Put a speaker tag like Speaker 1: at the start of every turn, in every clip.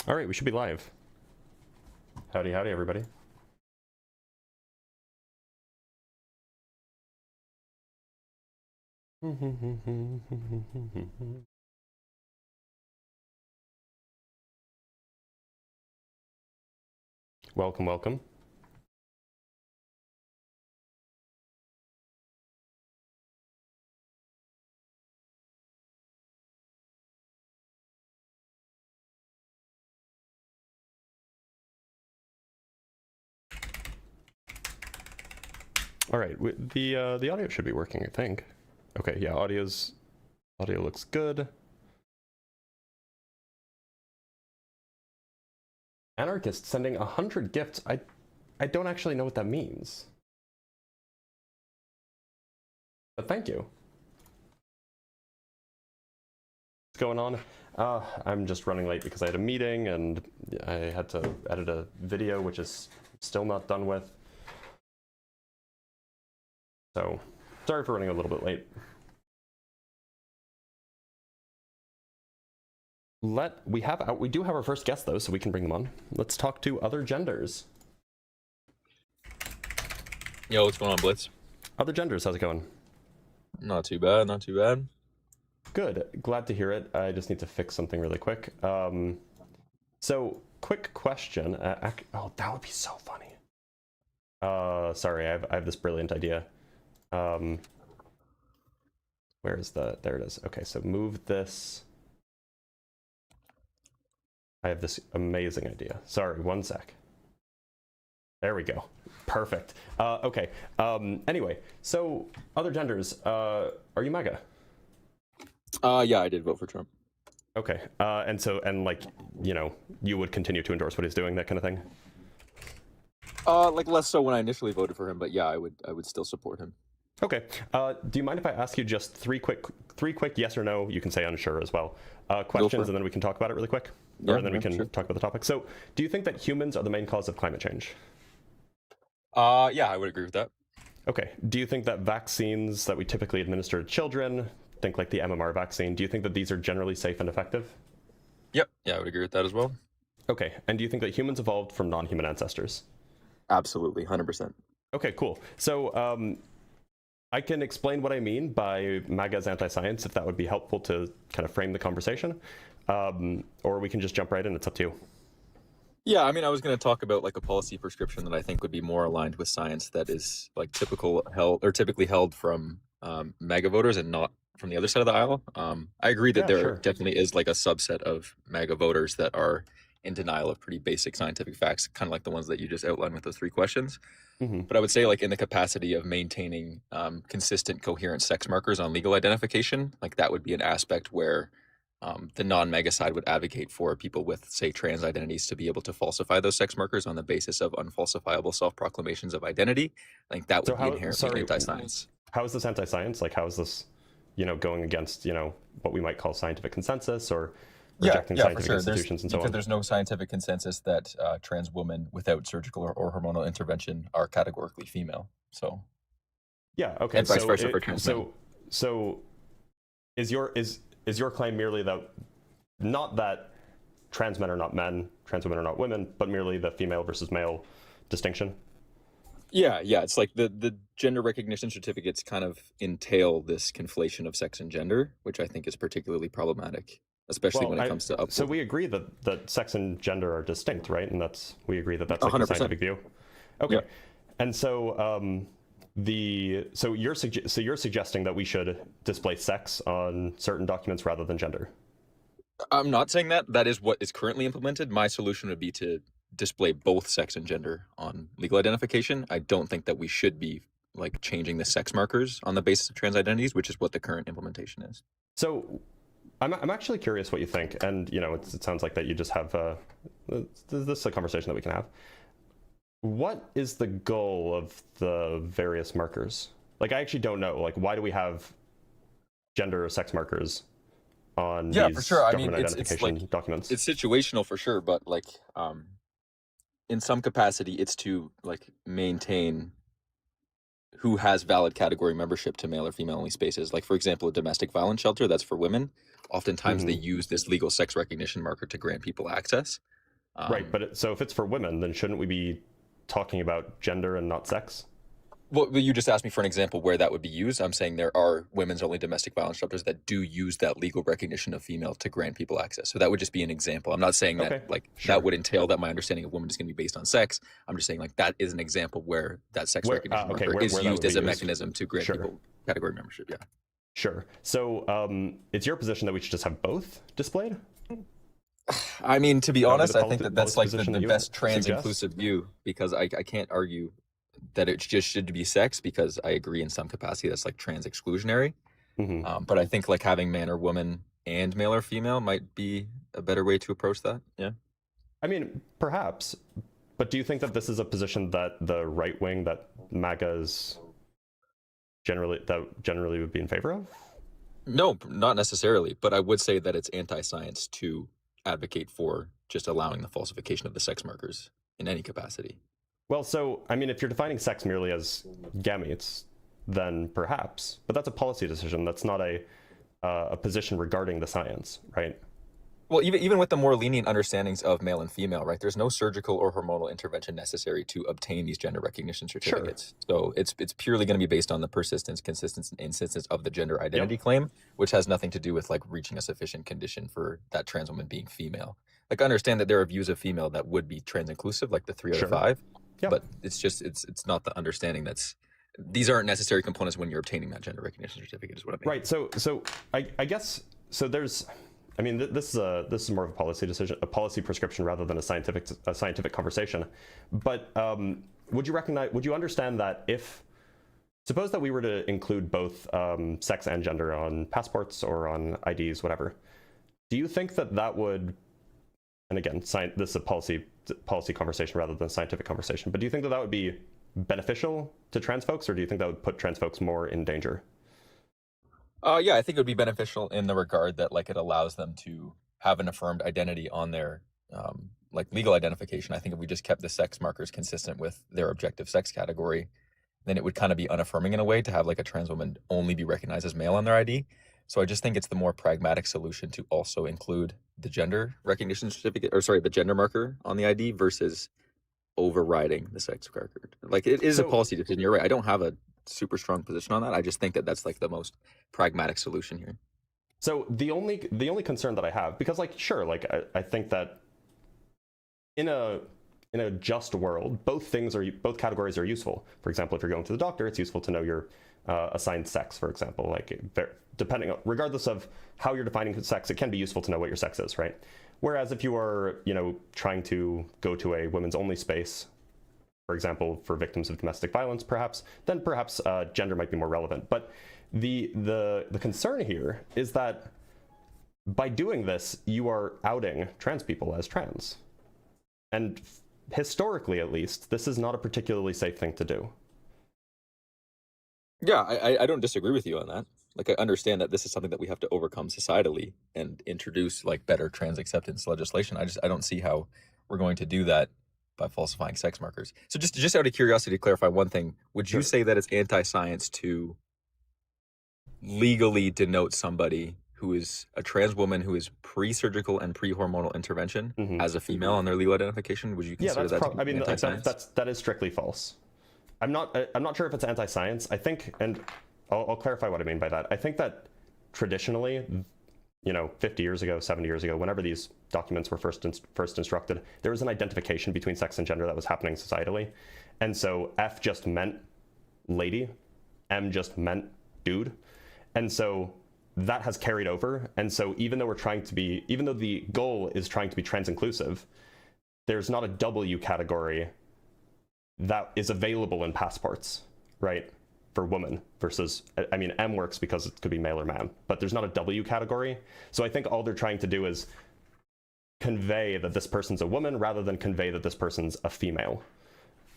Speaker 1: All right, we should be live. Howdy, howdy, everybody. Welcome, welcome. All right, the audio should be working, I think. Okay, yeah, audio looks good. Anarchist sending 100 gifts. I don't actually know what that means. But thank you. What's going on? I'm just running late because I had a meeting and I had to edit a video, which is still not done with. So, sorry for running a little bit late. We do have our first guest though, so we can bring them on. Let's talk to other genders.
Speaker 2: Yo, what's going on, Blitz?
Speaker 1: Other genders, how's it going?
Speaker 2: Not too bad, not too bad.
Speaker 1: Good, glad to hear it. I just need to fix something really quick. So, quick question. Oh, that would be so funny. Sorry, I have this brilliant idea. Where is there it is. Okay, so move this. I have this amazing idea. Sorry, one sec. There we go. Perfect. Okay. Anyway, so other genders. Are you MAGA?
Speaker 2: Yeah, I did vote for Trump.
Speaker 1: Okay. And like, you know, you would continue to endorse what he's doing, that kind of thing?
Speaker 2: Like less so when I initially voted for him, but yeah, I would still support him.
Speaker 1: Okay. Do you mind if I ask you just three quick yes or no? You can say unsure as well. Questions, and then we can talk about it really quick.
Speaker 2: Yeah,
Speaker 1: and then we can talk about the topic. So, do you think that humans are the main cause of climate change?
Speaker 2: Yeah, I would agree with that.
Speaker 1: Okay. Do you think that vaccines that we typically administer to children, think like the MMR vaccine, do you think that these are generally safe and effective?
Speaker 2: Yep. Yeah, I would agree with that as well.
Speaker 1: Okay. And do you think that humans evolved from non-human ancestors?
Speaker 2: Absolutely, 100%.
Speaker 1: Okay, cool. So, I can explain what I mean by MAGA's anti-science, if that would be helpful to kind of frame the conversation. Or we can just jump right in. It's up to you.
Speaker 2: Yeah, I mean, I was going to talk about like a policy prescription that I think would be more aligned with science that is like typically held from MAGA voters and not from the other side of the aisle. I agree that there definitely is like a subset of MAGA voters that are in denial of pretty basic scientific facts, kind of like the ones that you just outlined with those three questions.
Speaker 1: Mm-hmm.
Speaker 2: But I would say like in the capacity of maintaining consistent, coherent sex markers on legal identification, like that would be an aspect where the non-MAGA side would advocate for people with, say, trans identities to be able to falsify those sex markers on the basis of unfalsifiable self-proclamations of identity. I think that would be inherently anti-science.
Speaker 1: How is this anti-science? Like, how is this, you know, going against, you know, what we might call scientific consensus or rejecting scientific institutions and so on?
Speaker 2: Because there's no scientific consensus that trans women without surgical or hormonal intervention are categorically female. So
Speaker 1: yeah, okay.
Speaker 2: And vice versa for trans men.
Speaker 1: So is your claim merely that not that trans men are not men, trans women are not women, but merely the female versus male distinction?
Speaker 2: Yeah, it's like the gender recognition certificates kind of entail this conflation of sex and gender, which I think is particularly problematic, especially when it comes to upload.
Speaker 1: So we agree that sex and gender are distinct, right? And we agree that that's like
Speaker 2: 100%.
Speaker 1: the scientific view. Okay.
Speaker 2: Yep.
Speaker 1: And so so you're suggesting that we should display sex on certain documents rather than gender?
Speaker 2: I'm not saying that. That is what is currently implemented. My solution would be to display both sex and gender on legal identification. I don't think that we should be like changing the sex markers on the basis of trans identities, which is what the current implementation is.
Speaker 1: So I'm actually curious what you think, and you know, it sounds like that you just have this is a conversation that we can have. What is the goal of the various markers? Like, I actually don't know. Like, why do we have gender or sex markers on these
Speaker 2: for sure. I
Speaker 1: government
Speaker 2: mean,
Speaker 1: identification
Speaker 2: it's like,
Speaker 1: documents?
Speaker 2: It's situational for sure, but like in some capacity, it's to like maintain who has valid category membership to male or female only spaces. Like, for example, a domestic violence shelter that's for women. Oftentimes they use this legal sex recognition marker to grant people access.
Speaker 1: Right, but so if it's for women, then shouldn't we be talking about gender and not sex?
Speaker 2: Well, you just asked me for an example where that would be used. I'm saying there are women's only domestic violence shelters that do use that legal recognition of female to grant people access. So that would just be an example. I'm not saying that
Speaker 1: Okay,
Speaker 2: like
Speaker 1: sure.
Speaker 2: that would entail that my understanding of women is going to be based on sex. I'm just saying like that is an example where that sex recognition marker is used as a mechanism to grant people category membership. Yeah.
Speaker 1: Sure. So it's your position that we should just have both displayed?
Speaker 2: I mean, to be honest, I think that that's like
Speaker 1: position
Speaker 2: the
Speaker 1: that you
Speaker 2: best trans
Speaker 1: suggest?
Speaker 2: inclusive view, because I can't argue that it just should be sex, because I agree in some capacity that's like trans exclusionary. But I think like having man or woman and male or female might be a better way to approach that. Yeah.
Speaker 1: I mean, perhaps. But do you think that this is a position that the right wing, that MAGA is generally would be in favor of?
Speaker 2: No, not necessarily. But I would say that it's anti-science to advocate for just allowing the falsification of the sex markers in any capacity.
Speaker 1: Well, so, I mean, if you're defining sex merely as gametes, then perhaps. But that's a policy decision. That's not a position regarding the science, right?
Speaker 2: Well, even with the more lenient understandings of male and female, right? There's no surgical or hormonal intervention necessary to obtain these gender recognition certificates. Sure. So it's purely going to be based on the persistence, consistency, and insistence of the gender identity claim, which has nothing to do with like reaching a sufficient condition for that trans woman being female. Like, I understand that there are views of female that would be trans inclusive, like the 3 out of 5, but it's just it's not the understanding that's these aren't necessary components when you're obtaining that gender recognition certificate, is what I mean.
Speaker 1: Right. So I guess so. There's. I mean, this is more of a policy decision, a policy prescription rather than a scientific conversation. But would you understand that if, suppose that we were to include both sex and gender on passports or on IDs, whatever, do you think that would, and again, this is a policy conversation rather than a scientific conversation, but do you think that would be beneficial to trans folks, or do you think that would put trans folks more in danger?
Speaker 2: Yeah, I think it would be beneficial in the regard that like it allows them to have an affirmed identity on their like legal identification. I think if we just kept the sex markers consistent with their objective sex category, then it would kind of be unaffirming in a way to have like a trans woman only be recognized as male on their ID. So I just think it's the more pragmatic solution to also include the gender recognition certificate, or sorry, the gender marker on the ID versus overriding the sex marker. Like, it is a policy decision. You're right. I don't have a super strong position on that. I just think that that's like the most pragmatic solution here.
Speaker 1: So the only concern that I have, because like, sure, like I think that in a just world, both categories are useful. For example, if you're going to the doctor, it's useful to know your assigned sex, for example. Like, regardless of how you're defining sex, it can be useful to know what your sex is, right? Whereas if you are, trying to go to a women's only space, for example, for victims of domestic violence, then perhaps gender might be more relevant. But the concern here is that by doing this, you are outing trans people as trans. And historically, at least, this is not a particularly safe thing to do.
Speaker 2: Yeah, I don't disagree with you on that. Like, I understand that this is something that we have to overcome societally and introduce like better trans acceptance legislation. I don't see how we're going to do that by falsifying sex markers. So just out of curiosity, to clarify one thing, would you say that it's anti-science to legally denote somebody who is a trans woman who is pre-surgical and pre-hormonal intervention as a female on their legal identification? Would you consider that to be anti-science?
Speaker 1: That is strictly false. I'm not sure if it's anti-science. I think, and I'll clarify what I mean by that. I think that traditionally, 50 years ago, 70 years ago, whenever these documents were first instructed, there was an identification between sex and gender that was happening societally. And so F just meant lady, M just meant dude. And so that has carried over. And so even though the goal is trying to be trans inclusive, there's not a W category that is available in passports, right? For women versus, I mean, M works because it could be male or man, but there's not a W category. So I think all they're trying to do is convey that this person's a woman rather than convey that this person's a female.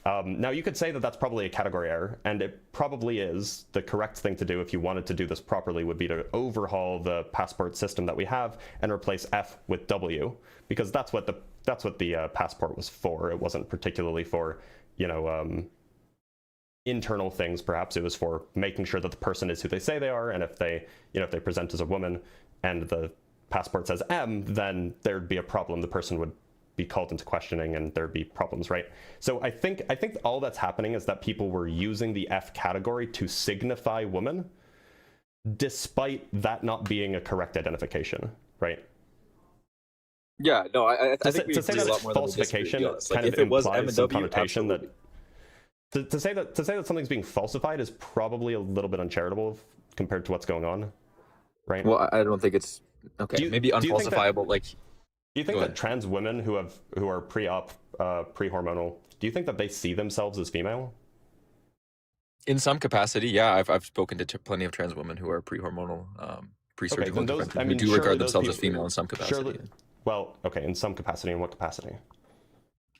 Speaker 1: Now, you could say that that's probably a category error, and it probably is. The correct thing to do if you wanted to do this properly would be to overhaul the passport system that we have and replace F with W, because that's what the passport was for. It wasn't particularly for, internal things. Perhaps it was for making sure that the person is who they say they are, and if they present as a woman and the passport says M, then there'd be a problem. The person would be called into questioning and there'd be problems, right? So I think all that's happening is that people were using the F category to signify woman, despite that not being a correct identification, right?
Speaker 2: Yeah, no, I think we
Speaker 1: to say
Speaker 2: agree
Speaker 1: that
Speaker 2: a lot
Speaker 1: it's
Speaker 2: more than we disagree,
Speaker 1: falsification
Speaker 2: to be honest.
Speaker 1: kind
Speaker 2: Like,
Speaker 1: of
Speaker 2: if it was
Speaker 1: implies some
Speaker 2: M&W,
Speaker 1: connotation
Speaker 2: absolutely.
Speaker 1: that to say that something's being falsified is probably a little bit uncharitable compared to what's going on, right?
Speaker 2: Well, I don't think it's okay. Maybe
Speaker 1: do you think that-
Speaker 2: unfalsifiable. Like,
Speaker 1: Do you think
Speaker 2: Go
Speaker 1: that
Speaker 2: ahead.
Speaker 1: trans women who are pre-hormonal, do you think that they see themselves as female?
Speaker 2: in some capacity, yeah, I've spoken to plenty of trans women who are pre-hormonal, pre-surgical
Speaker 1: then those-
Speaker 2: intervention,
Speaker 1: I mean,
Speaker 2: who do
Speaker 1: surely
Speaker 2: regard
Speaker 1: those
Speaker 2: themselves as
Speaker 1: people-
Speaker 2: female in some capacity.
Speaker 1: Surely, well, okay, in some capacity. In what capacity?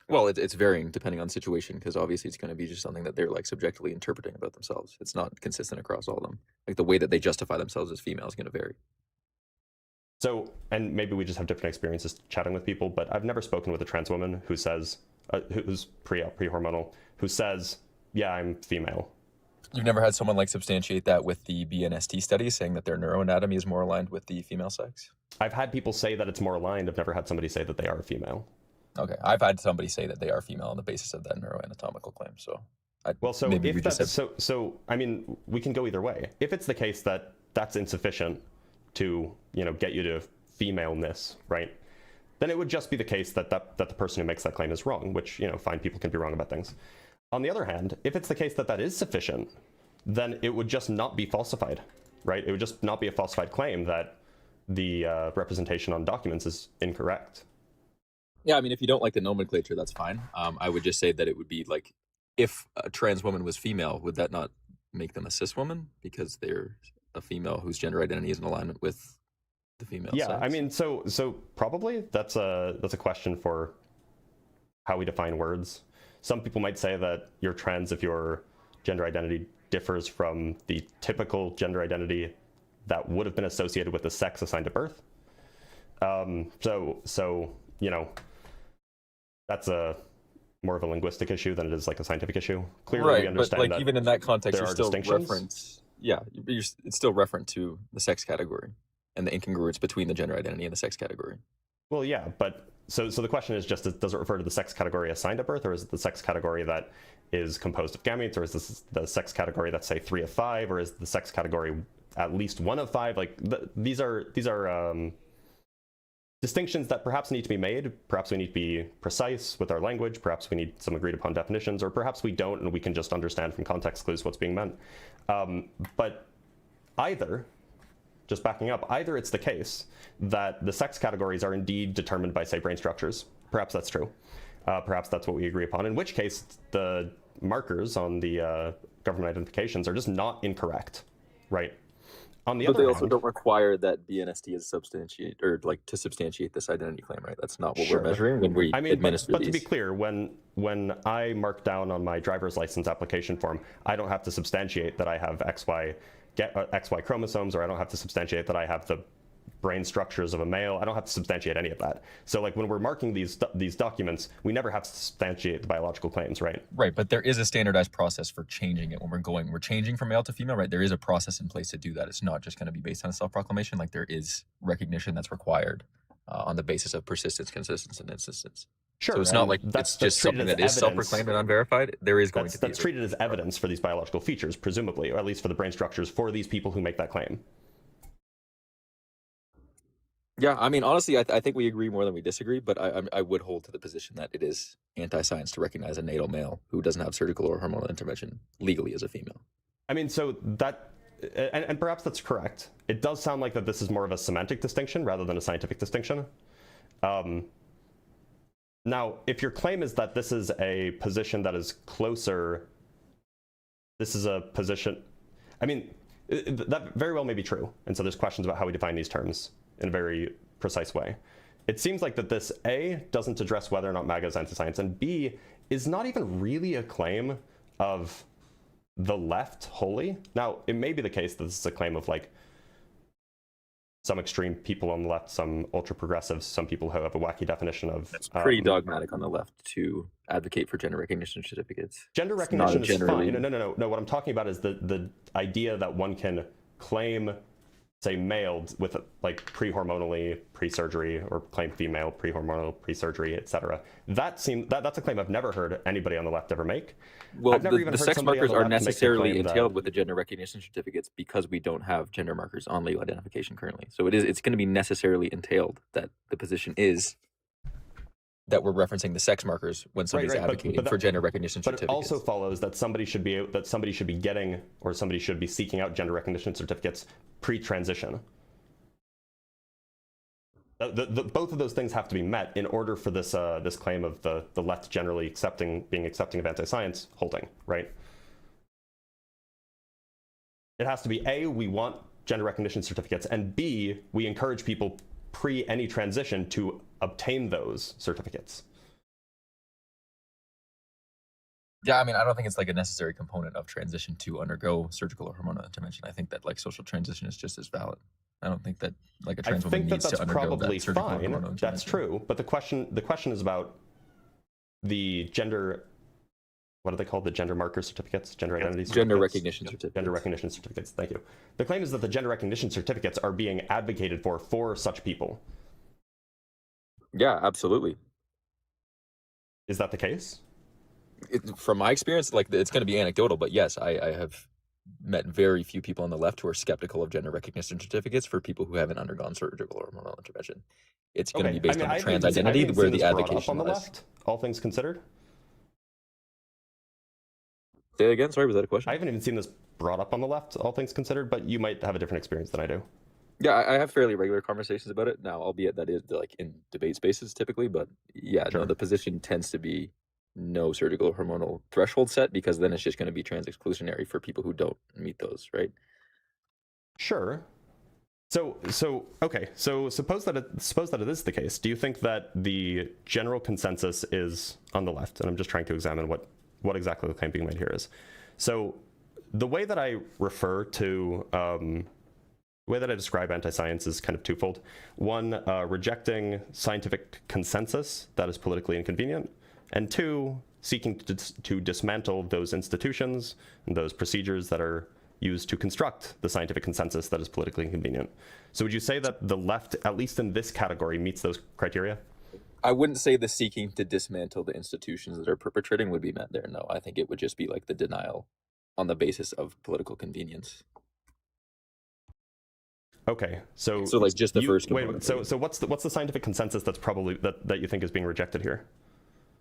Speaker 2: Well, it's varying depending on the situation, because obviously it's going to be just something that they're like subjectively interpreting about themselves. It's not consistent across all of them. Like the way that they justify themselves as female is going to vary.
Speaker 1: So, and maybe we just have different experiences chatting with people, but I've never spoken with a trans woman who says, who's pre-hormonal, who says, yeah, I'm female.
Speaker 2: You've never had someone like substantiate that with the BNST studies, saying that their neuroanatomy is more aligned with the female sex?
Speaker 1: I've had people say that it's more aligned. I've never had somebody say that they are female.
Speaker 2: Okay, I've had somebody say that they are female on the basis of that neuroanatomical claim. So,
Speaker 1: So
Speaker 2: maybe
Speaker 1: if
Speaker 2: we just
Speaker 1: that's
Speaker 2: have...
Speaker 1: so, I mean, we can go either way. If it's the case that that's insufficient to, get you to femaleness, right? Then it would just be the case that the person who makes that claim is wrong, which, fine, people can be wrong about things. On the other hand, if it's the case that that is sufficient, then it would just not be falsified, right? It would just not be a falsified claim that the representation on documents is incorrect.
Speaker 2: Yeah, I mean, if you don't like the nomenclature, that's fine. I would just say that it would be like, if a trans woman was female, would that not make them a cis woman because they're a female whose gender identity is in alignment with the female
Speaker 1: Yeah,
Speaker 2: sex?
Speaker 1: I mean, so probably that's a question for how we define words. Some people might say that you're trans if your gender identity differs from the typical gender identity that would have been associated with the sex assigned at birth. That's a more of a linguistic issue than it is like a scientific issue. Clearly,
Speaker 2: right,
Speaker 1: we understand
Speaker 2: but like
Speaker 1: that
Speaker 2: even in that context,
Speaker 1: there
Speaker 2: you're
Speaker 1: are
Speaker 2: still
Speaker 1: distinctions.
Speaker 2: it's still referent to the sex category and the incongruence between the gender identity and the sex category.
Speaker 1: Well, yeah, but so the question is just, does it refer to the sex category assigned at birth, or is it the sex category that is composed of gametes, or is this the sex category that's, say, 3 of 5, or is the sex category at least 1 of 5? Like, these are distinctions that perhaps need to be made. Perhaps we need to be precise with our language. Perhaps we need some agreed upon definitions, or perhaps we don't, and we can just understand from context clues what's being meant. But either, just backing up, either it's the case that the sex categories are indeed determined by, say, brain structures. Perhaps that's true. Perhaps that's what we agree upon, in which case the markers on the government identifications are just not incorrect, right? On the
Speaker 2: But
Speaker 1: other
Speaker 2: they
Speaker 1: hand,
Speaker 2: also don't require that BNST is substantiate or like to substantiate this identity claim, right? That's not what
Speaker 1: Sure.
Speaker 2: we're measuring when we administer
Speaker 1: but
Speaker 2: these.
Speaker 1: to be clear, when I mark down on my driver's license application form, I don't have to substantiate that I have XY chromosomes, or I don't have to substantiate that I have the brain structures of a male. I don't have to substantiate any of that. So like when we're marking these documents, we never have to substantiate the biological claims, right?
Speaker 2: Right, but there is a standardized process for changing it when we're changing from male to female, right? There is a process in place to do that. It's not just going to be based on a self-proclamation. Like there is recognition that's required on the basis of persistence, consistency, and insistence.
Speaker 1: Sure.
Speaker 2: So it's not like it's just something that is self-proclaimed and unverified. There is going to be.
Speaker 1: That's treated as evidence for these biological features, presumably, or at least for the brain structures for these people who make that claim.
Speaker 2: Yeah, I mean, honestly, I think we agree more than we disagree, but I would hold to the position that it is anti-science to recognize a natal male who doesn't have surgical or hormonal intervention legally as a female.
Speaker 1: I mean, so that, and perhaps that's correct. It does sound like that this is more of a semantic distinction rather than a scientific distinction. Now, if your claim is that this is a position that is closer, this is a position, I mean, that very well may be true. And so there's questions about how we define these terms in a very precise way. It seems like that this A, doesn't address whether or not MAGA is anti-science, and B, is not even really a claim of the left wholly. Now, it may be the case that this is a claim of like some extreme people on the left, some ultra progressives, some people who have a wacky definition of.
Speaker 2: It's pretty dogmatic on the left to advocate for gender recognition certificates.
Speaker 1: Gender recognition is fine. No. What I'm talking about is the idea that one can claim say male with like pre-hormonally pre-surgery, or claim female pre-hormonal pre-surgery, etc. That's a claim I've never heard anybody on the left ever make.
Speaker 2: Well,
Speaker 1: I've never even
Speaker 2: the
Speaker 1: heard
Speaker 2: sex
Speaker 1: somebody on
Speaker 2: markers
Speaker 1: the
Speaker 2: are
Speaker 1: left make the
Speaker 2: necessarily
Speaker 1: claim
Speaker 2: entailed
Speaker 1: that,
Speaker 2: with the gender recognition certificates because we don't have gender markers on legal identification currently. So it's going to be necessarily entailed that the position is that we're referencing the sex markers when somebody's advocating for gender recognition certificates.
Speaker 1: But it also follows that somebody should be getting, or somebody should be seeking out gender recognition certificates pre-transition. Both of those things have to be met in order for this this claim of the left generally being accepting of anti-science holding, right? It has to be A, we want gender recognition certificates, and B, we encourage people pre any transition to obtain those certificates.
Speaker 2: Yeah, I mean, I don't think it's like a necessary component of transition to undergo surgical or hormonal intervention. I think that like social transition is just as valid. I don't think that like a trans woman needs to undergo that surgical or hormonal intervention.
Speaker 1: That's true, but the question is about the gender. What are they called? The gender marker certificates, gender identity certificates?
Speaker 2: Gender recognition certificates.
Speaker 1: Gender recognition certificates. Thank you. The claim is that the gender recognition certificates are being advocated for such people.
Speaker 2: Yeah, absolutely.
Speaker 1: Is that the case?
Speaker 2: From my experience, like it's going to be anecdotal, but yes, I have met very few people on the left who are skeptical of gender recognition certificates for people who haven't undergone surgical or hormonal intervention. It's going to be based on the trans identity where the advocation
Speaker 1: on the left, all things considered.
Speaker 2: Say it again. Sorry, was that a question?
Speaker 1: I haven't even seen this brought up on the left, all things considered, but you might have a different experience than I do.
Speaker 2: Yeah, I have fairly regular conversations about it now, albeit that is like in debate spaces typically. But yeah,
Speaker 1: Sure.
Speaker 2: No, the position tends to be no surgical or hormonal threshold set, because then it's just going to be trans exclusionary for people who don't meet those, right?
Speaker 1: Sure. So okay. So suppose that it is the case. Do you think that the general consensus is on the left? And I'm just trying to examine what exactly the claim being made here is. So the way that I refer to the way that I describe anti-science is kind of twofold. One, rejecting scientific consensus that is politically inconvenient, and two, seeking to dismantle those institutions and those procedures that are used to construct the scientific consensus that is politically inconvenient. So would you say that the left, at least in this category, meets those criteria?
Speaker 2: I wouldn't say the seeking to dismantle the institutions that are perpetrating would be met there. No, I think it would just be like the denial on the basis of political convenience.
Speaker 1: Okay, so
Speaker 2: like just the first component.
Speaker 1: Wait, so what's the scientific consensus that's probably that you think is being rejected here?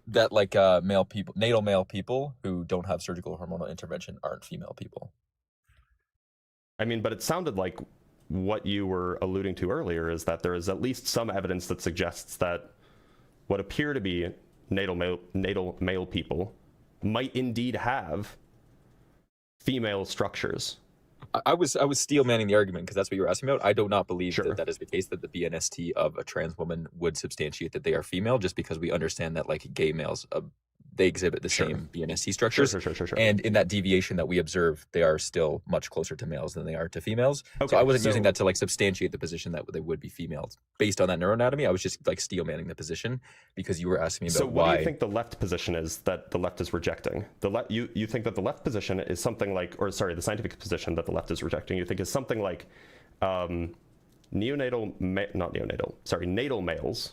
Speaker 2: That like natal male people who don't have surgical hormonal intervention aren't female people.
Speaker 1: I mean, but it sounded like what you were alluding to earlier is that there is at least some evidence that suggests that what appear to be natal male people might indeed have female structures.
Speaker 2: I was steel manning the argument because that's what you were asking about. I do not believe
Speaker 1: Sure.
Speaker 2: that is the case, that the BNST of a trans woman would substantiate that they are female, just because we understand that like gay males, they exhibit the
Speaker 1: Sure.
Speaker 2: same BNST structures.
Speaker 1: Sure.
Speaker 2: And in that deviation that we observe, they are still much closer to males than they are to females.
Speaker 1: Okay,
Speaker 2: so I wasn't using that to like substantiate the position that they would be females based on that neuroanatomy. I was just like steel manning the position because you were asking me about why.
Speaker 1: So what do you think the left position is that the left is rejecting? You think that the left position is something like, or sorry, the scientific position that the left is rejecting, you think is something like natal males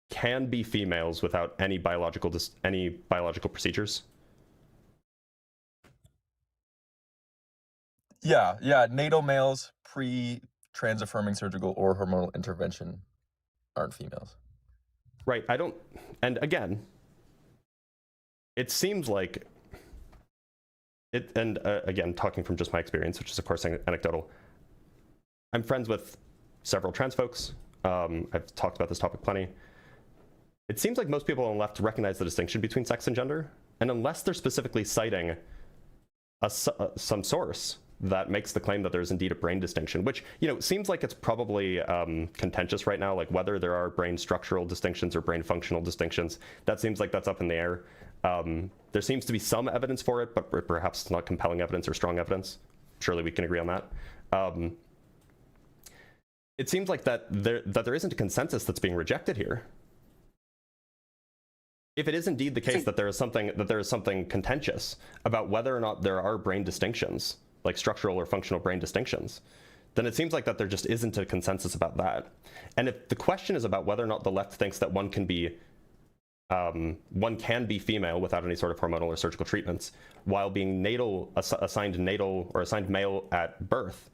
Speaker 1: can be females without any biological procedures?
Speaker 2: Yeah. Natal males pre-trans affirming surgical or hormonal intervention aren't females.
Speaker 1: Right. And again, it seems like it, and again, talking from just my experience, which is of course anecdotal, I'm friends with several trans folks. I've talked about this topic plenty. It seems like most people on the left recognize the distinction between sex and gender, and unless they're specifically citing some source that makes the claim that there's indeed a brain distinction, which, seems like it's probably contentious right now, like whether there are brain structural distinctions or brain functional distinctions. That seems like that's up in the air. There seems to be some evidence for it, but perhaps it's not compelling evidence or strong evidence. Surely we can agree on that. It seems like that there isn't a consensus that's being rejected here. If it is indeed the case that there is something contentious about whether or not there are brain distinctions, like structural or functional brain distinctions, then it seems like that there just isn't a consensus about that. And if the question is about whether or not the left thinks that one can be female without any sort of hormonal or surgical treatments while being assigned male at birth,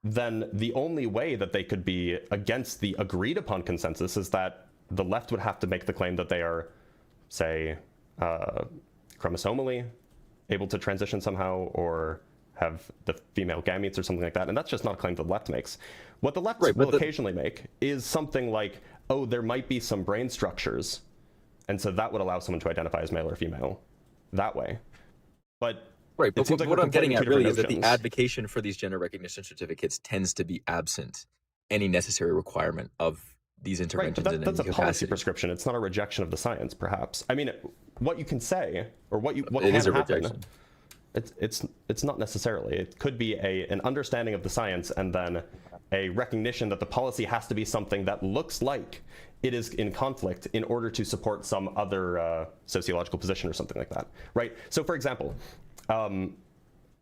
Speaker 1: then the only way that they could be against the agreed upon consensus is that the left would have to make the claim that they are, say, chromosomally able to transition somehow, or have the female gametes or something like that. And that's just not a claim the left makes. What the left will occasionally make is something like, oh, there might be some brain structures, and so that would allow someone to identify as male or female that way. But
Speaker 2: right, but what I'm getting at really is that the advocacy for these gender recognition certificates tends to be absent any necessary requirement of these interventions.
Speaker 1: Right, but that's a policy prescription. It's not a rejection of the science, perhaps. I mean, what you can say, or what can happen, it's not necessarily. It could be an understanding of the science and then a recognition that the policy has to be something that looks like it is in conflict in order to support some other sociological position or something like that, right? So, for example,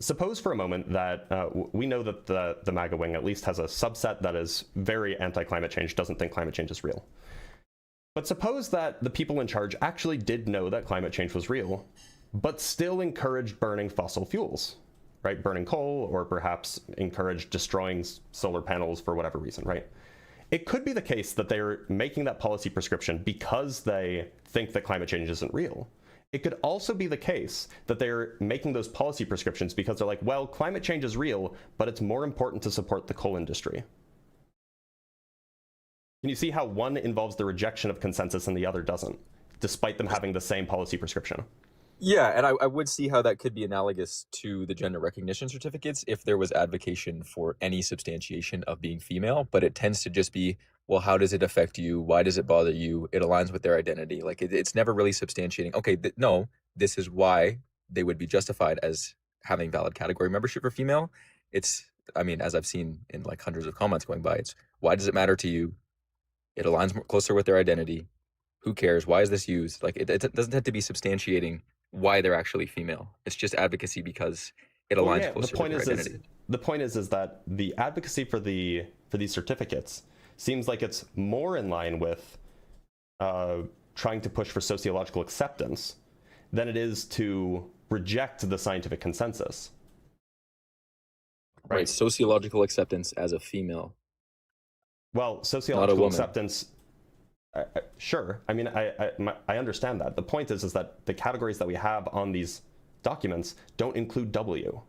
Speaker 1: suppose for a moment that we know that the MAGA wing at least has a subset that is very anti-climate change, doesn't think climate change is real. But suppose that the people in charge actually did know that climate change was real, but still encouraged burning fossil fuels, right? Burning coal, or perhaps encouraged destroying solar panels for whatever reason, right? It could be the case that they're making that policy prescription because they think that climate change isn't real. It could also be the case that they're making those policy prescriptions because they're like, well, climate change is real, but it's more important to support the coal industry. Can you see how one involves the rejection of consensus and the other doesn't, despite them having the same policy prescription?
Speaker 2: Yeah, and I would see how that could be analogous to the gender recognition certificates if there was advocacy for any substantiation of being female, but it tends to just be, well, how does it affect you? Why does it bother you? It aligns with their identity. Like it's never really substantiating, okay, no, this is why they would be justified as having valid category membership for female. It's, I mean, as I've seen in like hundreds of comments going by, it's why does it matter to you? It aligns more closer with their identity. Who cares? Why is this used? Like it doesn't have to be substantiating why they're actually female. It's just advocacy because it aligns closer with their identity.
Speaker 1: The point is that the advocacy for these certificates seems like it's more in line with trying to push for sociological acceptance than it is to reject the scientific consensus.
Speaker 2: Right, sociological acceptance as a female.
Speaker 1: Well, sociological acceptance, sure. I mean, I understand that. The point is that the categories that we have on these documents don't include W.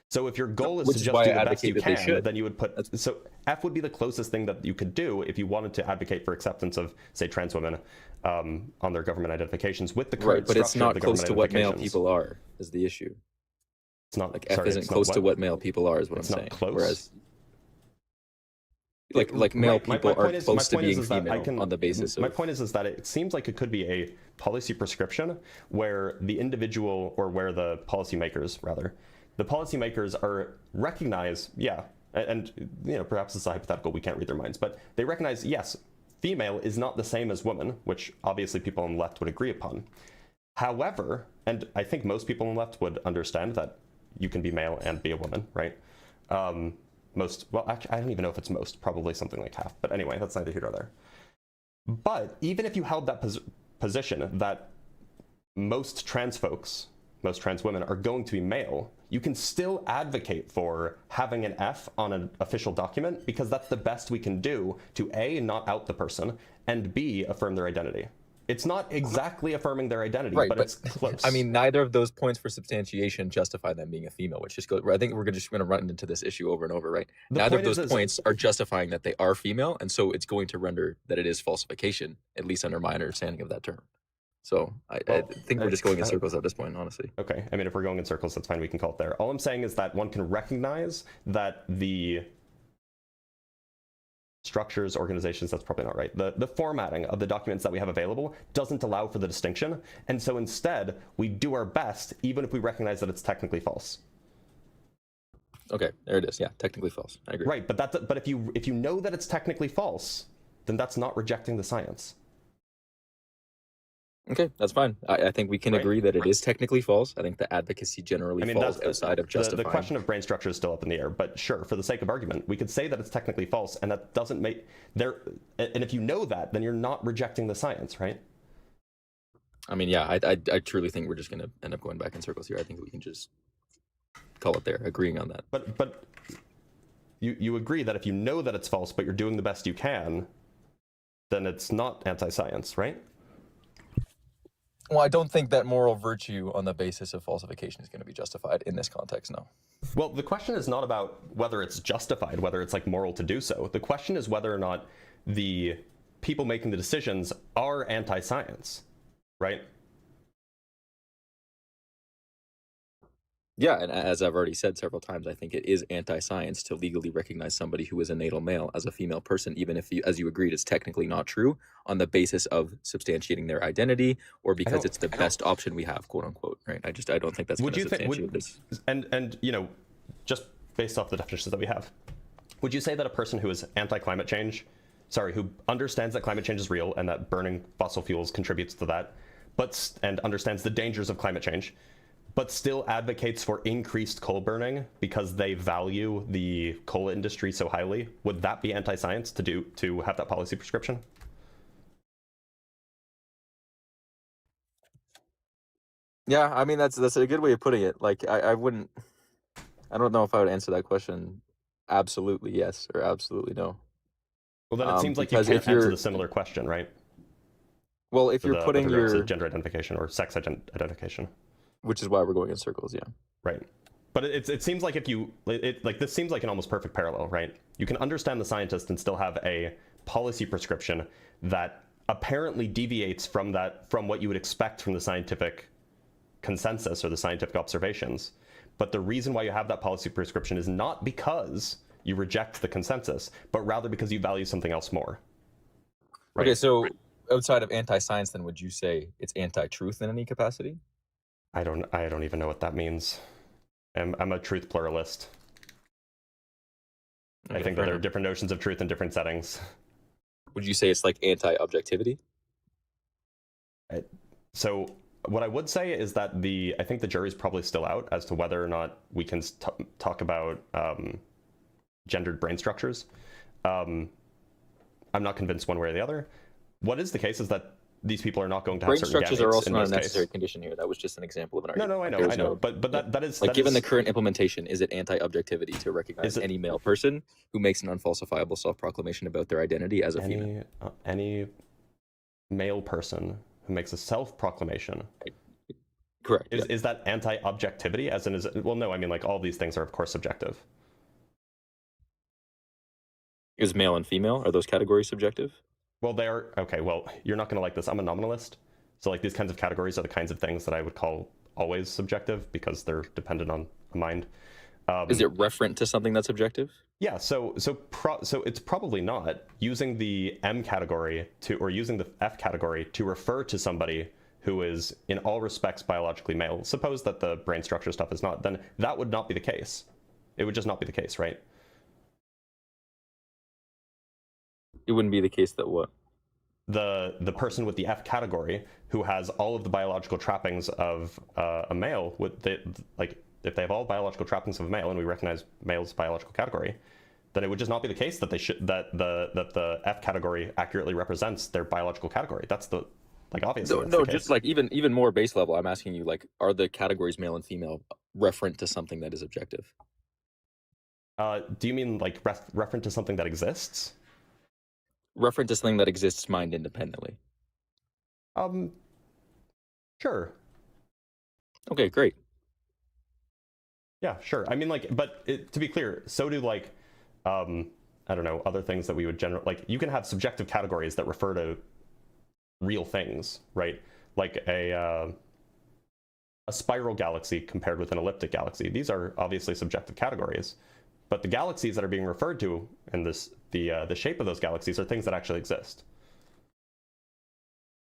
Speaker 1: So if your goal is to just do the best you can, then you would put, so F would be the closest thing that you could do if you wanted to advocate for acceptance of, say, trans women on their government identifications with the current
Speaker 2: structure of the government identifications. But it's not close to what male people are, is the issue.
Speaker 1: It's not,
Speaker 2: like F isn't close to what male people are, is what I'm saying.
Speaker 1: It's not close?
Speaker 2: Whereas, like male people are close to being female on the basis of...
Speaker 1: My point is that it seems like it could be a policy prescription where the individual, or where the policymakers, rather, the policymakers recognize, yeah, and you know, perhaps it's a hypothetical, we can't read their minds, but they recognize, yes, female is not the same as woman, which obviously people on the left would agree upon. However, and I think most people on the left would understand that you can be male and be a woman, right? Well, actually, I don't even know if it's most, probably something like half, but anyway, that's neither here nor there. But even if you held that position that most trans folks, most trans women are going to be male, you can still advocate for having an F on an official document because that's the best we can do to A, not out the person, and B, affirm their identity. It's not exactly affirming their identity, right, but it's close.
Speaker 2: I mean, neither of those points for substantiation justify them being a female, which just goes, I think we're just going to run into this issue over and over, right? Neither of those points are justifying that they are female, and so it's going to render that it is falsification, at least under my understanding of that term. So I think we're just going in circles at this point, honestly.
Speaker 1: Okay, I mean, if we're going in circles, that's fine, we can call it there. All I'm saying is that one can recognize that the structures, organizations, that's probably not right. The formatting of the documents that we have available doesn't allow for the distinction. And so instead, we do our best, even if we recognize that it's technically false.
Speaker 2: Okay, there it is. Yeah, technically false. I agree.
Speaker 1: Right, but if you know that it's technically false, then that's not rejecting the science.
Speaker 2: Okay, that's fine. I think we can
Speaker 1: Right.
Speaker 2: agree that it is technically false. I think the advocacy generally
Speaker 1: I mean,
Speaker 2: falls
Speaker 1: that's
Speaker 2: outside of
Speaker 1: the
Speaker 2: justifying.
Speaker 1: question of brain structure is still up in the air, but sure, for the sake of argument, we could say that it's technically false, and that doesn't make there. And if you know that, then you're not rejecting the science, right?
Speaker 2: I mean, yeah, I truly think we're just going to end up going back in circles here. I think we can just call it there, agreeing on that.
Speaker 1: But you agree that if you know that it's false, but you're doing the best you can, then it's not anti-science, right?
Speaker 2: Well, I don't think that moral virtue on the basis of falsification is going to be justified in this context, no.
Speaker 1: Well, the question is not about whether it's justified, whether it's like moral to do so. The question is whether or not the people making the decisions are anti-science, right?
Speaker 2: Yeah, and as I've already said several times, I think it is anti-science to legally recognize somebody who is a natal male as a female person, even if, as you agreed, it's technically not true, on the basis of substantiating their identity or because it's the best option we have, quote unquote, right? I don't think that's going to substantiate this.
Speaker 1: And you know, just based off the definitions that we have, would you say that a person who is anti-climate change, who understands that climate change is real and that burning fossil fuels contributes to that, and understands the dangers of climate change, but still advocates for increased coal burning because they value the coal industry so highly, would that be anti-science to have that policy prescription?
Speaker 2: Yeah, I mean that's a good way of putting it. Like I don't know if I would answer that question absolutely yes or absolutely no.
Speaker 1: Well, then it seems like you can't answer the similar question, right?
Speaker 2: Well, if you're putting your
Speaker 1: gender identification or sex identification,
Speaker 2: which is why we're going in circles, yeah.
Speaker 1: Right. But it seems like this seems like an almost perfect parallel, right? You can understand the scientist and still have a policy prescription that apparently deviates from what you would expect from the scientific consensus or the scientific observations. But the reason why you have that policy prescription is not because you reject the consensus, but rather because you value something else more.
Speaker 2: Right? Okay, so outside of anti-science, then would you say it's anti-truth in any capacity?
Speaker 1: I don't even know what that means. I'm a truth pluralist. Okay, I think that there are different notions of truth in different settings.
Speaker 2: Would you say it's like anti-objectivity?
Speaker 1: So what I would say is that I think the jury's probably still out as to whether or not we can talk about gendered brain structures. I'm not convinced one way or the other. What is the case is that these people are not going to have certain
Speaker 2: structures are also not a necessary condition here. That was just an example of an argument.
Speaker 1: No, I know. But that is
Speaker 2: like, given the current implementation, is it anti-objectivity to recognize any male person who makes an unfalsifiable self-proclamation about their identity as a female?
Speaker 1: Any male person who makes a self-proclamation.
Speaker 2: Correct.
Speaker 1: Is that anti-objectivity? As in, well, no. I mean, like all these things are of course subjective.
Speaker 2: Is male and female, are those categories subjective?
Speaker 1: Well, they are. Okay, well, you're not going to like this. I'm a nominalist. So like these kinds of categories are the kinds of things that I would call always subjective because they're dependent on a mind.
Speaker 2: Is it referent to something that's objective?
Speaker 1: Yeah, so it's probably not using the M category or using the F category to refer to somebody who is in all respects biologically male. Suppose that the brain structure stuff is not, then that would not be the case. It would just not be the case, right?
Speaker 2: It wouldn't be the case that what?
Speaker 1: The person with the F category who has all of the biological trappings of a male, if they have all biological trappings of a male and we recognize male's biological category, then it would just not be the case that the F category accurately represents their biological category. That's the obviously.
Speaker 2: No, just like even more base level. I'm asking you, like, are the categories male and female referent to something that is objective?
Speaker 1: Do you mean like referent to something that exists?
Speaker 2: Referent to something that exists mind independently.
Speaker 1: Sure.
Speaker 2: Okay, great.
Speaker 1: Yeah, sure. I mean, but to be clear, so do I don't know, other things that we would you can have subjective categories that refer to real things, right? Like a spiral galaxy compared with an elliptic galaxy. These are obviously subjective categories, but the galaxies that are being referred to in the shape of those galaxies are things that actually exist.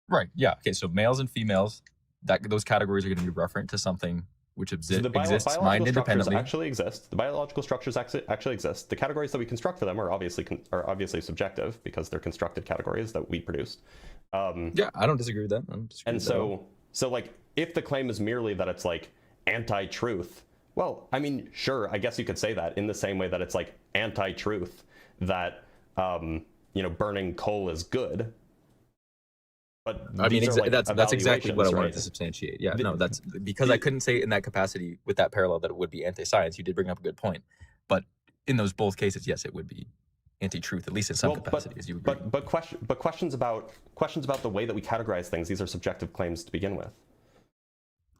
Speaker 2: Right. Yeah. Okay. So males and females, those categories are going to be referent to something which
Speaker 1: So
Speaker 2: exists
Speaker 1: biological
Speaker 2: mind
Speaker 1: structures
Speaker 2: independently.
Speaker 1: actually exist. The biological structures actually exist. The categories that we construct for them are obviously subjective because they're constructed categories that we produced.
Speaker 2: Yeah, I don't disagree with that. I don't disagree
Speaker 1: And
Speaker 2: with that at all.
Speaker 1: so like, if the claim is merely that it's like anti-truth, well, I mean, sure, I guess you could say that in the same way that it's like anti-truth that burning coal is good. But
Speaker 2: I mean,
Speaker 1: these are like
Speaker 2: that's exactly what I
Speaker 1: evaluations,
Speaker 2: wanted
Speaker 1: right?
Speaker 2: to substantiate. Yeah, no, that's because I couldn't say in that capacity with that parallel that it would be anti-science. You did bring up a good point, but in those both cases, yes, it would be anti-truth, at least in some capacity, as you agree.
Speaker 1: But questions about the way that we categorize things, these are subjective claims to begin with.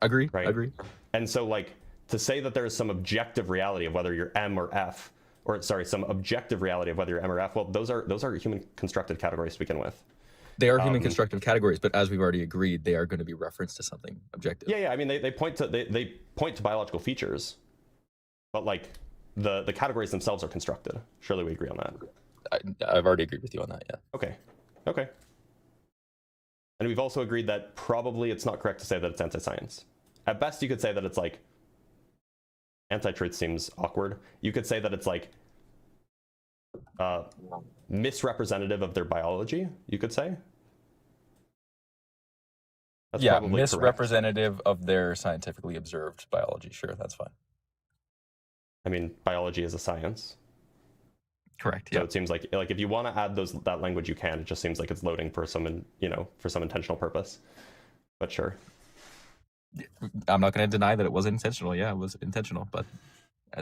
Speaker 2: Agree.
Speaker 1: Right.
Speaker 2: Agree.
Speaker 1: And so, like, to say that there is some objective reality of whether you're M or F, or sorry, some objective reality of whether you're M or F, well, those are human constructed categories to begin with.
Speaker 2: They are human constructive categories, but as we've already agreed, they are going to be referenced to something objective.
Speaker 1: Yeah. I mean, they point to biological features, but like the categories themselves are constructed. Surely we agree on that.
Speaker 2: I've already agreed with you on that. Yeah.
Speaker 1: Okay. And we've also agreed that probably it's not correct to say that it's anti-science. At best, you could say that it's like anti-truth seems awkward. You could say that it's like misrepresentative of their biology, you could say. That's
Speaker 2: yeah,
Speaker 1: probably
Speaker 2: misrepresentative of their scientifically observed biology. Sure, that's fine.
Speaker 1: I mean, biology is a science.
Speaker 2: Correct.
Speaker 1: So it seems like if you want to add that language, you can. It just seems like it's loading for some intentional purpose. But sure.
Speaker 2: I'm not going to deny that it was intentional. Yeah, it was intentional, but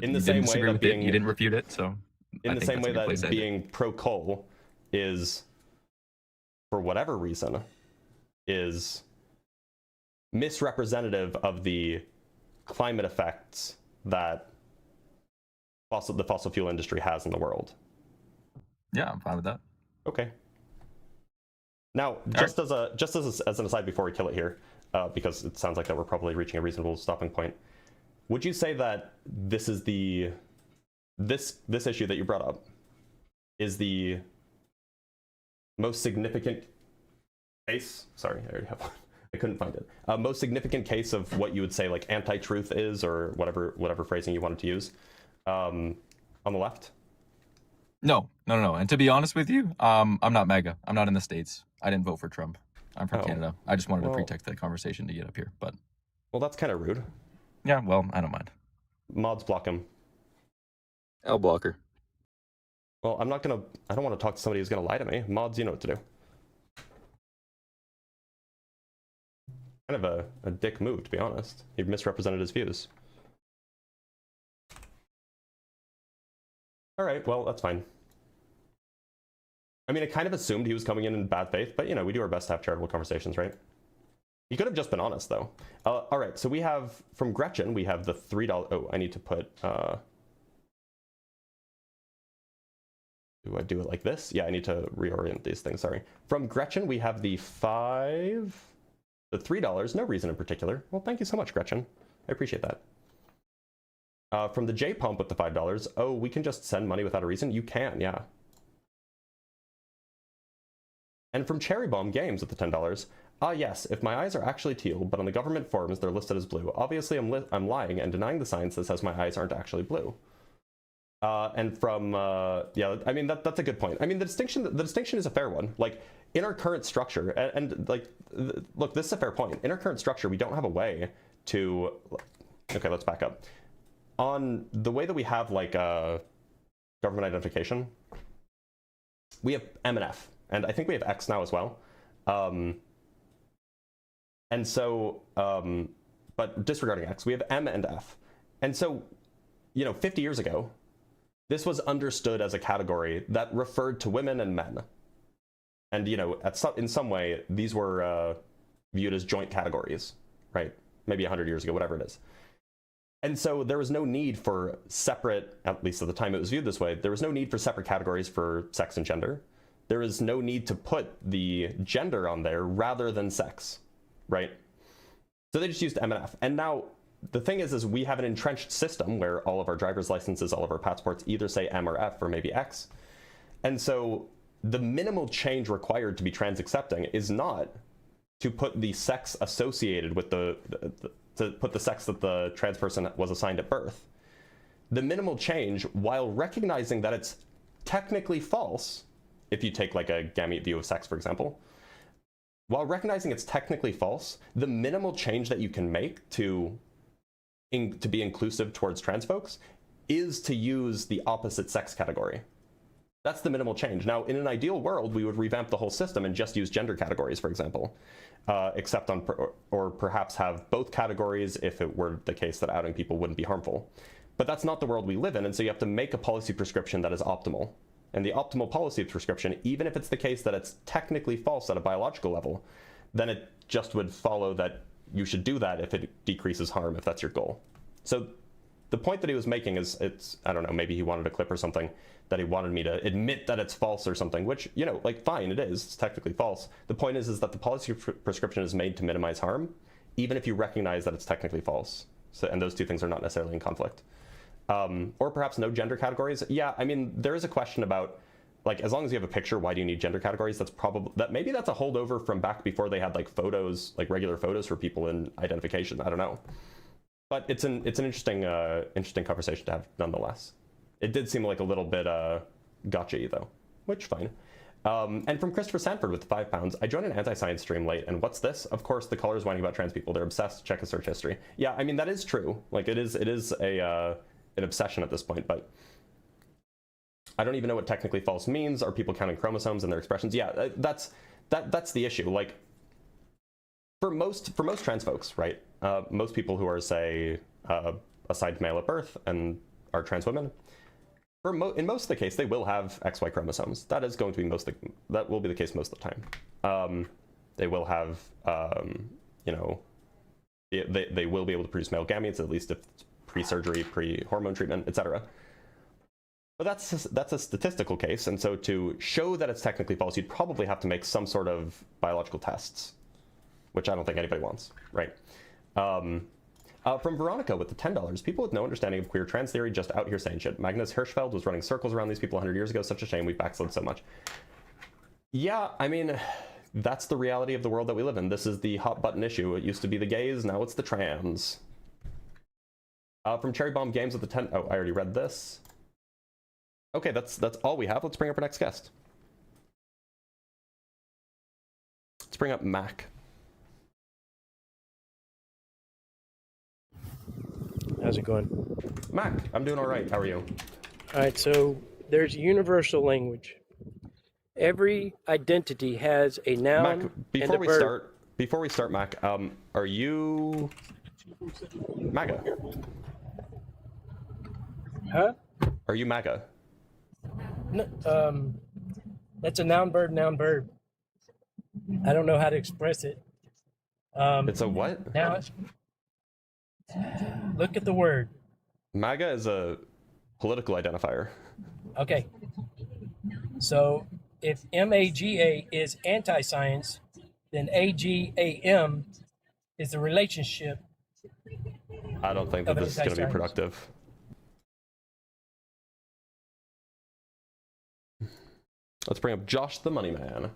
Speaker 1: in the same way that
Speaker 2: you didn't refute it, so
Speaker 1: in the same way that being pro coal is, for whatever reason, is misrepresentative of the climate effects that the fossil fuel industry has in the world.
Speaker 2: Yeah, I'm fine with that.
Speaker 1: Okay. Now, just as an aside before we kill it here, because it sounds like that we're probably reaching a reasonable stopping point, would you say that this is this issue that you brought up is the most significant case? Sorry, I already have one. I couldn't find it. Most significant case of what you would say like anti-truth is, or whatever phrasing you wanted to use, on the left?
Speaker 2: No. And to be honest with you, I'm not MAGA. I'm not in the States. I didn't vote for Trump. I'm from Canada. I just wanted to pretext that conversation to get up here, but.
Speaker 1: Well, that's kind of rude.
Speaker 2: Yeah, well, I don't mind.
Speaker 1: Mods block him.
Speaker 2: L blocker.
Speaker 1: Well, I don't want to talk to somebody who's gonna lie to me. Mods, you know what to do. Kind of a dick move, to be honest. He misrepresented his views. All right, well, that's fine. I mean, I kind of assumed he was coming in bad faith, but we do our best to have charitable conversations, right? He could have just been honest, though. All right, so we have, from Gretchen, we have the $3. Oh, I need to put, do I do it like this? Yeah, I need to reorient these things, sorry. From Gretchen, we have the $3, no reason in particular. Well, thank you so much, Gretchen. I appreciate that. From the J Pump with the $5, oh, we can just send money without a reason? You can, yeah. And from Cherry Bomb Games with the $10, yes, if my eyes are actually teal, but on the government forms they're listed as blue, obviously I'm lying and denying the science that says my eyes aren't actually blue. And from, yeah, I mean, that's a good point. I mean, the distinction is a fair one. Like, in our current structure, and like, look, this is a fair point. In our current structure, we don't have a way to, okay, let's back up. On the way that we have, like, government identification, we have M and F, and I think we have X now as well. And so, but disregarding X, we have M and F. And so, 50 years ago, this was understood as a category that referred to women and men. And, in some way, these were viewed as joint categories, right? Maybe 100 years ago, whatever it is. And so there was no need for separate, at least at the time it was viewed this way, there was no need for separate categories for sex and gender. There was no need to put the gender on there rather than sex, right? So they just used M and F. And now the thing is we have an entrenched system where all of our driver's licenses, all of our passports either say M or F or maybe X. And so the minimal change required to be trans accepting is not to put the sex associated with to put the sex that the trans person was assigned at birth. The minimal change, while recognizing that it's technically false, if you take like a gamete view of sex, for example, while recognizing it's technically false, the minimal change that you can make to be inclusive towards trans folks is to use the opposite sex category. That's the minimal change. Now, in an ideal world, we would revamp the whole system and just use gender categories, for example, except on, or perhaps have both categories if it were the case that outing people wouldn't be harmful. But that's not the world we live in, and so you have to make a policy prescription that is optimal. And the optimal policy prescription, even if it's the case that it's technically false at a biological level, then it just would follow that you should do that if it decreases harm, if that's your goal. So the point that he was making is, I don't know, maybe he wanted a clip or something that he wanted me to admit that it's false or something, which, you know, like, fine, it is, it's technically false. The point is that the policy prescription is made to minimize harm, even if you recognize that it's technically false. So, and those two things are not necessarily in conflict. Or perhaps no gender categories. Yeah, I mean, there is a question about, like, as long as you have a picture, why do you need gender categories? That's probably, maybe that's a holdover from back before they had like photos, like regular photos for people in identification. I don't know. But it's an interesting conversation to have nonetheless. It did seem like a little bit gotcha-y though, which fine. And from Christopher Sanford with £5, I joined an anti-science stream late, and what's this? Of course, the callers whining about trans people. They're obsessed. Check a search history. Yeah, I mean, that is true. Like, it is an obsession at this point, but I don't even know what technically false means. Are people counting chromosomes and their expressions? Yeah, that's the issue. Like, for most trans folks, right? Most people who are, say, assigned male at birth and are trans women, in most of the case, they will have XY chromosomes. That is going to be that will be the case most of the time. They will have, you know, they will be able to produce male gametes, at least if pre-surgery, pre-hormone treatment, etc. But that's a statistical case, and so to show that it's technically false, you'd probably have to make some sort of biological tests, which I don't think anybody wants, right? From Veronica with the $10, people with no understanding of queer trans theory just out here saying shit. Magnus Hirschfeld was running circles around these people 100 years ago. Such a shame we backslid so much. Yeah, I mean, that's the reality of the world that we live in. This is the hot button issue. It used to be the gays, now it's the trans. From Cherry Bomb Games with the 10, oh, I already read this. Okay, that's all we have. Let's bring up our next guest. Let's bring up Mac.
Speaker 3: How's it going?
Speaker 1: Mac, I'm doing all right. How are you?
Speaker 3: All right, so there's universal language. Every identity has a noun
Speaker 1: Mac,
Speaker 3: and
Speaker 1: before
Speaker 3: a verb.
Speaker 1: before we start, Mac, are you MAGA?
Speaker 3: Huh?
Speaker 1: Are you MAGA?
Speaker 3: No, that's a noun, verb. I don't know how to express it.
Speaker 1: It's a what?
Speaker 3: Now, look at the word.
Speaker 1: MAGA is a political identifier.
Speaker 3: Okay. So if MAGA is anti-science, then AGAM is the relationship.
Speaker 1: I don't think that this is going to be productive. Let's bring up Josh the Money Man.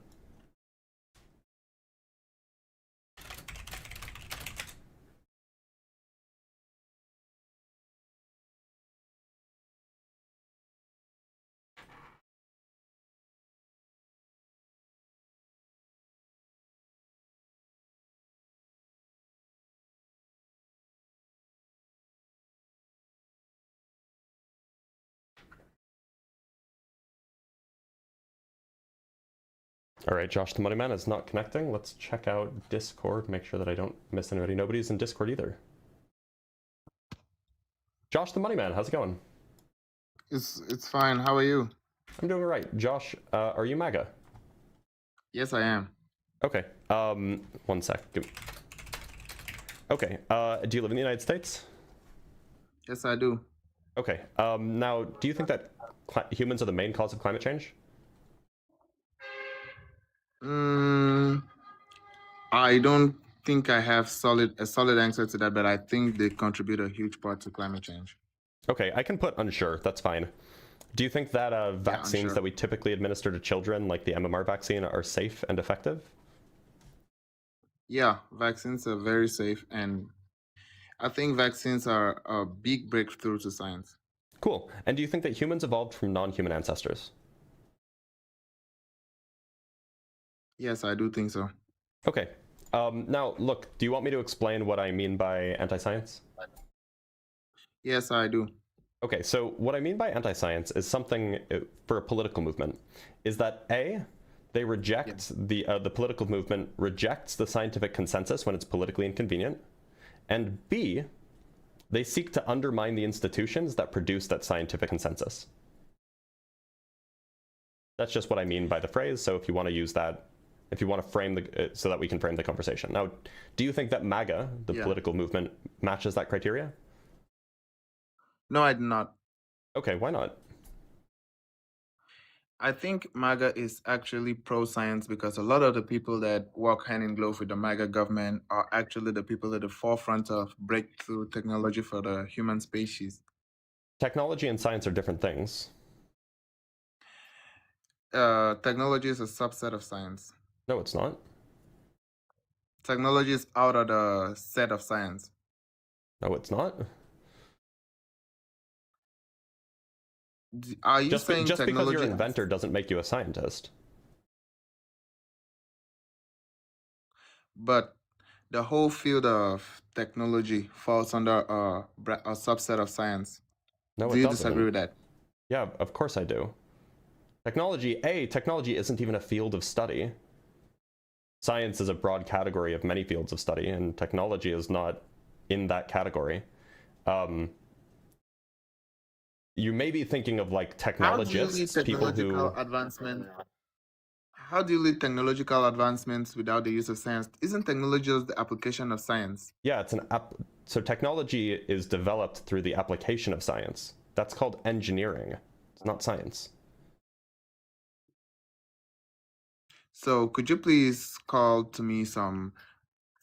Speaker 1: All right, Josh the Money Man is not connecting. Let's check out Discord, make sure that I don't miss anybody. Nobody's in Discord either. Josh the Money Man, how's it going?
Speaker 4: It's fine. How are you?
Speaker 1: I'm doing all right. Josh, are you MAGA?
Speaker 4: Yes, I am.
Speaker 1: Okay, 1 sec. Okay, do you live in the United States?
Speaker 4: Yes, I do.
Speaker 1: Okay, now, do you think that humans are the main cause of climate change?
Speaker 4: I don't think I have a solid answer to that, but I think they contribute a huge part to climate change.
Speaker 1: Okay, I can put unsure, that's fine. Do you think that vaccines that we typically administer to children, like the MMR vaccine, are safe and effective?
Speaker 4: Yeah, vaccines are very safe, and I think vaccines are a big breakthrough to science.
Speaker 1: Cool. And do you think that humans evolved from non-human ancestors?
Speaker 4: Yes, I do think so.
Speaker 1: Okay. Now, look, do you want me to explain what I mean by anti-science?
Speaker 4: Yes, I do.
Speaker 1: Okay, so what I mean by anti-science is something for a political movement, is that A, they reject the political movement rejects the scientific consensus when it's politically inconvenient, and B, they seek to undermine the institutions that produce that scientific consensus. That's just what I mean by the phrase, so if you want to use that, if you want to frame so that we can frame the conversation. Now, do you think that MAGA, the political movement, matches that criteria?
Speaker 4: No, I do not.
Speaker 1: Okay, why not?
Speaker 4: I think MAGA is actually pro-science because a lot of the people that work hand in glove with the MAGA government are actually the people at the forefront of breakthrough technology for the human species.
Speaker 1: Technology and science are different things.
Speaker 4: Technology is a subset of science.
Speaker 1: No, it's not.
Speaker 4: Technology is out of the set of science.
Speaker 1: No, it's not.
Speaker 4: Are you
Speaker 1: Just
Speaker 4: saying
Speaker 1: because
Speaker 4: technology?
Speaker 1: you're an inventor doesn't make you a scientist.
Speaker 4: But the whole field of technology falls under a subset of science.
Speaker 1: No,
Speaker 4: Do
Speaker 1: it
Speaker 4: you
Speaker 1: doesn't.
Speaker 4: disagree with that?
Speaker 1: Yeah, of course I do. Technology isn't even a field of study. Science is a broad category of many fields of study, and technology is not in that category. You may be thinking of like technologists, people who...
Speaker 4: How do you lead technological advancements without the use of science? Isn't technology just the application of science?
Speaker 1: Yeah, so technology is developed through the application of science. That's called engineering. It's not science.
Speaker 4: So could you please call to me some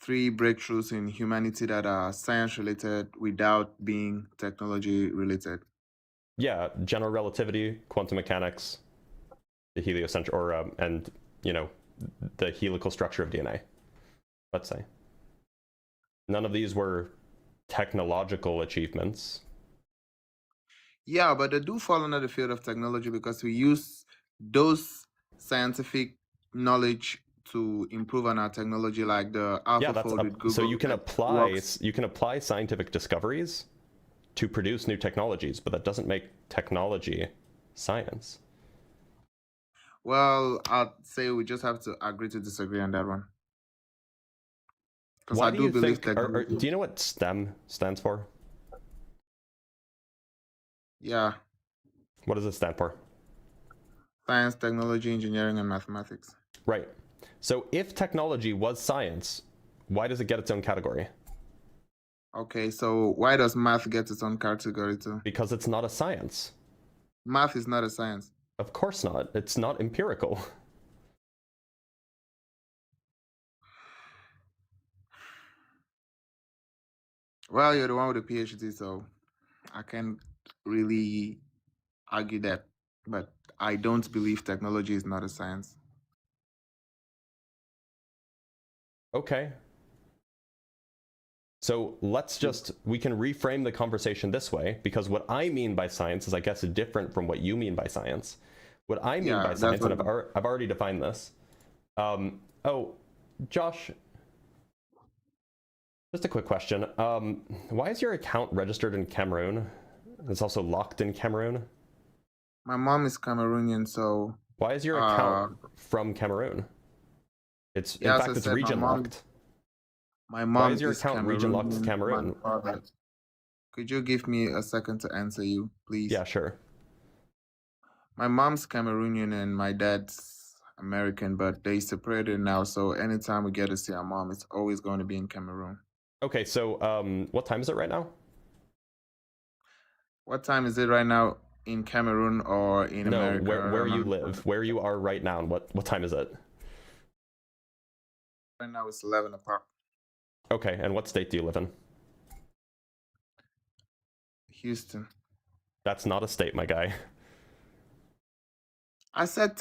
Speaker 4: 3 breakthroughs in humanity that are science related without being technology related?
Speaker 1: Yeah, general relativity, quantum mechanics, the heliocentric, or and the helical structure of DNA. Let's say none of these were technological achievements.
Speaker 4: Yeah, but they do fall under the field of technology because we use those scientific knowledge to improve on our technology, like the AlphaFold with Google.
Speaker 1: So you can apply scientific discoveries to produce new technologies, but that doesn't make technology science.
Speaker 4: Well, I'd say we just have to agree to disagree on that one.
Speaker 1: Why do you believe do you know what STEM stands for?
Speaker 4: Yeah.
Speaker 1: What does it stand for?
Speaker 4: Science, technology, engineering, and mathematics.
Speaker 1: Right. So if technology was science, why does it get its own category?
Speaker 4: Okay, so why does math get its own category too?
Speaker 1: Because it's not a science.
Speaker 4: Math is not a science.
Speaker 1: Of course not. It's not empirical.
Speaker 4: Well, you're the one with a PhD, so I can't really argue that. But I don't believe technology is not a science.
Speaker 1: Okay. So we can reframe the conversation this way, because what I mean by science is, I guess, different from what you mean by science. What I mean by science, and I've already defined this. Oh, Josh, just a quick question. Why is your account registered in Cameroon? It's also locked in Cameroon.
Speaker 4: My mom is Cameroonian, so...
Speaker 1: Why is your account from Cameroon? In fact, it's region locked.
Speaker 4: My mom
Speaker 1: Why is your account region locked to Cameroon?
Speaker 4: Could you give me a second to answer you, please?
Speaker 1: Yeah, sure.
Speaker 4: My mom's Cameroonian and my dad's American, but they separated now, so anytime we get to see our mom, it's always going to be in Cameroon.
Speaker 1: Okay, so what time is it right now?
Speaker 4: What time is it right now in Cameroon or in America?
Speaker 1: No, where you live, where you are right now, and what time is it?
Speaker 4: Right now it's 11 o'clock.
Speaker 1: Okay, and what state do you live in?
Speaker 4: Houston.
Speaker 1: That's not a state, my guy.
Speaker 4: I said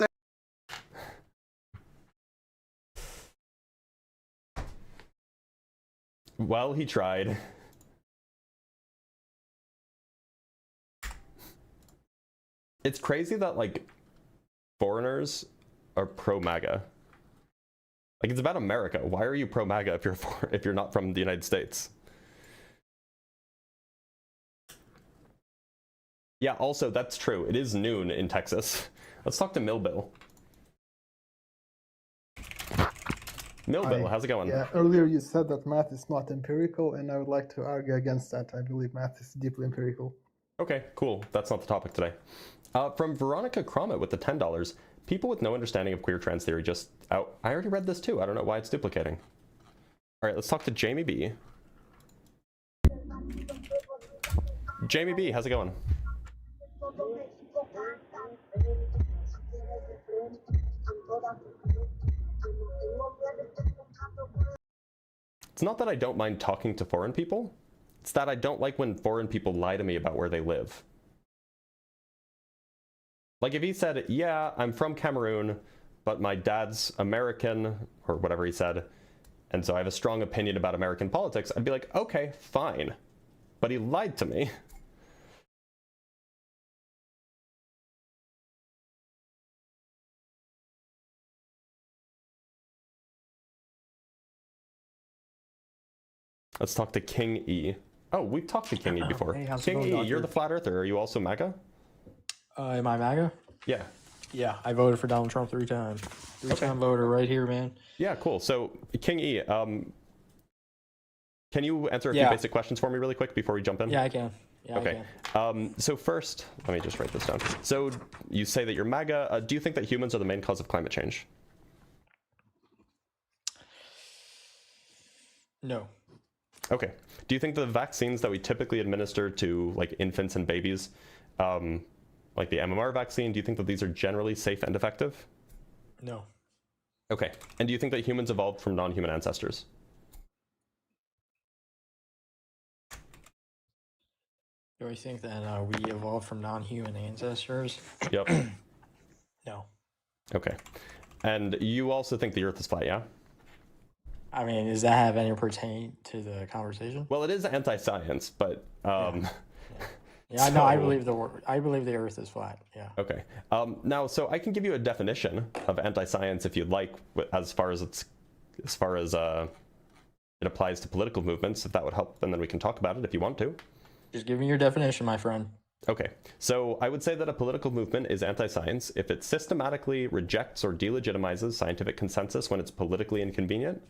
Speaker 1: Well, he tried. It's crazy that like foreigners are pro-MAGA. Like, it's about America. Why are you pro-MAGA if you're not from the United States? Yeah, also, that's true. It is noon in Texas. Let's talk to Millbill. Millbill, how's it going?
Speaker 5: Yeah, earlier you said that math is not empirical, and I would like to argue against that. I believe math is deeply empirical.
Speaker 1: Okay, cool. That's not the topic today. From Veronica Cromit with the $10, people with no understanding of queer trans theory just out. I already read this too. I don't know why it's duplicating. All right, let's talk to Jamie B. Jamie B, how's it going? It's not that I don't mind talking to foreign people. It's that I don't like when foreign people lie to me about where they live. Like if he said, yeah, I'm from Cameroon, but my dad's American, or whatever he said, and so I have a strong opinion about American politics, I'd be like, okay, fine. But he lied to me. Let's talk to King E. Oh, we've talked to King E before.
Speaker 6: Hey, how's it
Speaker 1: King
Speaker 6: going,
Speaker 1: E,
Speaker 6: Doctor?
Speaker 1: you're the flat earther. Are you also MAGA?
Speaker 6: Am I MAGA?
Speaker 1: Yeah.
Speaker 6: Yeah, I voted for Donald Trump 3 times. Three-time voter right here, man.
Speaker 1: Yeah, cool. So, King E, can you answer a few basic questions for me really quick before we jump in?
Speaker 6: Yeah, I can. Yeah,
Speaker 1: Okay.
Speaker 6: I can.
Speaker 1: So first, let me just write this down. So you say that you're MAGA. Do you think that humans are the main cause of climate change?
Speaker 6: No.
Speaker 1: Okay. Do you think the vaccines that we typically administer to like infants and babies, like the MMR vaccine, do you think that these are generally safe and effective?
Speaker 6: No.
Speaker 1: Okay. And do you think that humans evolved from non-human ancestors?
Speaker 6: Do I think that we evolved from non-human ancestors?
Speaker 1: Yep.
Speaker 6: No.
Speaker 1: Okay. And you also think the Earth is flat, yeah?
Speaker 6: I mean, does that have any pertain to the conversation?
Speaker 1: Well, it is anti-science, but
Speaker 6: Yeah, no, I believe the Earth is flat. Yeah.
Speaker 1: Okay. Now, so I can give you a definition of anti-science if you'd like, as far as it applies to political movements, if that would help, and then we can talk about it if you want to.
Speaker 6: Just give me your definition, my friend.
Speaker 1: Okay. So I would say that a political movement is anti-science if it systematically rejects or delegitimizes scientific consensus when it's politically inconvenient.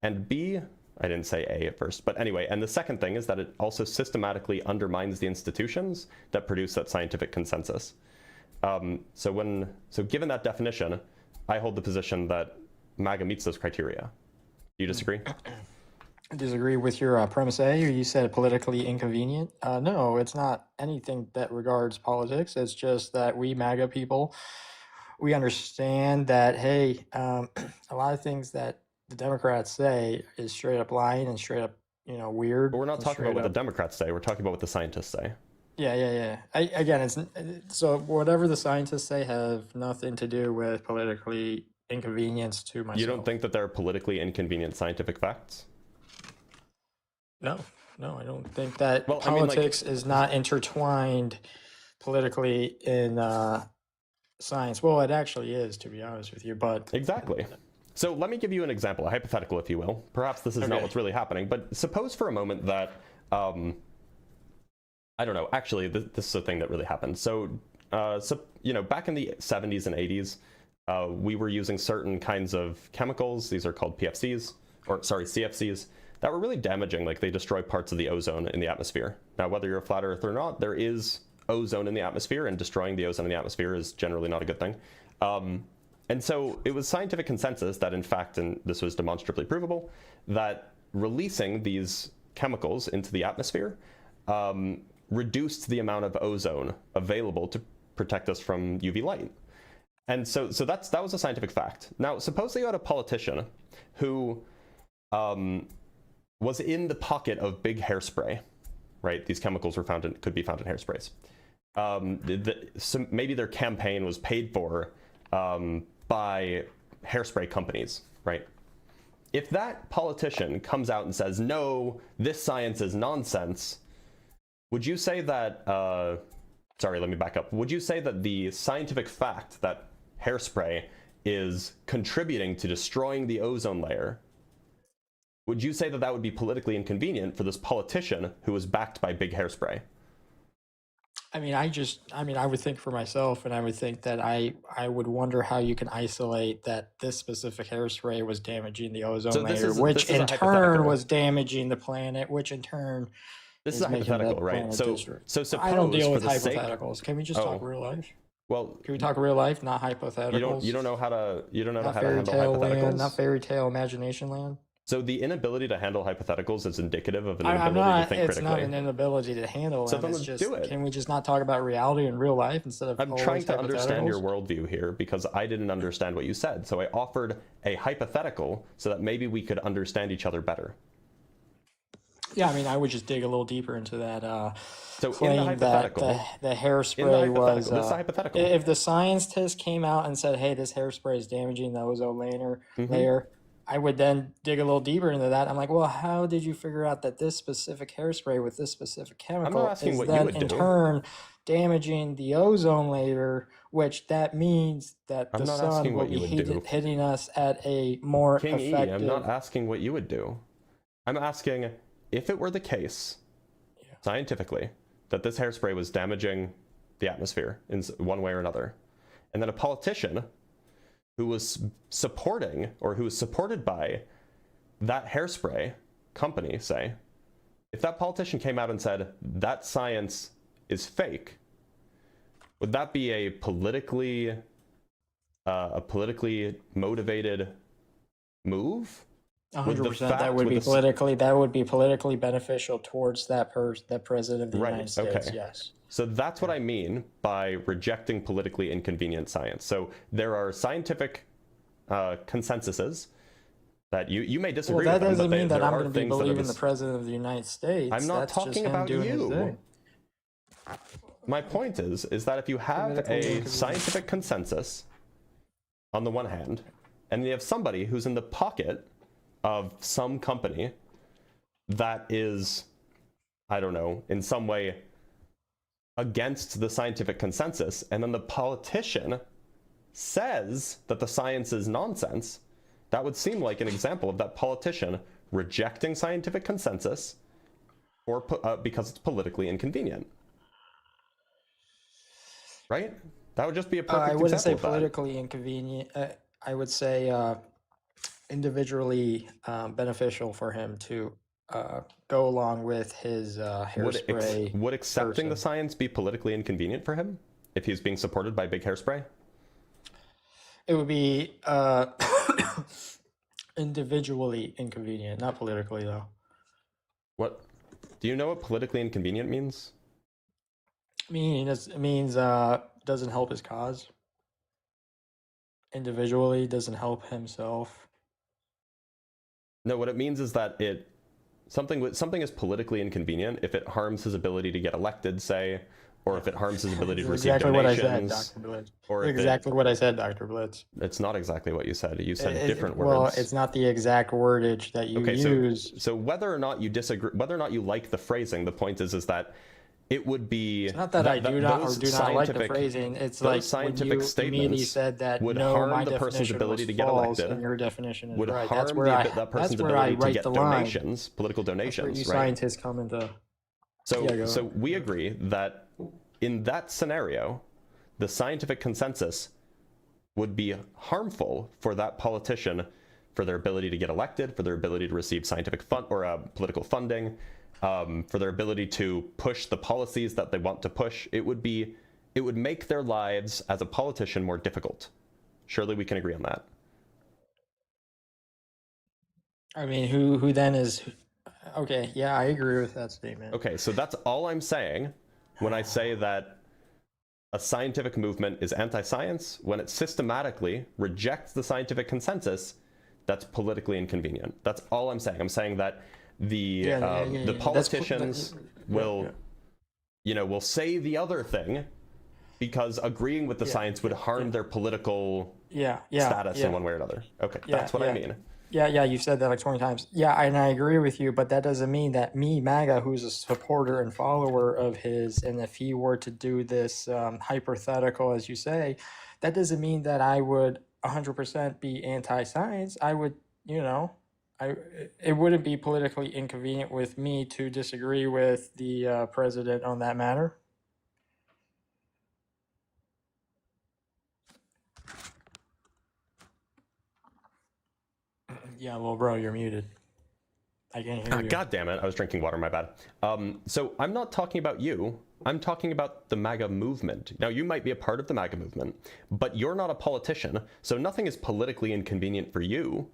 Speaker 1: And B, I didn't say A at first, but anyway, and the second thing is that it also systematically undermines the institutions that produce that scientific consensus. So given that definition, I hold the position that MAGA meets those criteria. Do you disagree?
Speaker 6: I disagree with your premise A. You said politically inconvenient. No, it's not anything that regards politics. It's just that we MAGA people, we understand that, hey, a lot of things that the Democrats say is straight up lying and straight up, weird.
Speaker 1: But we're not talking about what the Democrats say. We're talking about what the scientists say.
Speaker 6: Yeah. Again, so whatever the scientists say have nothing to do with politically inconvenience to myself.
Speaker 1: You don't think that there are politically inconvenient scientific facts?
Speaker 6: No, I don't think that
Speaker 1: Well, I mean,
Speaker 6: politics is not intertwined politically in science. Well, it actually is, to be honest with you, but...
Speaker 1: Exactly. So let me give you an example, a hypothetical, if you will. Perhaps this is not what's really happening, but suppose for a moment that, I don't know, actually, this is a thing that really happened. So back in the 70s and 80s, we were using certain kinds of chemicals. These are called CFCs, that were really damaging. Like, they destroy parts of the ozone in the atmosphere. Now, whether you're a flat earth or not, there is ozone in the atmosphere, and destroying the ozone in the atmosphere is generally not a good thing. And so it was scientific consensus that, in fact, and this was demonstrably provable, that releasing these chemicals into the atmosphere reduced the amount of ozone available to protect us from UV light. And so that was a scientific fact. Now, suppose that you had a politician who was in the pocket of big hairspray, right? These chemicals could be found in hairsprays. So maybe their campaign was paid for by hairspray companies, right? If that politician comes out and says, no, this science is nonsense, would you say that sorry, let me back up. Would you say that the scientific fact that hairspray is contributing to destroying the ozone layer, would you say that that would be politically inconvenient for this politician who was backed by big hairspray?
Speaker 6: I mean, I would think for myself, and I would think that I would wonder how you can isolate that this specific hairspray was damaging the ozone layer, which in turn was damaging the planet, which in turn
Speaker 1: this is a hypothetical, right? So suppose
Speaker 6: I don't deal with
Speaker 1: hypotheticals.
Speaker 6: Can we just talk real life?
Speaker 1: Well,
Speaker 6: can we talk real life, not hypotheticals?
Speaker 1: You don't know how to handle
Speaker 6: hypotheticals.
Speaker 1: Land,
Speaker 6: not fairy tale imagination land.
Speaker 1: So the inability to handle hypotheticals is indicative of an inability to think critically.
Speaker 6: It's not an inability to handle them.
Speaker 1: Then let's do it.
Speaker 6: Can we just not talk about reality in real life instead of?
Speaker 1: I'm trying to understand your worldview here because I didn't understand what you said. So I offered a hypothetical so that maybe we could understand each other better.
Speaker 6: Yeah, I mean, I would just dig a little deeper into that.
Speaker 1: So
Speaker 6: claim
Speaker 1: in the hypothetical,
Speaker 6: that the hairspray was.
Speaker 1: This is a hypothetical.
Speaker 6: If the scientist came out and said, "Hey, this hairspray is damaging the ozone layer," I would then dig a little deeper into that. I'm like, well, how did you figure out that this specific hairspray with this specific chemical is then in turn damaging the ozone layer, which that means that the sun will be hitting us at a more effective...
Speaker 1: I'm not asking what you would do. I'm asking if it were the case, scientifically, that this hairspray was damaging the atmosphere in one way or another, and then a politician who was supporting or who was supported by that hairspray company, say, if that politician came out and said that science is fake, would that be a politically motivated move?
Speaker 6: 100%. That would be politically beneficial towards that president of the United States.
Speaker 1: Okay.
Speaker 6: Yes.
Speaker 1: So that's what I mean by rejecting politically inconvenient science. So there are scientific consensuses that you may disagree with.
Speaker 6: That doesn't mean that I'm going to be believing the president of the United States.
Speaker 1: I'm not talking about you. My point is that if you have a scientific consensus on the one hand, and you have somebody who's in the pocket of some company that is, I don't know, in some way against the scientific consensus, and then the politician says that the science is nonsense, that would seem like an example of that politician rejecting scientific consensus or because it's politically inconvenient. Right? That would just be a perfect example.
Speaker 6: I wouldn't say politically inconvenient. I would say individually beneficial for him to go along with his hairspray.
Speaker 1: Would accepting the science be politically inconvenient for him if he's being supported by big hairspray?
Speaker 6: It would be individually inconvenient, not politically, though.
Speaker 1: What? Do you know what politically inconvenient means?
Speaker 6: It means doesn't help his cause. Individually, doesn't help himself.
Speaker 1: No, what it means is that something is politically inconvenient if it harms his ability to get elected, say, or if it harms his ability to receive donations.
Speaker 6: Exactly what I said, Dr. Blitz.
Speaker 1: It's not exactly what you said. You said different words.
Speaker 6: Well, it's not the exact wordage that you use.
Speaker 1: So whether or not you disagree, whether or not you like the phrasing, the point is that it would be.
Speaker 6: It's not that I do not like the phrasing. It's like
Speaker 1: scientific statements
Speaker 6: said that
Speaker 1: would harm the person's ability to get elected.
Speaker 6: And your definition is
Speaker 1: would
Speaker 6: right.
Speaker 1: harm that person's ability to get donations, political donations.
Speaker 6: That's where you scientists come into.
Speaker 1: So we agree that in that scenario, the scientific consensus would be harmful for that politician, for their ability to get elected, for their ability to receive scientific fund or political funding. For their ability to push the policies that they want to push. It would make their lives as a politician more difficult. Surely we can agree on that.
Speaker 6: I mean, who then is... Okay, yeah, I agree with that statement.
Speaker 1: Okay, so that's all I'm saying when I say that a scientific movement is anti-science, when it systematically rejects the scientific consensus, that's politically inconvenient. That's all I'm saying. I'm saying that the politicians will say the other thing because agreeing with the science would harm their political status in one way or another. Okay, that's what I mean.
Speaker 6: Yeah, you've said that like 20 times. Yeah, and I agree with you, but that doesn't mean that me, MAGA, who's a supporter and follower of his, and if he were to do this hypothetical, as you say, that doesn't mean that I would 100% be anti-science. I would, I it wouldn't be politically inconvenient with me to disagree with the president on that matter. Yeah, well, bro, you're muted. I can't hear you.
Speaker 1: God damn it, I was drinking water, my bad. So I'm not talking about you. I'm talking about the MAGA movement. Now, you might be a part of the MAGA movement, but you're not a politician, so nothing is politically inconvenient for you,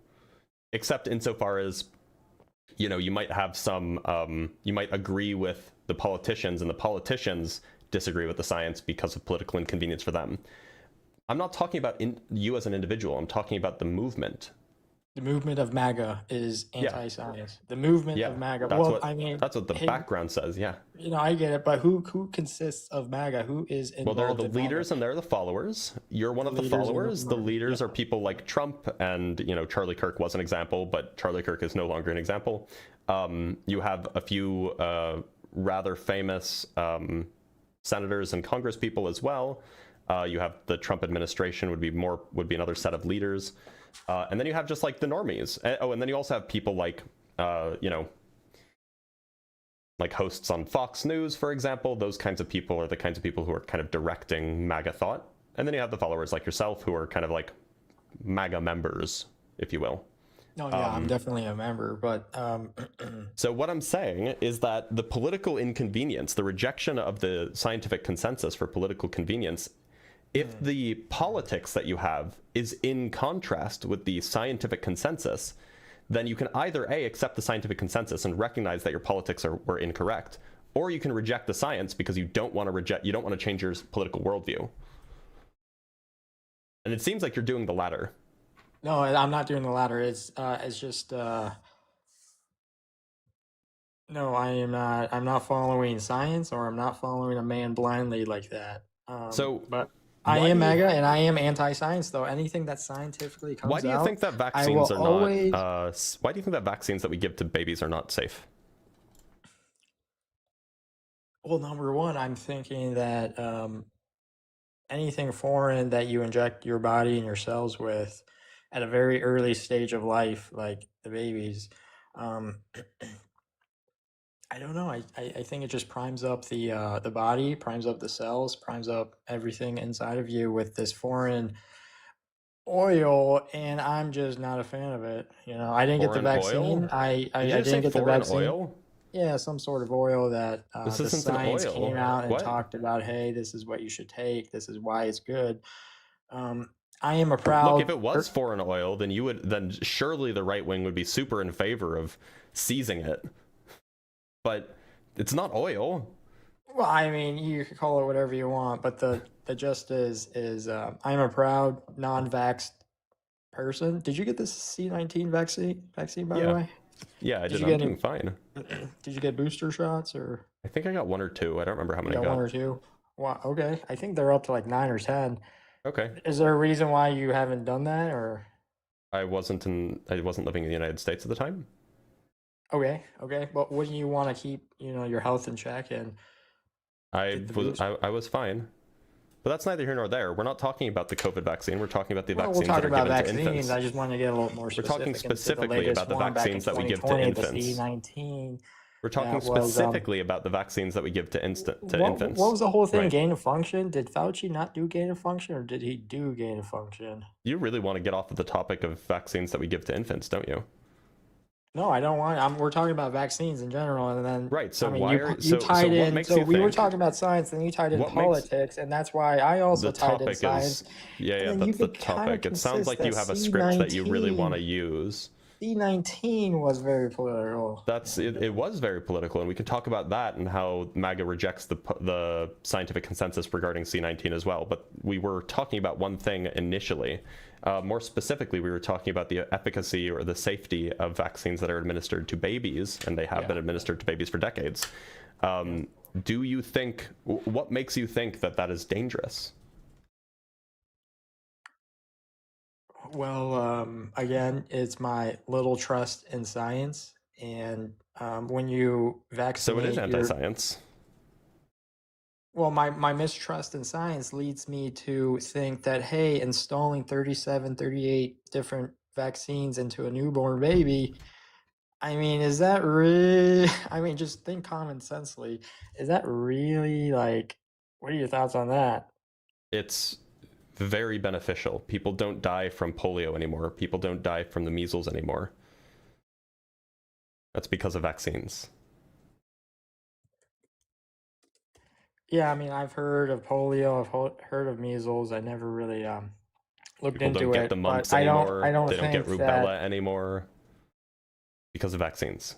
Speaker 1: except insofar as, you might have some, you might agree with the politicians, and the politicians disagree with the science because of political inconvenience for them. I'm not talking about you as an individual. I'm talking about the movement.
Speaker 6: The movement of MAGA is anti-science. The movement of MAGA.
Speaker 1: That's what the background says. Yeah.
Speaker 6: I get it, but who consists of MAGA? Who is involved?
Speaker 1: Well, they're the leaders and they're the followers. You're one of the followers. The leaders are people like Trump, and Charlie Kirk was an example, but Charlie Kirk is no longer an example. You have a few rather famous senators and Congress people as well. You have the Trump administration would be another set of leaders. And then you have just like the normies. And then you also have people like, like hosts on Fox News, for example. Those kinds of people are the kinds of people who are kind of directing MAGA thought. And then you have the followers like yourself who are kind of like MAGA members, if you will.
Speaker 6: No, yeah, I'm definitely a member, but...
Speaker 1: So what I'm saying is that the political inconvenience, the rejection of the scientific consensus for political convenience, if the politics that you have is in contrast with the scientific consensus, then you can either A, accept the scientific consensus and recognize that your politics were incorrect, or you can reject the science because you don't want to change your political worldview. And it seems like you're doing the latter.
Speaker 6: No, I'm not doing the latter. It's just no, I am not. I'm not following science, or I'm not following a man blindly like that. But I am MAGA and I am anti-science, though. Anything that scientifically comes out,
Speaker 1: why do you think that vaccines are not? Why do you think that vaccines that we give to babies are not safe?
Speaker 6: Well, number one, I'm thinking that anything foreign that you inject your body and your cells with at a very early stage of life, like the babies, I don't know. I think it just primes up the body, primes up the cells, primes up everything inside of you with this foreign oil, and I'm just not a fan of it. I didn't get the vaccine. I didn't get the vaccine.
Speaker 1: Oil?
Speaker 6: Yeah, some sort of oil that
Speaker 1: this
Speaker 6: the
Speaker 1: isn't
Speaker 6: science
Speaker 1: oil.
Speaker 6: came out and talked about. Hey, this is what you should take. This is why it's good. I am a proud.
Speaker 1: Look, if it was foreign oil, then surely the right wing would be super in favor of seizing it. But it's not oil.
Speaker 6: Well, I mean, you could call it whatever you want, but the gist is I'm a proud non-vaxxed person. Did you get the C-19 vaccine by the way?
Speaker 1: Yeah, I did. I'm doing fine.
Speaker 6: Did you get booster shots or?
Speaker 1: I think I got 1 or 2. I don't remember how many I got.
Speaker 6: 1 or 2. Wow. Okay. I think they're up to like 9 or 10.
Speaker 1: Okay.
Speaker 6: Is there a reason why you haven't done that, or?
Speaker 1: I wasn't living in the United States at the time.
Speaker 6: Okay. But wouldn't you want to keep, your health in check? And
Speaker 1: I was fine. But that's neither here nor there. We're not talking about the COVID vaccine. We're talking about the vaccines that are given to infants.
Speaker 6: I just want to get a little more specific.
Speaker 1: We're talking specifically about the vaccines that we give to infants.
Speaker 6: The C-19.
Speaker 1: We're talking specifically about the vaccines that we give to infants.
Speaker 6: What was the whole thing? Right. Gain of function? Did Fauci not do gain of function, or did he do gain of function?
Speaker 1: You really want to get off of the topic of vaccines that we give to infants, don't you?
Speaker 6: No, I don't want. We're talking about vaccines in general, and then
Speaker 1: right. So
Speaker 6: we were talking about science, and you tied in politics, and that's why I also tied in science.
Speaker 1: That's the topic. It sounds like you have a script that you really want to use.
Speaker 6: C-19 was very political.
Speaker 1: It was very political, and we can talk about that and how MAGA rejects the scientific consensus regarding C-19 as well. But we were talking about one thing initially. More specifically, we were talking about the efficacy or the safety of vaccines that are administered to babies, and they have been administered to babies for decades. Do you think, what makes you think that that is dangerous?
Speaker 6: Well, again, it's my little trust in science, and when you vaccinate,
Speaker 1: So it is anti-science.
Speaker 6: Well, my mistrust in science leads me to think that, hey, installing 37, 38 different vaccines into a newborn baby, I mean, is that really, I mean, just think common sensely. Is that really like, what are your thoughts on that?
Speaker 1: It's very beneficial. People don't die from polio anymore. People don't die from the measles anymore. That's because of vaccines.
Speaker 6: Yeah, I mean, I've heard of polio, heard of measles. I never really looked
Speaker 1: People
Speaker 6: into
Speaker 1: don't get
Speaker 6: it,
Speaker 1: the mumps
Speaker 6: but
Speaker 1: anymore.
Speaker 6: I don't
Speaker 1: They don't get
Speaker 6: think
Speaker 1: rubella
Speaker 6: that.
Speaker 1: anymore because of vaccines.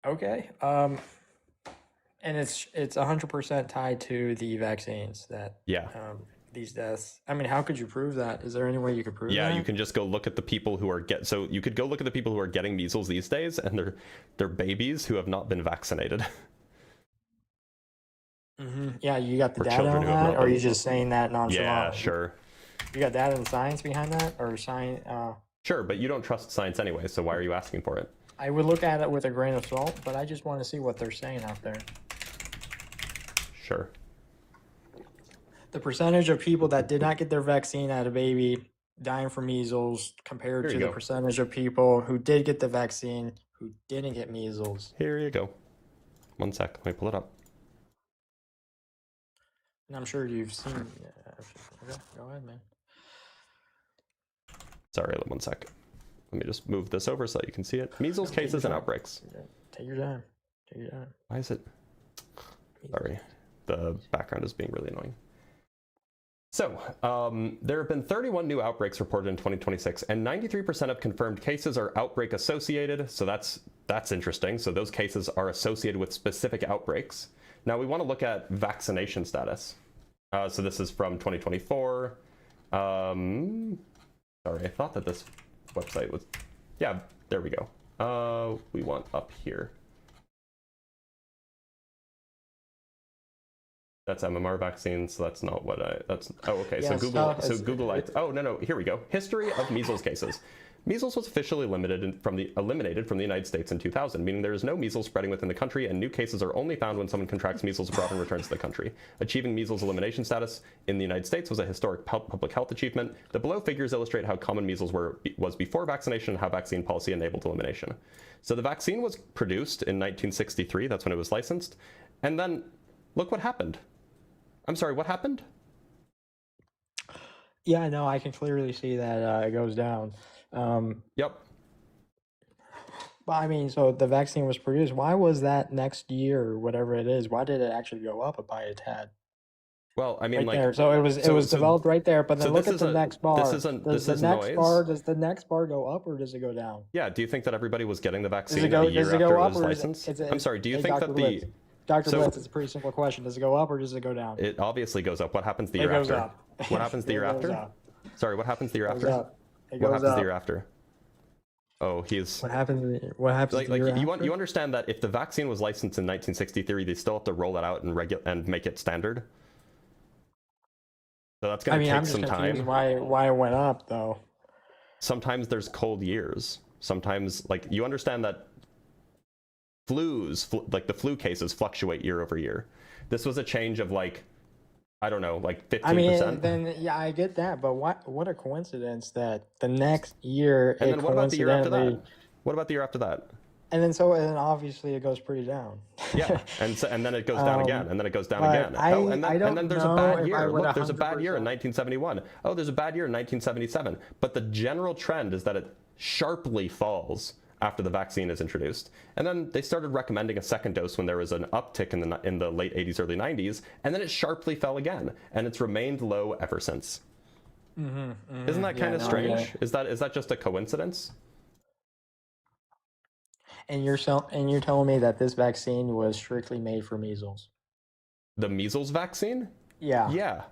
Speaker 6: Okay. And it's 100% tied to the vaccines that
Speaker 1: Yeah.
Speaker 6: these deaths. I mean, how could you prove that? Is there any way you could prove
Speaker 1: Yeah,
Speaker 6: that?
Speaker 1: you can just go look at the people who are so you could go look at the people who are getting measles these days, and they're babies who have not been vaccinated.
Speaker 6: Yeah, you got the
Speaker 1: Or
Speaker 6: data
Speaker 1: children
Speaker 6: on
Speaker 1: who have
Speaker 6: that,
Speaker 1: not
Speaker 6: or are
Speaker 1: been.
Speaker 6: you just saying that
Speaker 1: Yeah,
Speaker 6: nonchalantly?
Speaker 1: sure.
Speaker 6: You got data and science behind that, or science?
Speaker 1: Sure, but you don't trust science anyway, so why are you asking for it?
Speaker 6: I would look at it with a grain of salt, but I just want to see what they're saying out there.
Speaker 1: Sure.
Speaker 6: The percentage of people that did not get their vaccine at a baby dying from measles compared
Speaker 1: Here
Speaker 6: to
Speaker 1: you
Speaker 6: the
Speaker 1: go.
Speaker 6: percentage of people who did get the vaccine who didn't get measles.
Speaker 1: Here you go. One sec, let me pull it up.
Speaker 6: And I'm sure you've seen. Okay, go ahead, man.
Speaker 1: Sorry, one sec. Let me just move this over so that you can see it. Measles cases and outbreaks.
Speaker 6: Take your time. Take your time.
Speaker 1: Why is it? Sorry, the background is being really annoying. So, there have been 31 new outbreaks reported in 2026, and 93% of confirmed cases are outbreak associated. So that's interesting. So those cases are associated with specific outbreaks. Now we want to look at vaccination status. So this is from 2024. Sorry, I thought that this website was, yeah, there we go. We want up here. That's MMR vaccines, so that's not what that's, oh, okay,
Speaker 6: Yeah,
Speaker 1: so Google,
Speaker 6: so
Speaker 1: oh, no, here we go. History of measles cases. Measles was officially eliminated from the United States in 2000, meaning there is no measles spreading within the country, and new cases are only found when someone contracts measles abroad and returns to the country. Achieving measles elimination status in the United States was a historic public health achievement. The below figures illustrate how common measles was before vaccination and how vaccine policy enabled elimination. So the vaccine was produced in 1963, that's when it was licensed, and then look what happened. I'm sorry, what happened?
Speaker 6: Yeah, no, I can clearly see that it goes down.
Speaker 1: Yep.
Speaker 6: But I mean, so the vaccine was produced. Why was that next year or whatever it is? Why did it actually go up by a tad?
Speaker 1: Well, I mean,
Speaker 6: Right
Speaker 1: like,
Speaker 6: there. So it was developed right there. But then look at the next bar.
Speaker 1: This is
Speaker 6: Does the next bar go up or does it go down?
Speaker 1: Yeah. Do you think that everybody was getting the vaccine
Speaker 6: Does it go,
Speaker 1: a year
Speaker 6: does it
Speaker 1: after
Speaker 6: go
Speaker 1: it
Speaker 6: up
Speaker 1: was
Speaker 6: or
Speaker 1: licensed?
Speaker 6: is it,
Speaker 1: I'm sorry. Do you
Speaker 6: hey,
Speaker 1: think
Speaker 6: Dr.
Speaker 1: that
Speaker 6: Blitz, Dr.
Speaker 1: So-
Speaker 6: Blitz, it's a pretty simple question. Does it go up or does it go down?
Speaker 1: It obviously goes up. What happens the
Speaker 6: It
Speaker 1: year
Speaker 6: goes
Speaker 1: after?
Speaker 6: up.
Speaker 1: What happens the
Speaker 6: It
Speaker 1: year
Speaker 6: goes
Speaker 1: after?
Speaker 6: up.
Speaker 1: Sorry, what happens the year
Speaker 6: It goes
Speaker 1: after?
Speaker 6: up. It
Speaker 1: What
Speaker 6: goes
Speaker 1: happens
Speaker 6: up.
Speaker 1: the year after? Oh, he's
Speaker 6: What happens? What happens?
Speaker 1: like
Speaker 6: the year
Speaker 1: you
Speaker 6: after?
Speaker 1: you understand that if the vaccine was licensed in 1963, they still have to roll it out and make it standard. So that's
Speaker 6: I
Speaker 1: going to
Speaker 6: mean,
Speaker 1: take
Speaker 6: I'm just
Speaker 1: some
Speaker 6: confused
Speaker 1: time.
Speaker 6: why it went up though.
Speaker 1: Sometimes there's cold years. Sometimes, like, you understand that like the flu cases fluctuate year over year. This was a change of, like, I don't know, like 15%.
Speaker 6: I mean, then yeah, I get that, but what a coincidence that the next year
Speaker 1: And
Speaker 6: it
Speaker 1: then what about the year after
Speaker 6: coincidentally,
Speaker 1: that? What about the year after that?
Speaker 6: and then obviously it goes pretty down.
Speaker 1: Yeah, and then it goes down again, and then it goes down
Speaker 6: but
Speaker 1: again.
Speaker 6: I
Speaker 1: And then there's a
Speaker 6: know
Speaker 1: bad
Speaker 6: if I
Speaker 1: year.
Speaker 6: would
Speaker 1: Look, there's a bad year in
Speaker 6: 100%.
Speaker 1: 1971. Oh, there's a bad year in 1977. But the general trend is that it sharply falls after the vaccine is introduced. And then they started recommending a second dose when there was an uptick in the late 80s, early 90s, and then it sharply fell again, and it's remained low ever since. Isn't that kind of strange? Is that just a coincidence?
Speaker 6: And you're telling me that this vaccine was strictly made for measles?
Speaker 1: The measles vaccine?
Speaker 6: Yeah.
Speaker 1: Yeah,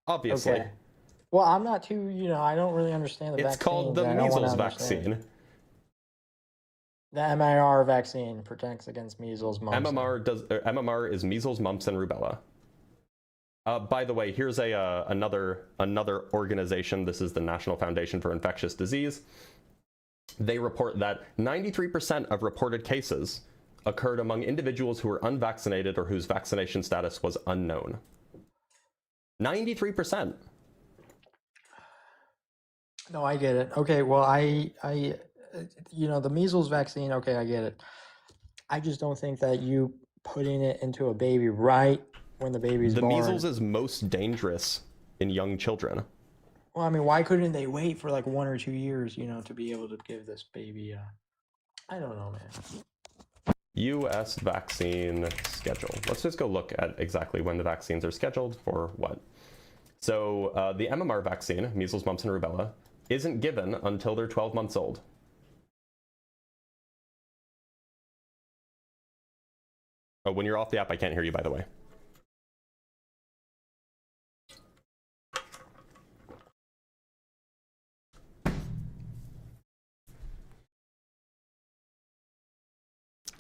Speaker 1: obviously.
Speaker 6: Okay. Well, I'm not too, I don't really understand the
Speaker 1: It's
Speaker 6: vaccines.
Speaker 1: called the
Speaker 6: I don't wanna
Speaker 1: measles
Speaker 6: understand.
Speaker 1: vaccine.
Speaker 6: The MAR vaccine protects against measles, mumps.
Speaker 1: MMR is measles, mumps, and rubella. By the way, here's another organization. This is the National Foundation for Infectious Disease. They report that 93% of reported cases occurred among individuals who were unvaccinated or whose vaccination status was unknown. 93%.
Speaker 6: No, I get it. Okay, well, you know, the measles vaccine, okay, I get it. I just don't think that you putting it into a baby right when the baby's born.
Speaker 1: The measles is most dangerous in young children.
Speaker 6: Well, I mean, why couldn't they wait for like 1 or 2 years, you know, to be able to give this baby I don't know, man.
Speaker 1: U.S. vaccine schedule. Let's just go look at exactly when the vaccines are scheduled for what. So the MMR vaccine, measles, mumps, and rubella, isn't given until they're 12 months old. Oh, when you're off the app, I can't hear you, by the way.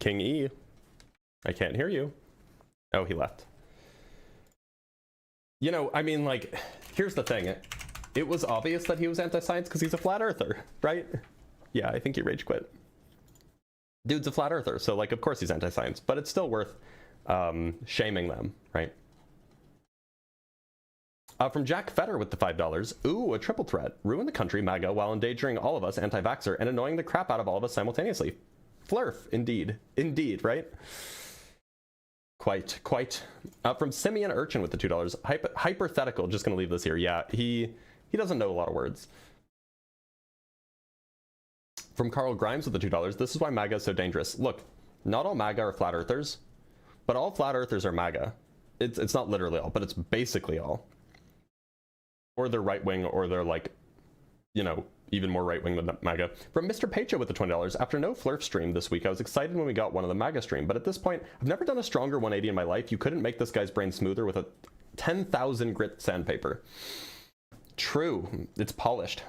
Speaker 1: King E, I can't hear you. Oh, he left. You know, I mean, like, here's the thing. It was obvious that he was anti-science because he's a flat earther, right? Yeah, I think he rage quit. Dude's a flat earther, so, like, of course he's anti-science, but it's still worth shaming them, right? From Jack Fetter with the $5. Ooh, a triple threat. Ruin the country, MAGA, while endangering all of us, anti-vaxxer, and annoying the crap out of all of us simultaneously. Flurf, indeed. Indeed, right? Quite. From Simeon Urchin with the $2. Hypothetical, just gonna leave this here. Yeah, he doesn't know a lot of words. From Carl Grimes with the $2. This is why MAGA is so dangerous. Look, not all MAGA are flat earthers, but all flat earthers are MAGA. It's not literally all, but it's basically all. Or they're right-wing, or they're like, you know, even more right-wing than MAGA. From Mr. Pacho with the $20. After no Flurf stream this week, I was excited when we got one of the MAGA stream, but at this point, I've never done a stronger 180 in my life. You couldn't make this guy's brain smoother with a 10,000 grit sandpaper. True, it's polished.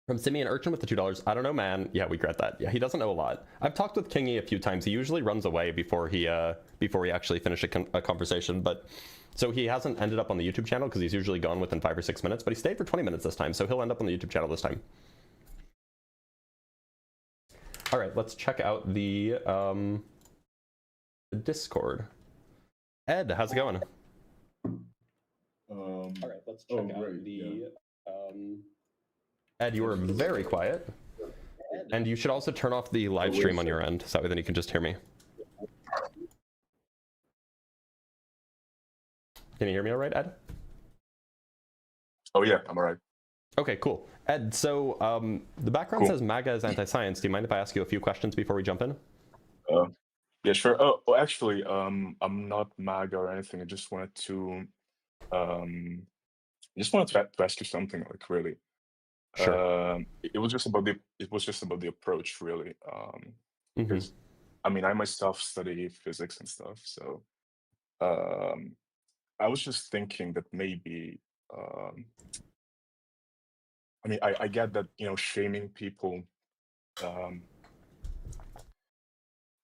Speaker 1: From Simeon Urchin with the $2. I don't know, man. Yeah, we regret that. Yeah, he doesn't know a lot. I've talked with Kingy a few times. He usually runs away before he actually finishes a conversation, but so he hasn't ended up on the YouTube channel because he's usually gone within 5 or 6 minutes, but he stayed for 20 minutes this time, so he'll end up on the YouTube channel this time. All right, let's check out the Discord. Ed, how's it going? All right, let's check out the... Ed, you were very quiet. And you should also turn off the live stream on your end, so that way then you can just hear me. Can you hear me all right, Ed?
Speaker 7: Oh yeah, I'm all right.
Speaker 1: Okay, cool. Ed, so the background says MAGA is anti-science. Do you mind if I ask you a few questions before we jump in?
Speaker 7: Yeah, sure. Oh, actually, I'm not MAGA or anything. I just wanted to ask you something, like, really.
Speaker 1: Sure.
Speaker 7: It was just about the approach, really. Because I mean, I myself study physics and stuff, so I was just thinking that maybe I mean, I get that, you know, shaming people,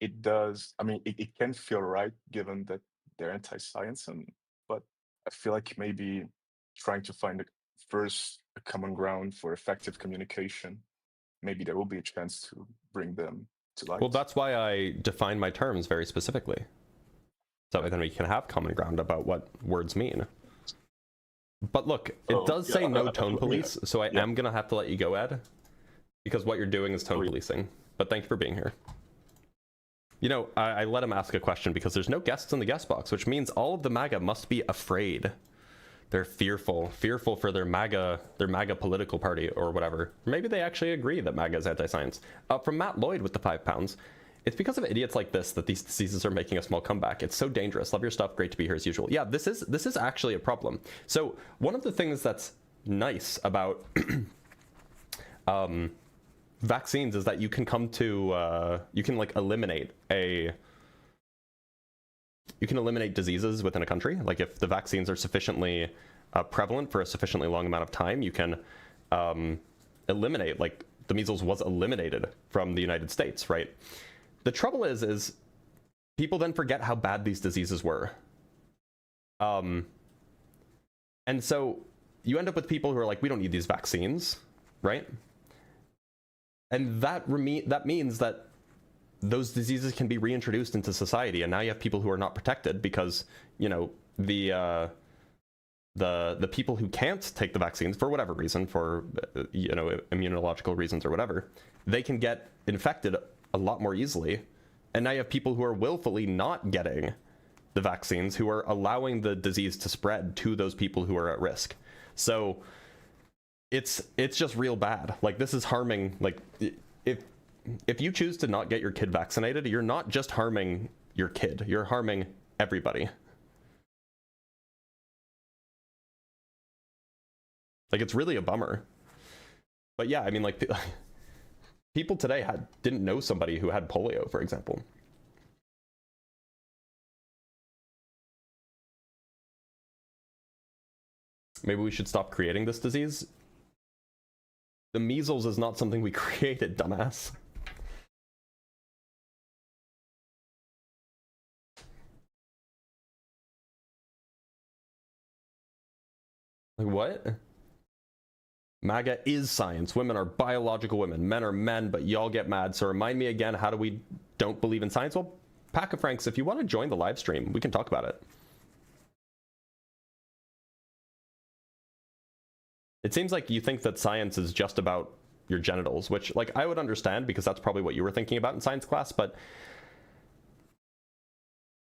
Speaker 7: it does. I mean, it can feel right given that they're anti-science, but I feel like maybe trying to find a common ground for effective communication, maybe there will be a chance to bring them to light.
Speaker 1: Well, that's why I define my terms very specifically. So then we can have common ground about what words mean. But look, it does say no tone police, so I am going to have to let you go, Ed, because what you're doing is tone policing. But thank you for being here. You know, I let him ask a question because there's no guests in the guest box, which means all of the MAGA must be afraid. They're fearful for their MAGA political party or whatever. Maybe they actually agree that MAGA is anti-science. From Matt Lloyd with the £5. It's because of idiots like this that these diseases are making a small comeback. It's so dangerous. Love your stuff. Great to be here as usual. Yeah, this is actually a problem. So one of the things that's nice about vaccines is that you can come to you can eliminate diseases within a country. Like if the vaccines are sufficiently prevalent for a sufficiently long amount of time, you can eliminate, like the measles was eliminated from the United States, right? The trouble is people then forget how bad these diseases were. And so you end up with people who are like, we don't need these vaccines, right? And that means that those diseases can be reintroduced into society, and now you have people who are not protected because, you know, the people who can't take the vaccines for whatever reason, for you know, immunological reasons or whatever, they can get infected a lot more easily. And now you have people who are willfully not getting the vaccines, who are allowing the disease to spread to those people who are at risk. So it's just real bad. Like, this is harming, like, if you choose to not get your kid vaccinated, you're not just harming your kid, you're harming everybody. Like, it's really a bummer. But yeah, I mean, like, people today didn't know somebody who had polio, for example. Maybe we should stop creating this disease. The measles is not something we created, dumbass. Like, what? MAGA is science. Women are biological women. Men are men, but y'all get mad. So remind me again, how do we don't believe in science? Well, Pack of Franks, if you want to join the live stream, we can talk about it. It seems like you think that science is just about your genitals, which, like, I would understand because that's probably what you were thinking about in science class, but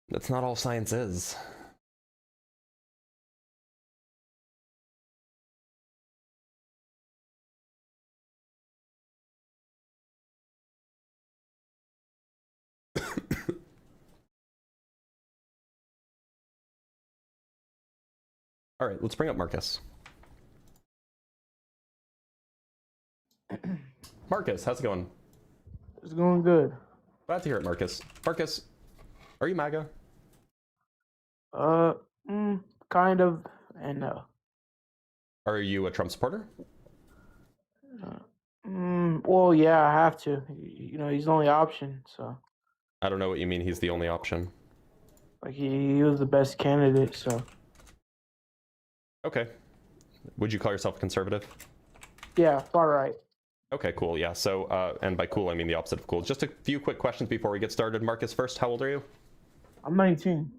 Speaker 1: that's not all science is. All right, let's bring up Marcus. Marcus, how's it going?
Speaker 8: It's going good.
Speaker 1: Glad to hear it, Marcus. Marcus, are you MAGA?
Speaker 8: Kind of, and no.
Speaker 1: Are you a Trump supporter?
Speaker 8: Well, yeah, I have to. You know, he's the only option, so.
Speaker 1: I don't know what you mean he's the only option.
Speaker 8: Like, he was the best candidate, so.
Speaker 1: Okay. Would you call yourself a conservative?
Speaker 8: Yeah, far right.
Speaker 1: Okay, cool, yeah. So, and by cool, I mean the opposite of cool. Just a few quick questions before we get started. Marcus, first, how old are you?
Speaker 8: I'm 19.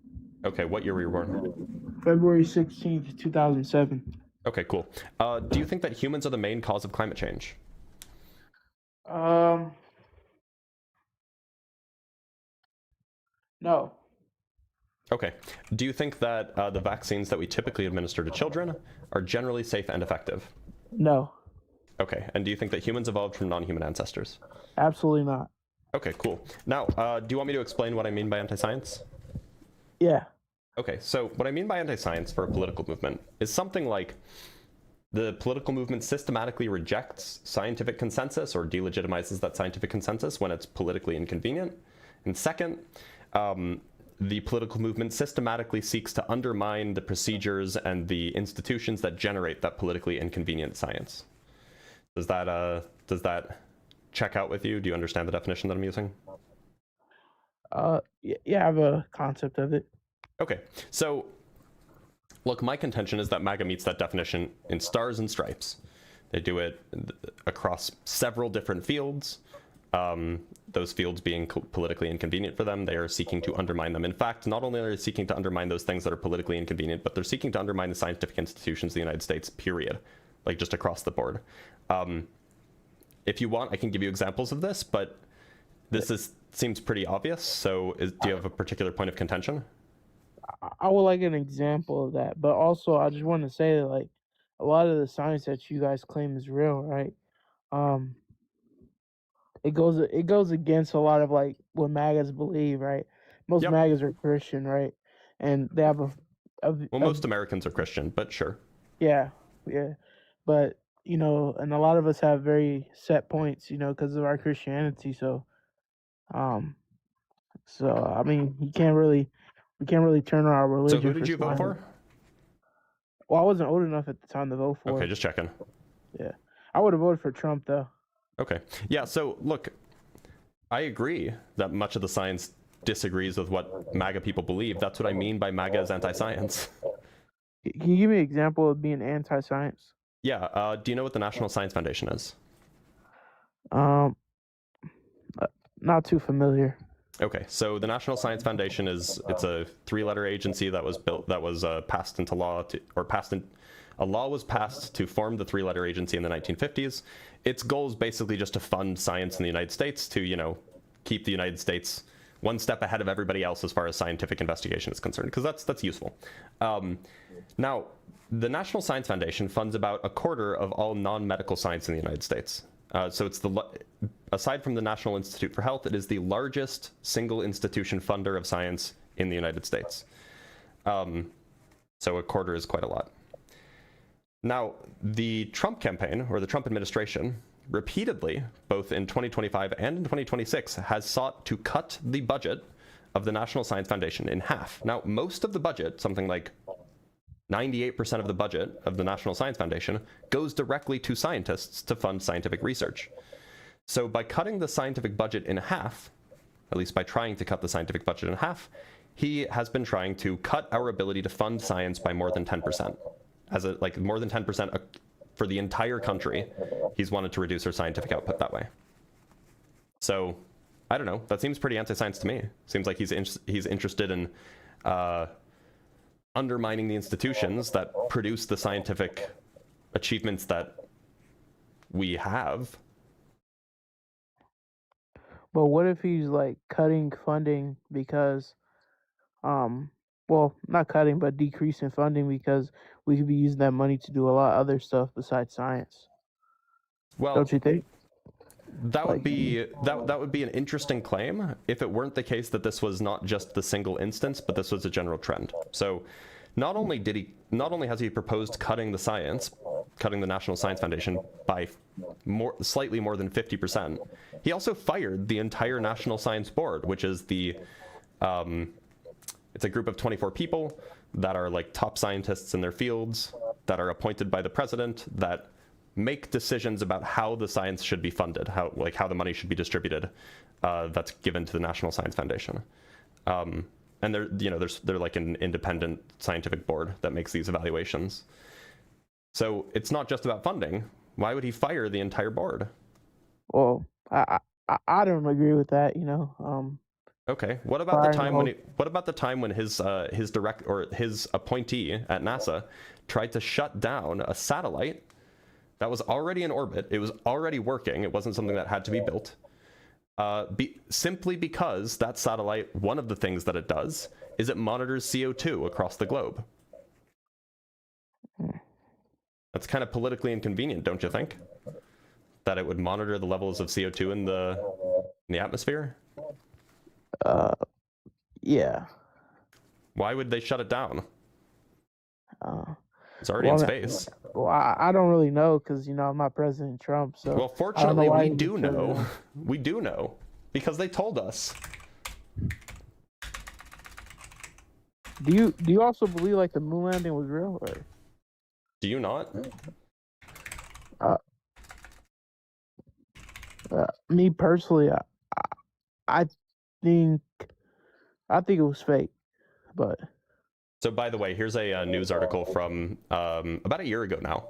Speaker 1: Okay, what year were you born?
Speaker 8: February 16th, 2007.
Speaker 1: Okay, cool. Do you think that humans are the main cause of climate change?
Speaker 8: No.
Speaker 1: Okay. Do you think that the vaccines that we typically administer to children are generally safe and effective?
Speaker 8: No.
Speaker 1: Okay. And do you think that humans evolved from non-human ancestors?
Speaker 8: Absolutely not.
Speaker 1: Okay, cool. Now, do you want me to explain what I mean by anti-science?
Speaker 8: Yeah.
Speaker 1: Okay, so what I mean by anti-science for a political movement is something like the political movement systematically rejects scientific consensus or delegitimizes that scientific consensus when it's politically inconvenient. And second, the political movement systematically seeks to undermine the procedures and the institutions that generate that politically inconvenient science. Does that check out with you? Do you understand the definition that I'm using?
Speaker 8: Yeah, I have a concept of it.
Speaker 1: Okay, so look, my contention is that MAGA meets that definition in stars and stripes. They do it across several different fields. Those fields being politically inconvenient for them, they are seeking to undermine them. In fact, not only are they seeking to undermine those things that are politically inconvenient, but they're seeking to undermine the scientific institutions of the United States, period. Like, just across the board. If you want, I can give you examples of this, but this seems pretty obvious. So do you have a particular point of contention?
Speaker 8: I would like an example of that, but also I just want to say that, like, a lot of the science that you guys claim is real, right? It goes against a lot of, like, what MAGAs believe, right? Most MAGAs are Christian, right? And they have
Speaker 1: most Americans are Christian, but sure.
Speaker 8: Yeah, but you know, and a lot of us have very set points, you know, because of our Christianity. So I mean, we can't really turn on our religion.
Speaker 1: So who did you vote for?
Speaker 8: Well, I wasn't old enough at the time to vote for.
Speaker 1: Okay, just checking.
Speaker 8: Yeah, I would have voted for Trump, though.
Speaker 1: Okay, yeah. So look, I agree that much of the science disagrees with what MAGA people believe. That's what I mean by MAGA is anti-science.
Speaker 8: Can you give me an example of being anti-science?
Speaker 1: Yeah. Do you know what the National Science Foundation is?
Speaker 8: Not too familiar.
Speaker 1: Okay, so the National Science Foundation it's a 3-letter agency that was passed into law a law was passed to form the 3-letter agency in the 1950s. Its goal is basically just to fund science in the United States to, you know, keep the United States one step ahead of everybody else as far as scientific investigation is concerned, because that's useful. Now, the National Science Foundation funds about a quarter of all non-medical science in the United States. So it's aside from the National Institute for Health, it is the largest single institution funder of science in the United States. So a quarter is quite a lot. Now, the Trump campaign, or the Trump administration, repeatedly, both in 2025 and in 2026, has sought to cut the budget of the National Science Foundation in half. Now, most of the budget, something like 98% of the budget of the National Science Foundation, goes directly to scientists to fund scientific research. So by cutting the scientific budget in half, at least by trying to cut the scientific budget in half, he has been trying to cut our ability to fund science by more than 10%. More than 10% for the entire country. He's wanted to reduce our scientific output that way. So, I don't know. That seems pretty anti-science to me. Seems like he's interested in undermining the institutions that produce the scientific achievements that we have.
Speaker 8: But what if he's like cutting funding because, well, not cutting, but decreasing funding because we could be using that money to do a lot of other stuff besides science?
Speaker 1: Well,
Speaker 8: don't you think?
Speaker 1: That would be an interesting claim if it weren't the case that this was not just the single instance, but this was a general trend. So not only has he proposed cutting the National Science Foundation by slightly more than 50%, he also fired the entire National Science Board, which is it's a group of 24 people that are like top scientists in their fields that are appointed by the president that make decisions about how the science should be funded, how the money should be distributed, that's given to the National Science Foundation. And they're like an independent scientific board that makes these evaluations. So it's not just about funding. Why would he fire the entire board?
Speaker 8: Well, I don't agree with that,
Speaker 1: Okay. What about the time when his appointee at NASA tried to shut down a satellite that was already in orbit? It was already working. It wasn't something that had to be built. Simply because that satellite, one of the things that it does is it monitors CO2 across the globe. That's kind of politically inconvenient, don't you think? That it would monitor the levels of CO2 in the atmosphere?
Speaker 8: Yeah.
Speaker 1: Why would they shut it down? It's already in space.
Speaker 8: Well, I don't really know because, I'm not President Trump. So
Speaker 1: well, fortunately, we do know. We do know because they told us.
Speaker 8: Do you also believe like the moon landing was real? Or?
Speaker 1: Do you not?
Speaker 8: Me personally, I think it was fake, but.
Speaker 1: So by the way, here's a news article from about a year ago now.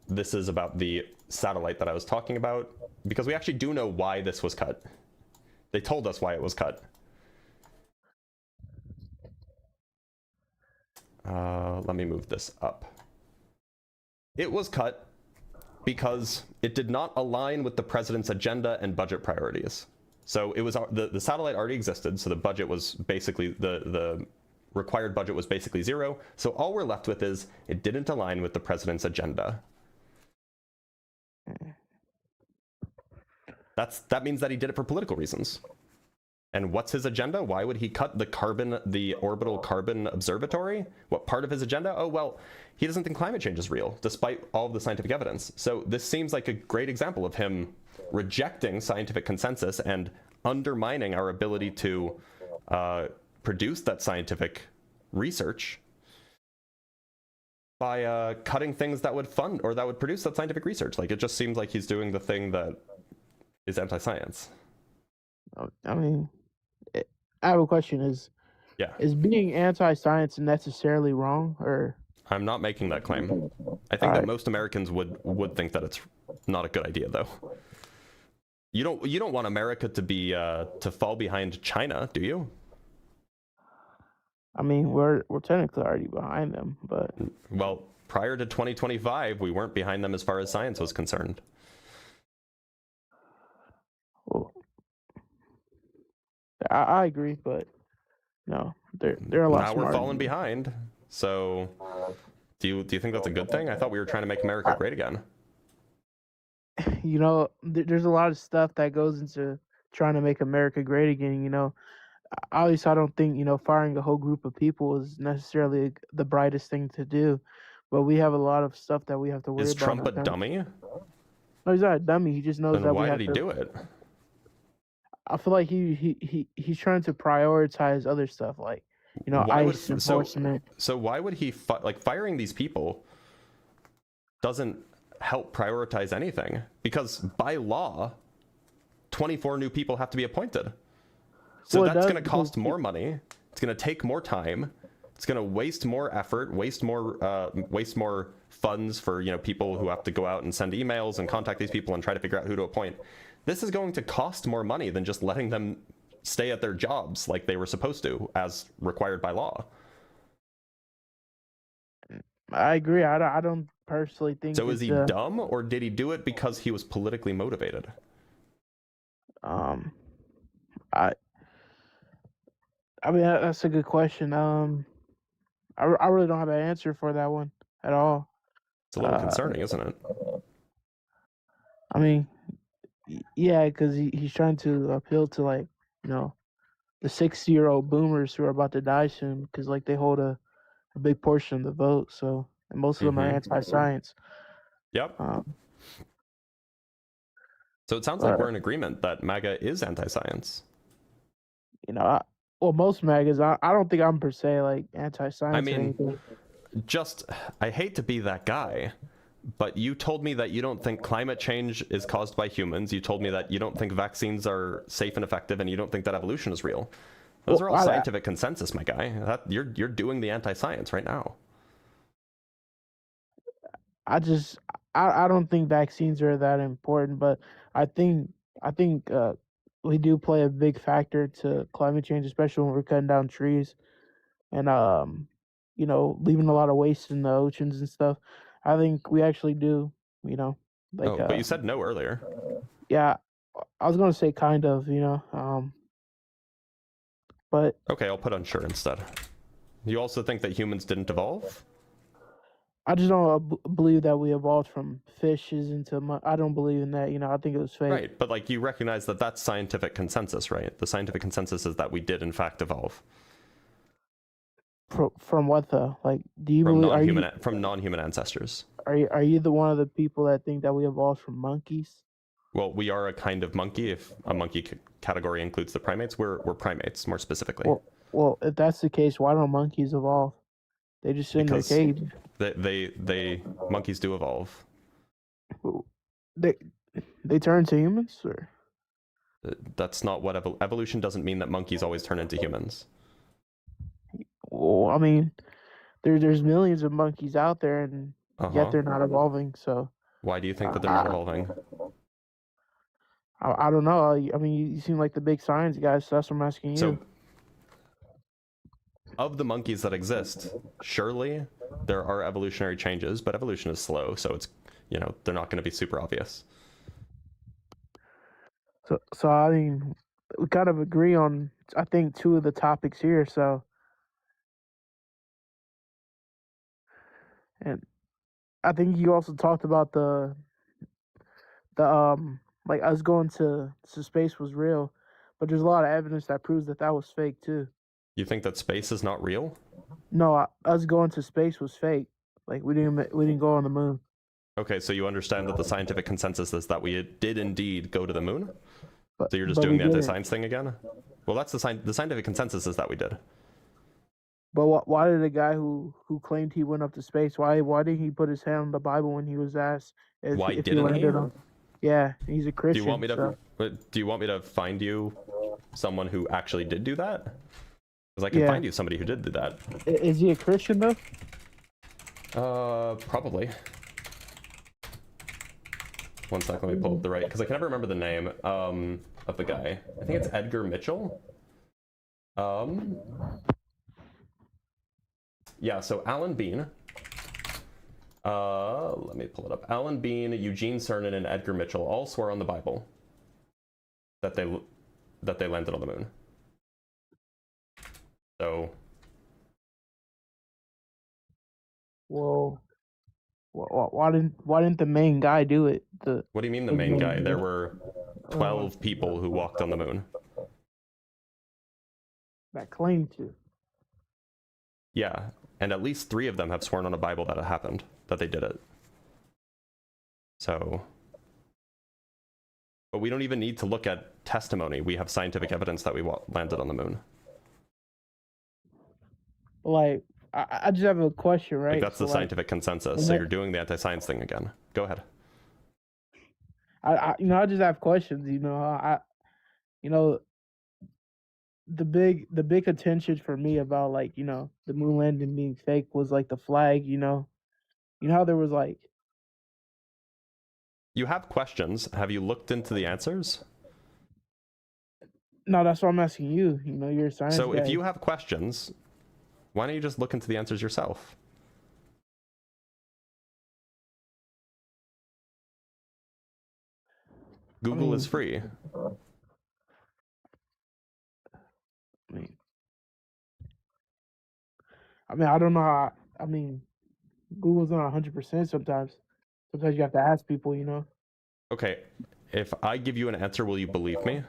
Speaker 1: This is about the satellite that I was talking about, because we actually do know why this was cut. They told us why it was cut. Let me move this up. It was cut because it did not align with the president's agenda and budget priorities. So it was the satellite already existed, so the budget was basically the required budget was basically zero. So all we're left with is it didn't align with the president's agenda. That means that he did it for political reasons. And what's his agenda? Why would he cut the orbital carbon observatory? What part of his agenda? Oh, well, he doesn't think climate change is real, despite all of the scientific evidence. So this seems like a great example of him rejecting scientific consensus and undermining our ability to produce that scientific research by cutting things that would fund or that would produce that scientific research. Like, it just seems like he's doing the thing that is anti-science.
Speaker 8: I mean, I have a question.
Speaker 1: Yeah,
Speaker 8: Is being anti-science necessarily wrong, or?
Speaker 1: I'm not making that claim. I think that most Americans would think that it's not a good idea, though. You don't want America to be to fall behind China, do you?
Speaker 8: I mean, we're technically already behind them, but
Speaker 1: well, prior to 2025, we weren't behind them as far as science was concerned.
Speaker 8: well, I agree, but no, they're a lot
Speaker 1: now
Speaker 8: smarter.
Speaker 1: We're falling behind. So, do you think that's a good thing? I thought we were trying to make America great again.
Speaker 8: You know, there's a lot of stuff that goes into trying to make America great again. You know, obviously, I don't think firing a whole group of people is necessarily the brightest thing to do, but we have a lot of stuff that we have to worry about.
Speaker 1: Is Trump a dummy?
Speaker 8: No, he's not a dummy. He just knows
Speaker 1: then
Speaker 8: that
Speaker 1: why
Speaker 8: we have
Speaker 1: did he do it?
Speaker 8: I feel like he's trying to prioritize other stuff, like ICE enforcement.
Speaker 1: So why would he firing these people doesn't help prioritize anything, because by law 24 new people have to be appointed. So that's going to cost more money. It's going to take more time. It's going to waste more effort, waste more funds for people who have to go out and send emails and contact these people and try to figure out who to appoint. This is going to cost more money than just letting them stay at their jobs like they were supposed to, as required by law.
Speaker 8: I agree. I don't personally think.
Speaker 1: So is he dumb, or did he do it because he was politically motivated?
Speaker 8: I mean, that's a good question. I really don't have an answer for that one at all.
Speaker 1: It's a little concerning, isn't it?
Speaker 8: I mean, yeah, because he's trying to appeal to the 60-year-old boomers who are about to die soon, because they hold a big portion of the vote. So, and most of them are anti-science.
Speaker 1: Yep. So it sounds like we're in agreement that MAGA is anti-science.
Speaker 8: Well, most MAGAs. I don't think I'm per se anti-science.
Speaker 1: I mean, I hate to be that guy, but you told me that you don't think climate change is caused by humans. You told me that you don't think vaccines are safe and effective, and you don't think that evolution is real. Those are all scientific consensus, my guy. You're doing the anti-science right now.
Speaker 8: I don't think vaccines are that important, but I think we do play a big factor to climate change, especially when we're cutting down trees and leaving a lot of waste in the oceans and stuff. I think we actually do,
Speaker 1: but you said no earlier.
Speaker 8: Yeah, I was gonna say kind of, but
Speaker 1: okay, I'll put unsure instead. You also think that humans didn't evolve?
Speaker 8: I just don't believe that we evolved from fishes into. I don't believe in that. I think it was fake.
Speaker 1: Right, but you recognize that that's scientific consensus, right? The scientific consensus is that we did in fact evolve.
Speaker 8: From what though? Do you believe
Speaker 1: from non-human ancestors?
Speaker 8: Are you the one of the people that think that we evolved from monkeys?
Speaker 1: Well, we are a kind of monkey. If a monkey category includes the primates, we're primates more specifically.
Speaker 8: Well, if that's the case, why don't monkeys evolve? They just sit in their cage.
Speaker 1: They monkeys do evolve.
Speaker 8: They turn to humans, or?
Speaker 1: That's not what evolution doesn't mean that monkeys always turn into humans.
Speaker 8: Well, I mean, there's millions of monkeys out there, and yet they're not evolving. So
Speaker 1: why do you think that they're not evolving?
Speaker 8: I don't know. I mean, you seem like the big science guy, so that's what I'm asking you.
Speaker 1: So, of the monkeys that exist, surely there are evolutionary changes, but evolution is slow, so it's they're not going to be super obvious.
Speaker 8: So I mean, we kind of agree on I think two of the topics here. So, and I think you also talked about the us going to space was real, but there's a lot of evidence that proves that was fake too.
Speaker 1: You think that space is not real?
Speaker 8: No, us going to space was fake. We didn't go on the moon.
Speaker 1: Okay, so you understand that the scientific consensus is that we did indeed go to the moon? So you're just doing the anti-science thing again? Well, that's the scientific consensus is that we did.
Speaker 8: But why did a guy who claimed he went up to space, why didn't he put his hand on the Bible when he was asked if
Speaker 1: didn't he?
Speaker 8: Yeah, he's a Christian.
Speaker 1: Do you want me to find you someone who actually did do that? Because I can find you somebody who did do that.
Speaker 8: Is he a Christian though?
Speaker 1: Probably. One sec, let me pull up the right, because I can never remember the name of the guy. I think it's Edgar Mitchell. Yeah, so Alan Bean. Let me pull it up. Alan Bean, Eugene Cernan, and Edgar Mitchell all swore on the Bible that they landed on the moon. So.
Speaker 8: Whoa. Why didn't the main guy do it?
Speaker 1: What do you mean the main guy? There were 12 people who walked on the moon.
Speaker 8: That claimed to.
Speaker 1: Yeah, and at least 3 of them have sworn on a Bible that it happened, that they did it. So. But we don't even need to look at testimony. We have scientific evidence that we landed on the moon.
Speaker 8: Like, I just have a question, right?
Speaker 1: Like, that's the scientific consensus. So you're doing the anti-science thing again. Go ahead.
Speaker 8: I just have questions. The big contention for me about, like, the moon landing being fake was like the flag. You know how there was like.
Speaker 1: You have questions. Have you looked into the answers?
Speaker 8: No, that's what I'm asking you. You're a science
Speaker 1: So
Speaker 8: guy.
Speaker 1: if you have questions, why don't you just look into the answers yourself? Google is free.
Speaker 8: I don't know how. Google's not 100% sometimes. Sometimes you have to ask people,
Speaker 1: Okay, if I give you an answer, will you believe me?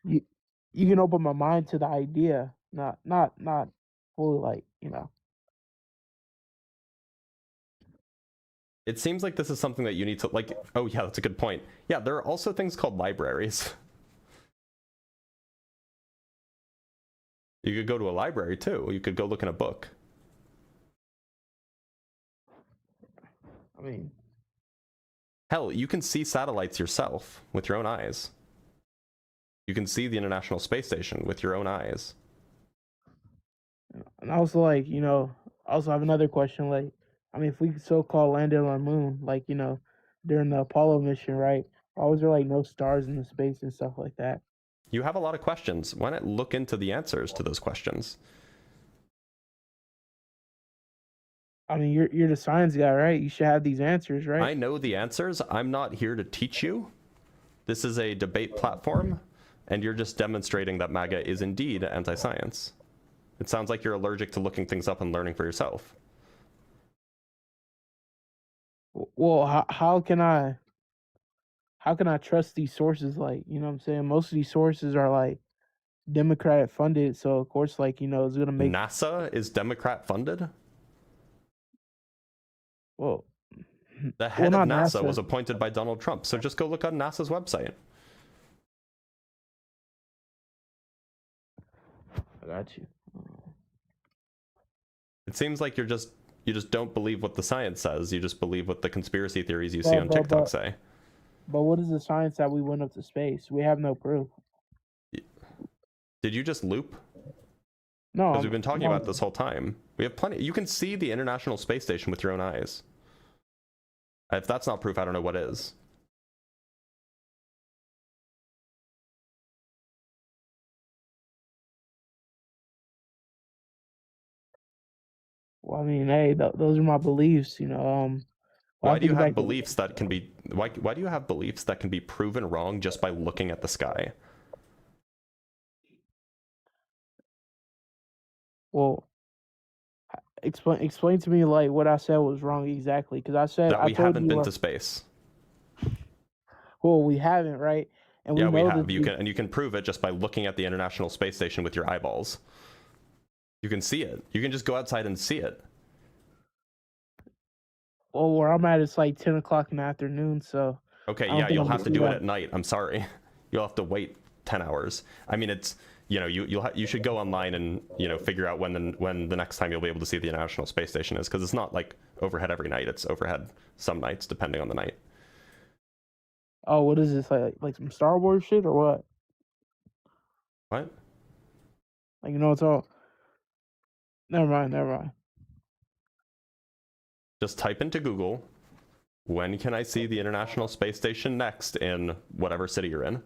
Speaker 8: You can open my mind to the idea, not fully, like,
Speaker 1: It seems like this is something that you need to, like, oh yeah, that's a good point. Yeah, there are also things called libraries. You could go to a library too. You could go look in a book. Hell, you can see satellites yourself with your own eyes. You can see the International Space Station with your own eyes.
Speaker 8: And also, like, also have another question, like, if we so-called landed on the moon, like, during the Apollo mission, right? Why was there, like, no stars in the space and stuff like that?
Speaker 1: You have a lot of questions. Why not look into the answers to those questions?
Speaker 8: You're the science guy, right? You should have these answers, right?
Speaker 1: I know the answers. I'm not here to teach you. This is a debate platform, and you're just demonstrating that MAGA is indeed anti-science. It sounds like you're allergic to looking things up and learning for yourself.
Speaker 8: Well, how can I trust these sources? Like, you know what I'm saying? Most of these sources are, like, Democrat funded, so of course, like, it's gonna make.
Speaker 1: NASA is Democrat funded?
Speaker 8: Well,
Speaker 1: the head of NASA
Speaker 8: NASA
Speaker 1: was appointed by Donald Trump, so just go look on NASA's website.
Speaker 8: I got you.
Speaker 1: It seems like you just don't believe what the science says. You just believe what the conspiracy theories you see on TikTok say.
Speaker 8: But what is the science that we went up to space? We have no proof.
Speaker 1: Did you just loop?
Speaker 8: No,
Speaker 1: because we've been talking about this whole time. We have plenty. You can see the International Space Station with your own eyes. If that's not proof, I don't know what is.
Speaker 8: Well, hey, those are my beliefs,
Speaker 1: Why do you have beliefs that can be why do you have beliefs that can be proven wrong just by looking at the sky?
Speaker 8: Well, explain to me, like, what I said was wrong exactly, because I said
Speaker 1: that we haven't been to space.
Speaker 8: Well, we haven't, right? And
Speaker 1: yeah, we have. You can prove it just by looking at the International Space Station with your eyeballs. You can see it. You can just go outside and see it.
Speaker 8: Well, where I'm at, it's like 10 o'clock in the afternoon, so.
Speaker 1: Okay, yeah, you'll have to do it at night. I'm sorry. You'll have to wait 10 hours. I mean, it's, you should go online and, figure out when the next time you'll be able to see the International Space Station is, because it's not like overhead every night. It's overhead some nights, depending on the night.
Speaker 8: Oh, what is this, like some Star Wars shit or what?
Speaker 1: What?
Speaker 8: Like, it's all. Never mind.
Speaker 1: Just type into Google, when can I see the International Space Station next in whatever city you're in?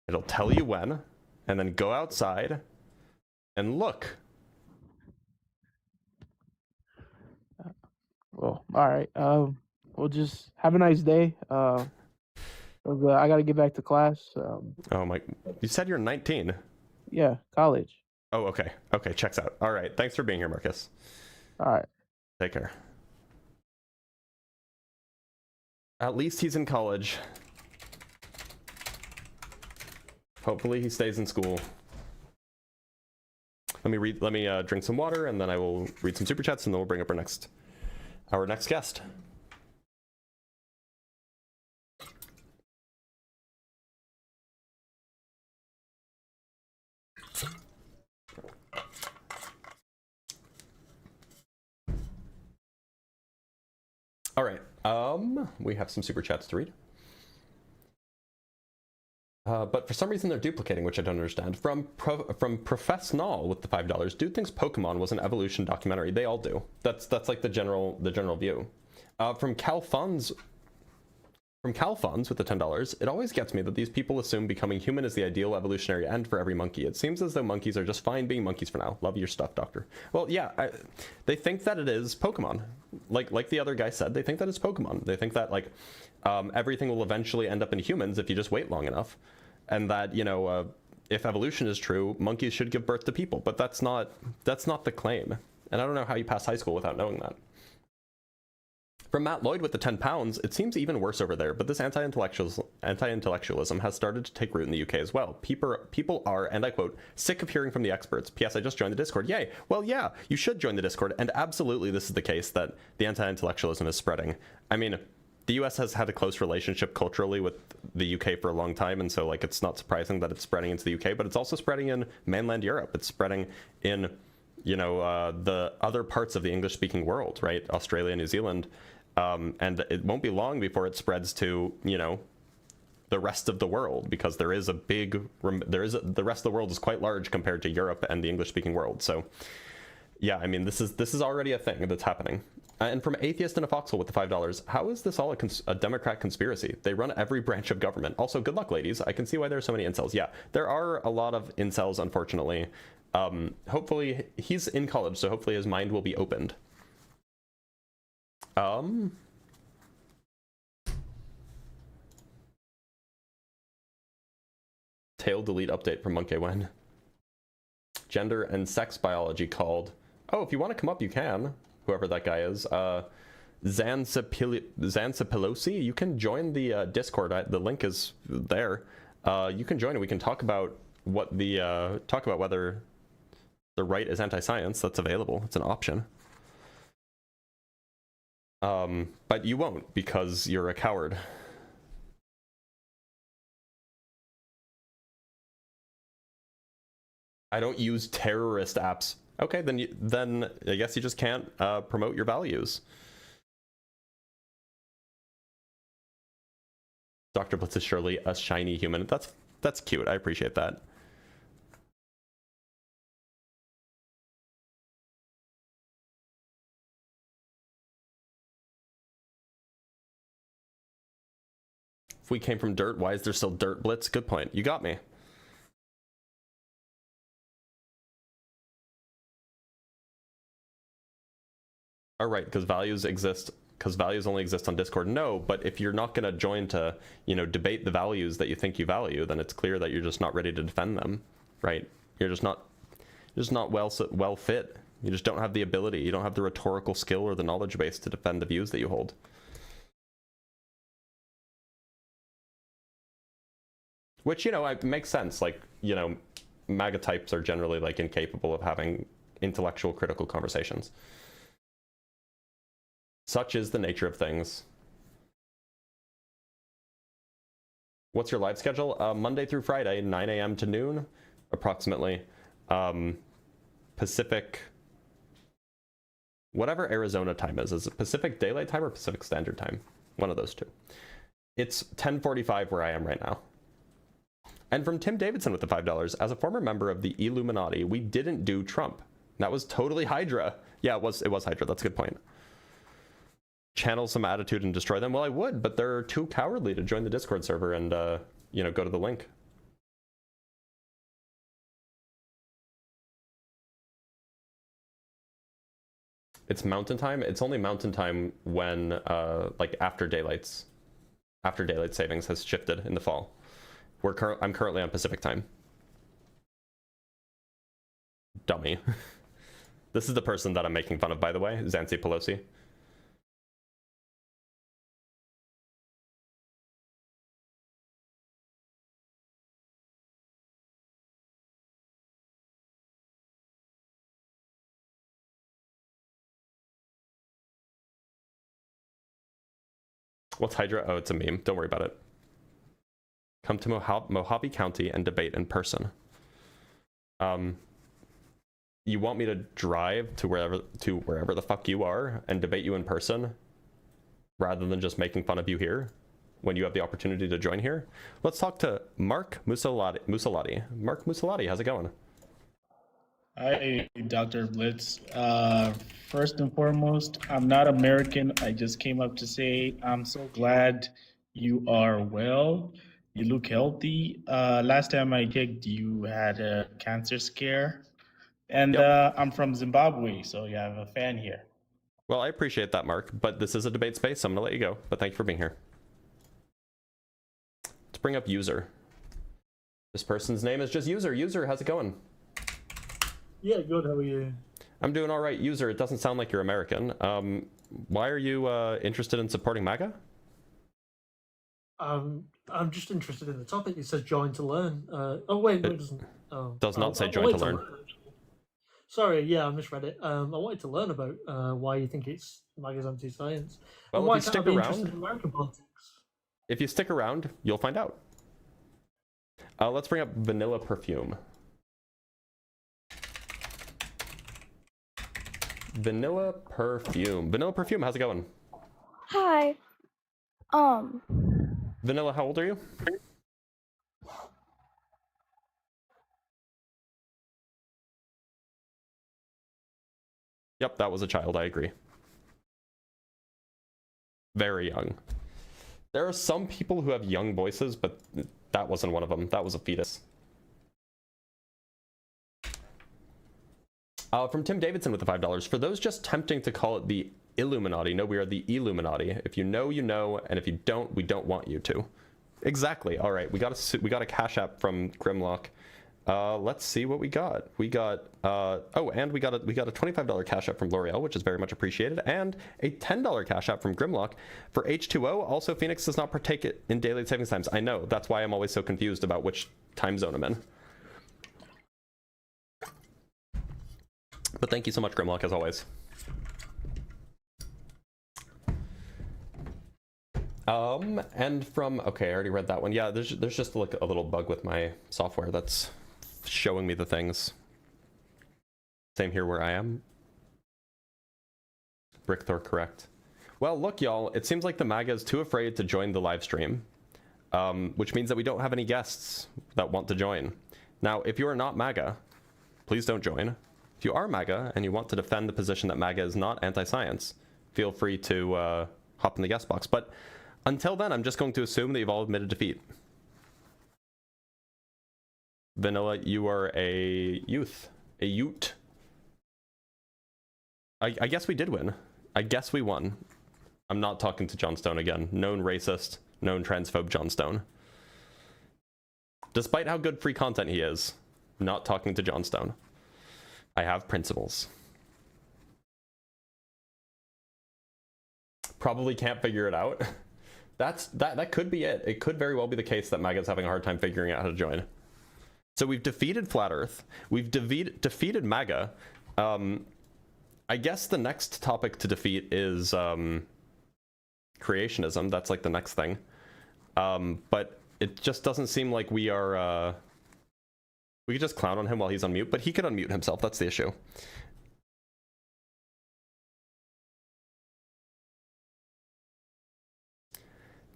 Speaker 1: It'll tell you when, and then go outside and look.
Speaker 8: Well, all right. Well, just have a nice day. I gotta get back to class.
Speaker 1: Oh my, you said you're 19.
Speaker 8: Yeah, college.
Speaker 1: Oh, okay. Okay, checks out. All right, thanks for being here, Marcus.
Speaker 8: All right.
Speaker 1: Take care. At least he's in college. Hopefully he stays in school. Let me drink some water, and then I will read some super chats, and then we'll bring up our next guest. All right, we have some super chats to read. But for some reason they're duplicating, which I don't understand. From Profess Null with the $5, dude thinks Pokemon was an evolution documentary. They all do. That's like the general view. From Calfunds with the $10, it always gets me that these people assume becoming human is the ideal evolutionary end for every monkey. It seems as though monkeys are just fine being monkeys for now. Love your stuff, Doctor. Well, yeah, they think that it is Pokemon. Like the other guy said, they think that it's Pokemon. They think that everything will eventually end up in humans if you just wait long enough. And that, if evolution is true, monkeys should give birth to people. But that's not the claim. And I don't know how you pass high school without knowing that. From Matt Lloyd with the £10, it seems even worse over there, but this anti-intellectualism has started to take root in the UK as well. People are, and I quote, sick of hearing from the experts. P.S. I just joined the Discord. Yay. Well, yeah, you should join the Discord, and absolutely this is the case that the anti-intellectualism is spreading. I mean, the US has had a close relationship culturally with the UK for a long time, and so it's not surprising that it's spreading into the UK, but it's also spreading in mainland Europe. It's spreading in, the other parts of the English-speaking world, right? Australia, New Zealand. And it won't be long before it spreads to, the rest of the world, because the rest of the world is quite large compared to Europe and the English-speaking world. So, yeah, I mean, this is already a thing that's happening. And from Atheist in a Foxhole with the $5, how is this all a Democrat conspiracy? They run every branch of government. Also, good luck, ladies. I can see why there are so many incels. Yeah, there are a lot of incels, unfortunately. Hopefully, he's in college, so hopefully his mind will be opened. Tail delete update from Monkey Wen. Gender and sex biology called. Oh, if you want to come up, you can. Whoever that guy is. Zansapilosi, you can join the Discord. The link is there. You can join and we can talk about whether the right is anti-science. That's available. It's an option. But you won't, because you're a coward. I don't use terrorist apps. Okay, then I guess you just can't promote your values. Dr. Blitz is surely a shiny human. That's cute. I appreciate that. If we came from dirt, why is there still dirt, Blitz? Good point. You got me. All right, because values only exist on Discord. No, but if you're not going to join to, debate the values that you think you value, then it's clear that you're just not ready to defend them, right? You're just not well fit. You just don't have the ability. You don't have the rhetorical skill or the knowledge base to defend the views that you hold. Which, it makes sense. MAGA types are generally incapable of having intellectual critical conversations. Such is the nature of things. What's your live schedule? Monday through Friday, 9 a.m. to noon, approximately. Pacific, whatever Arizona time is. Is it Pacific Daylight Time or Pacific Standard Time? One of those two. It's 10:45 where I am right now. And from Tim Davidson with the $5, as a former member of the Illuminati, we didn't do Trump. That was totally Hydra. Yeah, it was Hydra. That's a good point. Channel some attitude and destroy them. Well, I would, but they're too cowardly to join the Discord server and, you know, go to the link. It's mountain time. It's only mountain time when, like, after daylight savings has shifted in the fall. I'm currently on Pacific time. Dummy. This is the person that I'm making fun of, by the way, Nancy Pelosi. What's Hydra? Oh, it's a meme. Don't worry about it. Come to Mojave County and debate in person. You want me to drive to wherever the fuck you are and debate you in person, rather than just making fun of you here, when you have the opportunity to join here? Let's talk to Mark Musalati. Mark Musalati, how's it going?
Speaker 9: Hi, Dr. Blitz. First and foremost, I'm not American. I just came up to say I'm so glad you are well. You look healthy. Last time I checked, you had a cancer scare. And
Speaker 1: Yep.
Speaker 9: I'm from Zimbabwe, so you have a fan here.
Speaker 1: Well, I appreciate that, Mark, but this is a debate space, so I'm gonna let you go. But thank you for being here. Let's bring up User. This person's name is just User. User, how's it going?
Speaker 10: Yeah, good. How are you?
Speaker 1: I'm doing all right. User, it doesn't sound like you're American. Why are you interested in supporting MAGA?
Speaker 10: I'm just interested in the topic. It says join to learn. Oh wait, no, it doesn't. Oh,
Speaker 1: Does not say
Speaker 10: I
Speaker 1: join
Speaker 10: wanted
Speaker 1: to learn.
Speaker 10: Sorry, yeah, I misread it. I wanted to learn about why you think it's MAGA's anti-science.
Speaker 1: Well,
Speaker 10: and why
Speaker 1: if you
Speaker 10: can't I
Speaker 1: stick
Speaker 10: be interested
Speaker 1: around,
Speaker 10: in American politics?
Speaker 1: if you stick around, you'll find out. Let's bring up Vanilla Perfume. Vanilla Perfume. Vanilla Perfume, how's it going?
Speaker 11: Hi.
Speaker 1: Vanilla, how old are you? Yep, that was a child, I agree. Very young. There are some people who have young voices, but that wasn't one of them. That was a fetus. From Tim Davidson with the $5. For those just tempting to call it the Illuminati, no, we are the Illuminati. If you know, you know, and if you don't, we don't want you to. Exactly. All right, we got a Cash App from Grimlock. Let's see what we got. We got oh, and we got a $25 Cash App from L'Oreal, which is very much appreciated, and a $10 Cash App from Grimlock for H2O. Also, Phoenix does not partake it in daylight savings times. I know. That's why I'm always so confused about which time zone I'm in. But thank you so much, Grimlock, as always. And from, okay, I already read that one. Yeah, there's just like a little bug with my software that's showing me the things. Same here where I am. Brickthor, correct. Well, look, y'all, it seems like the MAGA is too afraid to join the live stream, which means that we don't have any guests that want to join. Now, if you are not MAGA, please don't join. If you are MAGA and you want to defend the position that MAGA is not anti-science, feel free to hop in the guest box. But until then, I'm just going to assume that you've all admitted defeat. Vanilla, you are a youth. A ute. I guess we did win. I guess we won. I'm not talking to John Stone again. Known racist, known transphobe John Stone. Despite how good free content he is, not talking to John Stone. I have principles. Probably can't figure it out. That could be it. It could very well be the case that MAGA's having a hard time figuring out how to join. So we've defeated Flat Earth. We've defeated MAGA. I guess the next topic to defeat is creationism. That's like the next thing. But it just doesn't seem like we are... we could just clown on him while he's on mute, but he could unmute himself. That's the issue.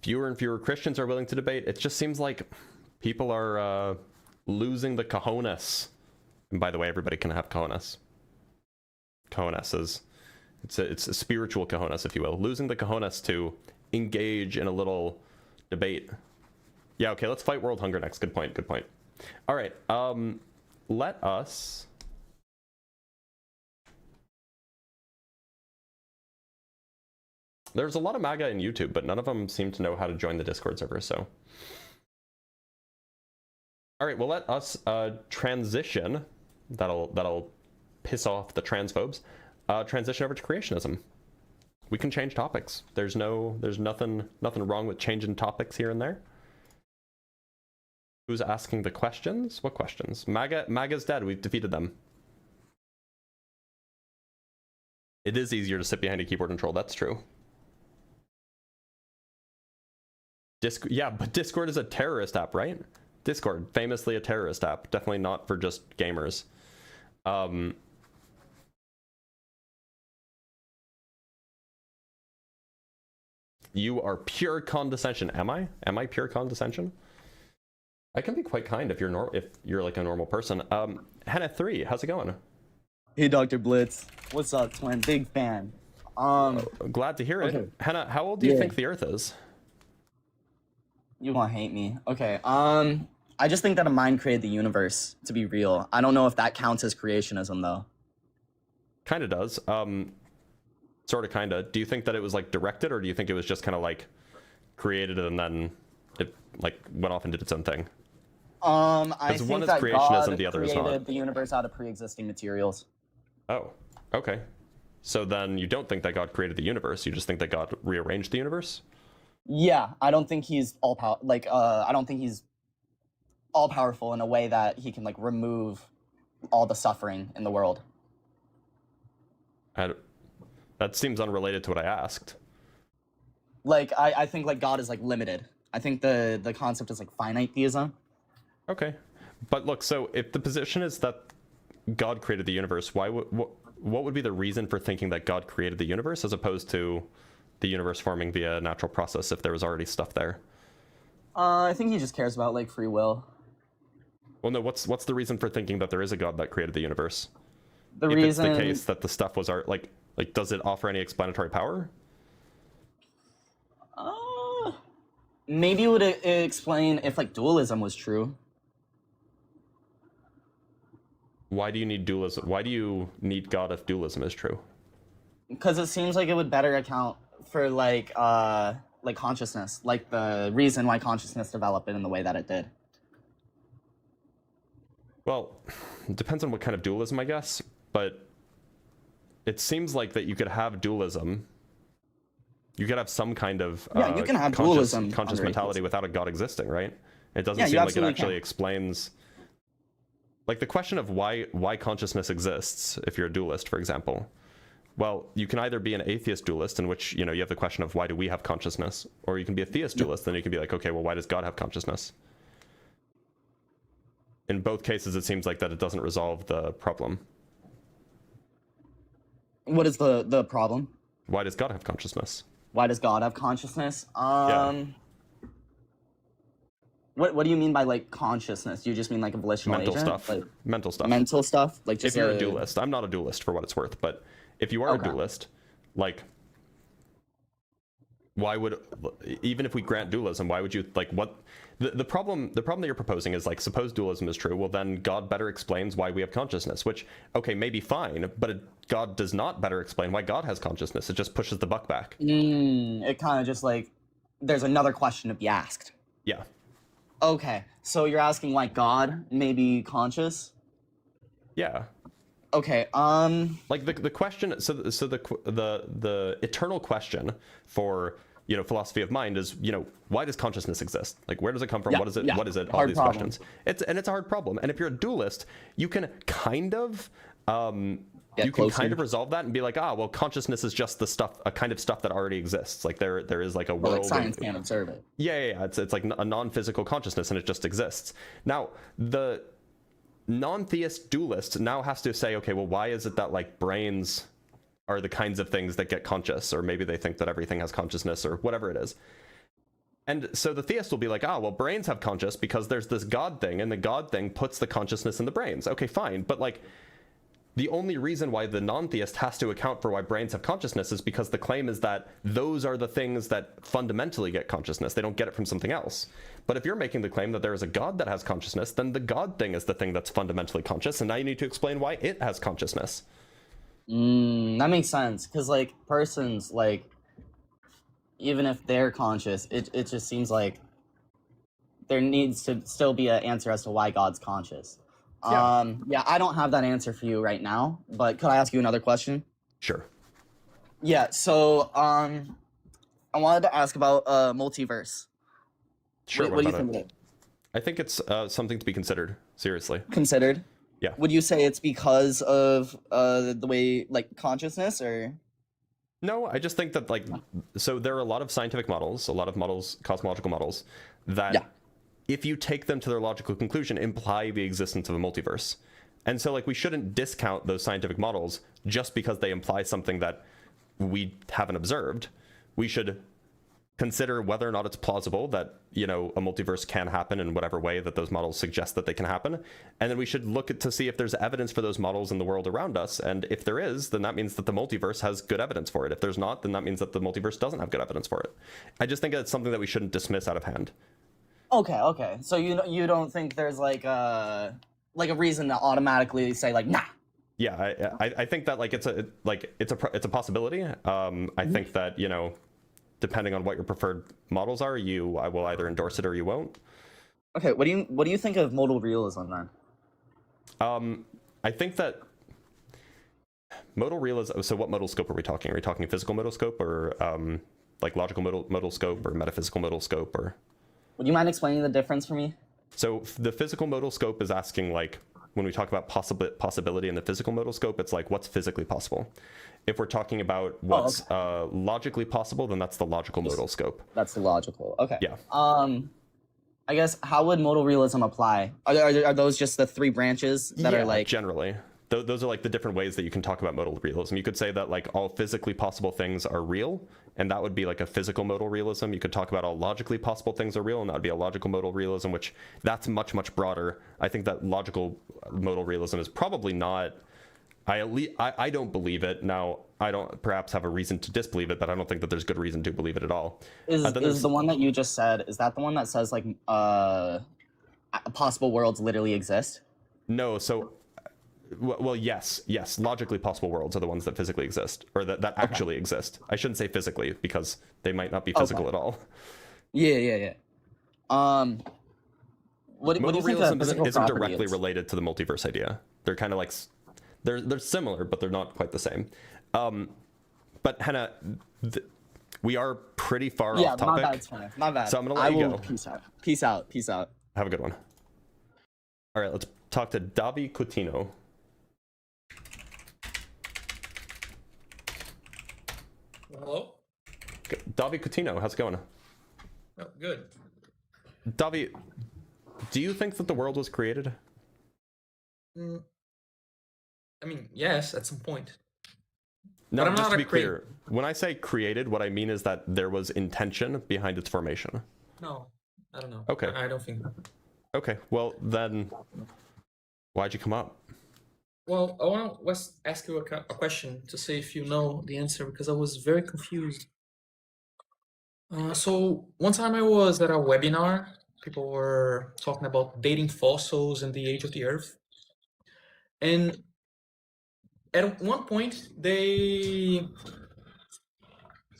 Speaker 1: fewer and fewer Christians are willing to debate. It just seems like people are losing the cojones. And by the way, everybody can have cojones. Cojones is it's a spiritual cojones, if you will. Losing the cojones to engage in a little debate. Yeah, okay, let's fight world hunger next. Good point, good point. All right, let us... There's a lot of MAGA in YouTube, but none of them seem to know how to join the Discord server, so... All right, well, let us transition. That'll piss off the transphobes. Transition over to creationism. We can change topics. There's nothing wrong with changing topics here and there. Who's asking the questions? What questions? MAGA's dead. We've defeated them. It is easier to sit behind a keyboard and troll. That's true. Yeah, but Discord is a terrorist app, right? Discord, famously a terrorist app. Definitely not for just gamers. You are pure condescension. Am I? Am I pure condescension? I can be quite kind if you're like a normal person. Hannah 3, how's it going?
Speaker 11: Hey, Dr. Blitz. What's up, twin? Big fan.
Speaker 1: Glad to hear it.
Speaker 11: Okay.
Speaker 1: Hannah, how old do you think the Earth is?
Speaker 11: You won't hate me. Okay. I just think that a mind created the universe to be real. I don't know if that counts as creationism, though.
Speaker 1: Kind of does. Sort of, kind of. Do you think that it was like directed, or do you think it was just kind of like created and then it like went off and did its own thing?
Speaker 11: I think
Speaker 1: one is
Speaker 11: that
Speaker 1: creationism,
Speaker 11: God
Speaker 1: the other is
Speaker 11: created
Speaker 1: not.
Speaker 11: the universe out of pre-existing materials.
Speaker 1: Oh, okay. So then you don't think that God created the universe. You just think that God rearranged the universe?
Speaker 11: Yeah, I don't think he's all power. Like, I don't think he's all powerful in a way that he can like remove all the suffering in the world.
Speaker 1: That seems unrelated to what I asked.
Speaker 11: Like, I think like God is like limited. I think the concept is like finite theism.
Speaker 1: Okay, but look, so if the position is that God created the universe, what would be the reason for thinking that God created the universe as opposed to the universe forming via natural process if there was already stuff there?
Speaker 11: I think he just cares about like free will.
Speaker 1: Well, no, what's the reason for thinking that there is a God that created the universe?
Speaker 11: The
Speaker 1: if
Speaker 11: reason
Speaker 1: it's the case that the stuff was like does it offer any explanatory power?
Speaker 11: Maybe it would explain if like dualism was true.
Speaker 1: Why do you need dualism? Why do you need God if dualism is true?
Speaker 11: Because it seems like it would better account for like consciousness, like the reason why consciousness developed in the way that it did.
Speaker 1: Well, it depends on what kind of dualism, I guess, but it seems like that you could have dualism. You could have some kind of
Speaker 11: you can have dualism
Speaker 1: conscious mentality without a God existing, right? It doesn't
Speaker 11: Yeah,
Speaker 1: seem
Speaker 11: you
Speaker 1: like it actually
Speaker 11: can.
Speaker 1: explains, like the question of why consciousness exists. If you're a dualist, for example, well, you can either be an atheist dualist, in which you have the question of why do we have consciousness, or you can be a theist dualist, then you can be like, okay, well, why does God have consciousness? In both cases, it seems like that it doesn't resolve the problem.
Speaker 11: What is the problem?
Speaker 1: Why does God have consciousness?
Speaker 11: Why does God have consciousness?
Speaker 1: Yeah.
Speaker 11: What do you mean by like consciousness? Do you just mean like a volitional
Speaker 1: Mental
Speaker 11: agent?
Speaker 1: stuff.
Speaker 11: Like,
Speaker 1: Mental stuff.
Speaker 11: mental stuff? Like just
Speaker 1: if you're a dualist, I'm not a dualist for what it's worth, but if you are a dualist, like, why would, even if we grant dualism, why would you, like, what, the problem that you're proposing is, like, suppose dualism is true, well then God better explains why we have consciousness, which, okay, maybe fine, but God does not better explain why God has consciousness. It just pushes the buck back.
Speaker 11: It kind of just like, there's another question to be asked.
Speaker 1: Yeah.
Speaker 11: Okay, so you're asking why God may be conscious?
Speaker 1: Yeah.
Speaker 11: Okay,
Speaker 1: like the question, so the eternal question for philosophy of mind is why does consciousness exist? Like, where does it come from?
Speaker 11: Yeah,
Speaker 1: What is it?
Speaker 11: yeah.
Speaker 1: What is it? All
Speaker 11: Hard
Speaker 1: these
Speaker 11: problem.
Speaker 1: questions. It's a hard problem. And if you're a dualist, you can kind of resolve that and be like, well, consciousness is just a kind of stuff that already exists. Like there is like a world.
Speaker 11: Like science can't observe it.
Speaker 1: Yeah. It's like a non-physical consciousness, and it just exists. Now the non-theist dualist now has to say, okay, well, why is it that like brains are the kinds of things that get conscious, or maybe they think that everything has consciousness or whatever it is. And so the theist will be like, well, brains have conscious because there's this God thing, and the God thing puts the consciousness in the brains. Okay, fine. But like, the only reason why the non-theist has to account for why brains have consciousness is because the claim is that those are the things that fundamentally get consciousness. They don't get it from something else. But if you're making the claim that there is a God that has consciousness, then the God thing is the thing that's fundamentally conscious, and now you need to explain why it has consciousness.
Speaker 11: That makes sense, because like persons, like, even if they're conscious, it just seems like there needs to still be an answer as to why God's conscious. Yeah, I don't have that answer for you right now, but could I ask you another question?
Speaker 1: Sure.
Speaker 11: Yeah, so I wanted to ask about multiverse.
Speaker 1: Sure.
Speaker 11: What do you think of it?
Speaker 1: I think it's something to be considered seriously.
Speaker 11: Considered?
Speaker 1: Yeah.
Speaker 11: Would you say it's because of the way, like, consciousness, or?
Speaker 1: No, I just think that, like, so there are a lot of scientific models, a lot of models, cosmological models, that if you take them to their logical conclusion, imply the existence of a multiverse. And so, like, we shouldn't discount those scientific models just because they imply something that we haven't observed. We should consider whether or not it's plausible that, you know, a multiverse can happen in whatever way that those models suggest that they can happen. And then we should look to see if there's evidence for those models in the world around us. And if there is, then that means that the multiverse has good evidence for it. If there's not, then that means that the multiverse doesn't have good evidence for it. I just think it's something that we shouldn't dismiss out of hand.
Speaker 11: Okay. So you don't think there's like a reason to automatically say like, nah.
Speaker 1: Yeah, I think that, like, it's a possibility. I think that, you know, depending on what your preferred models are, I will either endorse it or you won't.
Speaker 11: Okay, what do you think of modal realism then?
Speaker 1: I think that modal realism. So, what modal scope are we talking? Are we talking physical modal scope, or like logical modal scope, or metaphysical modal scope, or?
Speaker 11: Would you mind explaining the difference for me?
Speaker 1: So, the physical modal scope is asking, like, when we talk about possibility in the physical modal scope, it's like what's physically possible. If we're talking about what's logically possible, then that's the logical modal scope.
Speaker 11: That's the logical. Okay.
Speaker 1: Yeah.
Speaker 11: I guess how would modal realism apply? Are those just the three branches that are like
Speaker 1: generally? Those are like the different ways that you can talk about modal realism. You could say that, like, all physically possible things are real, and that would be like a physical modal realism. You could talk about all logically possible things are real, and that would be a logical modal realism, which that's much broader. I think that logical modal realism is probably not. I don't believe it. Now, I don't perhaps have a reason to disbelieve it, but I don't think that there's good reason to believe it at all.
Speaker 11: Is the one that you just said, is that the one that says like possible worlds literally exist?
Speaker 1: No, so well, yes, logically possible worlds are the ones that physically exist, or that actually exist. I shouldn't say physically, because they might not be physical at all.
Speaker 11: Yeah. What do you think
Speaker 1: realism
Speaker 11: physical
Speaker 1: isn't
Speaker 11: property
Speaker 1: directly
Speaker 11: is?
Speaker 1: related to the multiverse idea. They're kind of like they're similar, but they're not quite the same. But Hannah, we are pretty far off topic.
Speaker 11: My bad, it's fine. My bad.
Speaker 1: So I'm gonna let you go.
Speaker 11: Peace out.
Speaker 1: Have a good one. All right, let's talk to Davi Coutinho.
Speaker 12: Hello?
Speaker 1: Davi Coutinho, how's it going?
Speaker 12: Oh, good.
Speaker 1: Davi, do you think that the world was created?
Speaker 12: I mean, yes, at some point.
Speaker 1: No,
Speaker 12: but
Speaker 1: just to be clear, when I say created, what I mean is that there was intention behind its formation.
Speaker 12: No, I don't know.
Speaker 1: Okay.
Speaker 12: I don't think that.
Speaker 1: Okay, well then, why'd you come up?
Speaker 12: Well, I want to ask you a question to see if you know the answer, because I was very confused. So one time I was at a webinar, people were talking about dating fossils and the age of the Earth. And at one point, they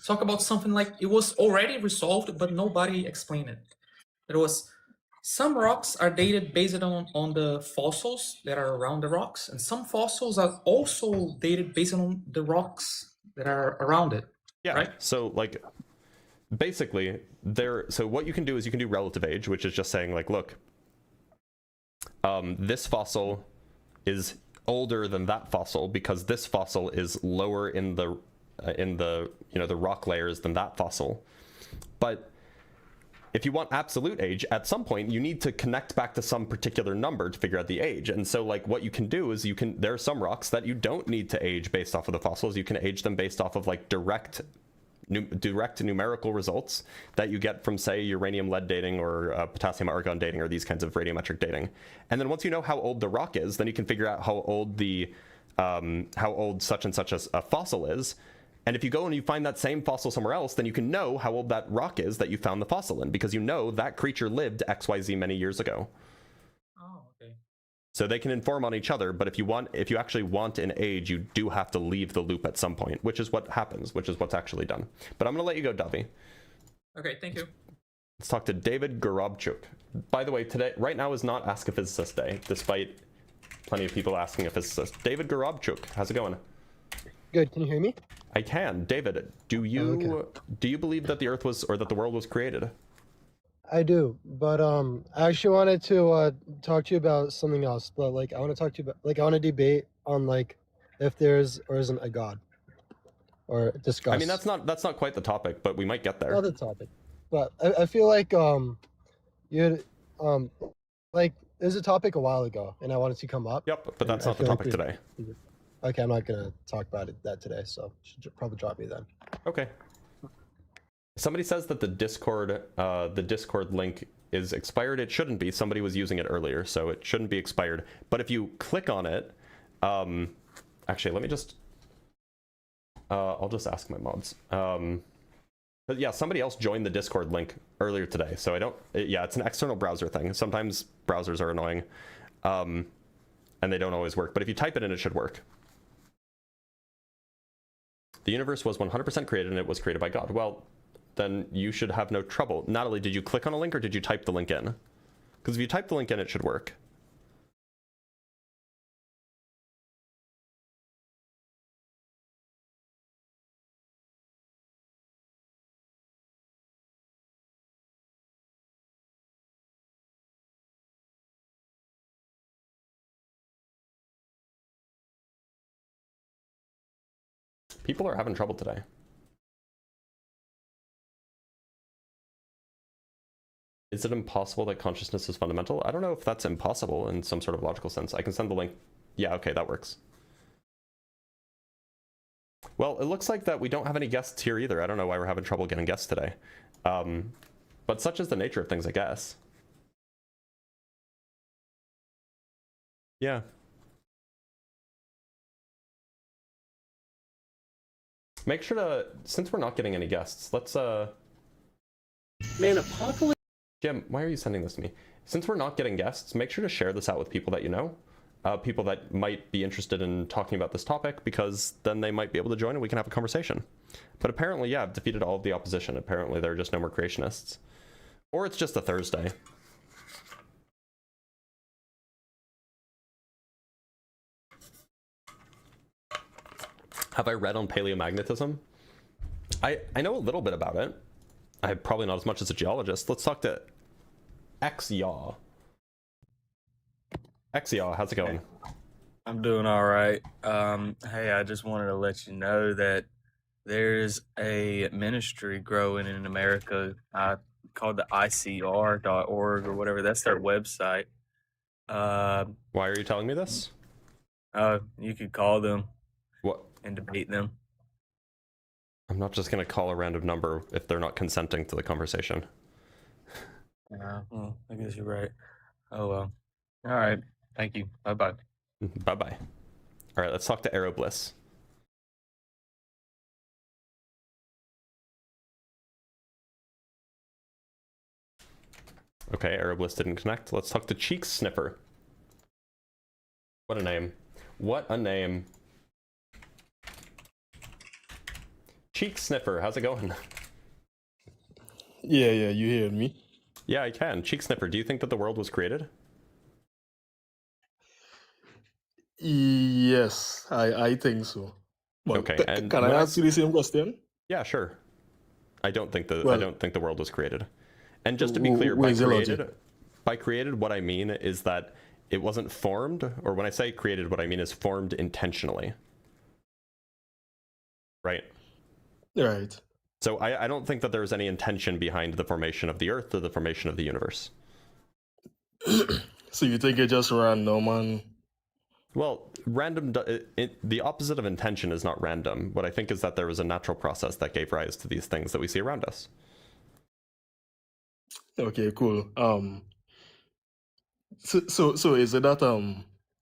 Speaker 12: talk about something like it was already resolved, but nobody explained it. It was some rocks are dated based on the fossils that are around the rocks, and some fossils are also dated based on the rocks that are around it.
Speaker 1: Yeah.
Speaker 12: Right?
Speaker 1: So, like, basically, so what you can do is you can do relative age, which is just saying, like, look, this fossil is older than that fossil because this fossil is lower in the the rock layers than that fossil. But if you want absolute age, at some point you need to connect back to some particular number to figure out the age. And so, like, what you can do is there are some rocks that you don't need to age based off of the fossils. You can age them based off of, like, direct direct numerical results that you get from, say, uranium lead dating or potassium argon dating or these kinds of radiometric dating. And then once you know how old the rock is, then you can figure out how old such and such a fossil is. And if you go and you find that same fossil somewhere else, then you can know how old that rock is that you found the fossil in, because you know that creature lived XYZ many years ago.
Speaker 12: Oh, okay.
Speaker 1: So they can inform on each other, but if you actually want an age, you do have to leave the loop at some point, which is what happens, which is what's actually done. But I'm going to let you go, Davi.
Speaker 12: Okay, thank you.
Speaker 1: Let's talk to David Gorobchuk. By the way, right now is not Ask a Physicist Day, despite plenty of people asking a physicist. David Gorobchuk, how's it going?
Speaker 13: Good. Can you hear me?
Speaker 1: I can. David, do you believe that the Earth was, or that the world was created?
Speaker 13: I do, but I actually wanted to talk to you about something else. But like, I want to talk to you about, like, I want to debate on like if there is or isn't a God, or discuss.
Speaker 1: I mean, that's not quite the topic, but we might get there.
Speaker 13: Not the topic, but I feel like you like there's a topic a while ago, and I wanted to come up.
Speaker 1: Yep, but that's not the topic today.
Speaker 13: Okay, I'm not gonna talk about that today, so should probably drop me then.
Speaker 1: Okay. Somebody says that the Discord link is expired. It shouldn't be. Somebody was using it earlier, so it shouldn't be expired. But if you click on it, actually, let me just. I'll just ask my mods. But yeah, somebody else joined the Discord link earlier today, so I don't. Yeah, it's an external browser thing. Sometimes browsers are annoying, and they don't always work. But if you type it in, it should work. The universe was 100% created, and it was created by God. Well, then you should have no trouble. Natalie, did you click on a link or did you type the link in? Because if you type the link in, it should work. People are having trouble today. Is it impossible that consciousness is fundamental? I don't know if that's impossible in some sort of logical sense. I can send the link. Yeah, okay, that works. Well, it looks like that we don't have any guests here either. I don't know why we're having trouble getting guests today. But such is the nature of things, I guess. Yeah. Make sure to, since we're not getting any guests, let's
Speaker 3: Man, Apocalypse.
Speaker 1: Jim, why are you sending this to me? Since we're not getting guests, make sure to share this out with people that you know, people that might be interested in talking about this topic, because then they might be able to join and we can have a conversation. But apparently, yeah, I've defeated all of the opposition. Apparently, there are just no more creationists. Or it's just a Thursday. Have I read on paleomagnetism? I know a little bit about it. I'm probably not as much as a geologist. Let's talk to X-Yaw. X-Yaw, how's it going?
Speaker 14: I'm doing all right. Hey, I just wanted to let you know that there's a ministry growing in America called the ICR.org or whatever. That's their website.
Speaker 1: Why are you telling me this?
Speaker 14: You could call them.
Speaker 1: What?
Speaker 14: And debate them.
Speaker 1: I'm not just going to call a random number if they're not consenting to the conversation.
Speaker 14: Well, I guess you're right. Oh, well. All right. Thank you. Bye-bye.
Speaker 1: Bye-bye. All right, let's talk to Aerobliss. Okay, Aerobliss didn't connect. Let's talk to Cheeks Sniffer. What a name. What a name. Cheek Sniffer, how's it going?
Speaker 15: Yeah, you hear me?
Speaker 1: Yeah, I can. Cheek Sniffer, do you think that the world was created?
Speaker 15: Yes, I think so. But
Speaker 1: okay, and
Speaker 15: can I ask you the same question?
Speaker 1: Yeah, sure. I don't think the world was created. And just to be clear, by created, what I mean is that it wasn't formed, or when I say created, what I mean is formed intentionally. Right?
Speaker 15: Right.
Speaker 1: So I don't think that there's any intention behind the formation of the Earth or the formation of the universe.
Speaker 15: So you think it just random and
Speaker 1: Well, the opposite of intention is not random. What I think is that there was a natural process that gave rise to these things that we see around us.
Speaker 15: Okay, cool. So is it that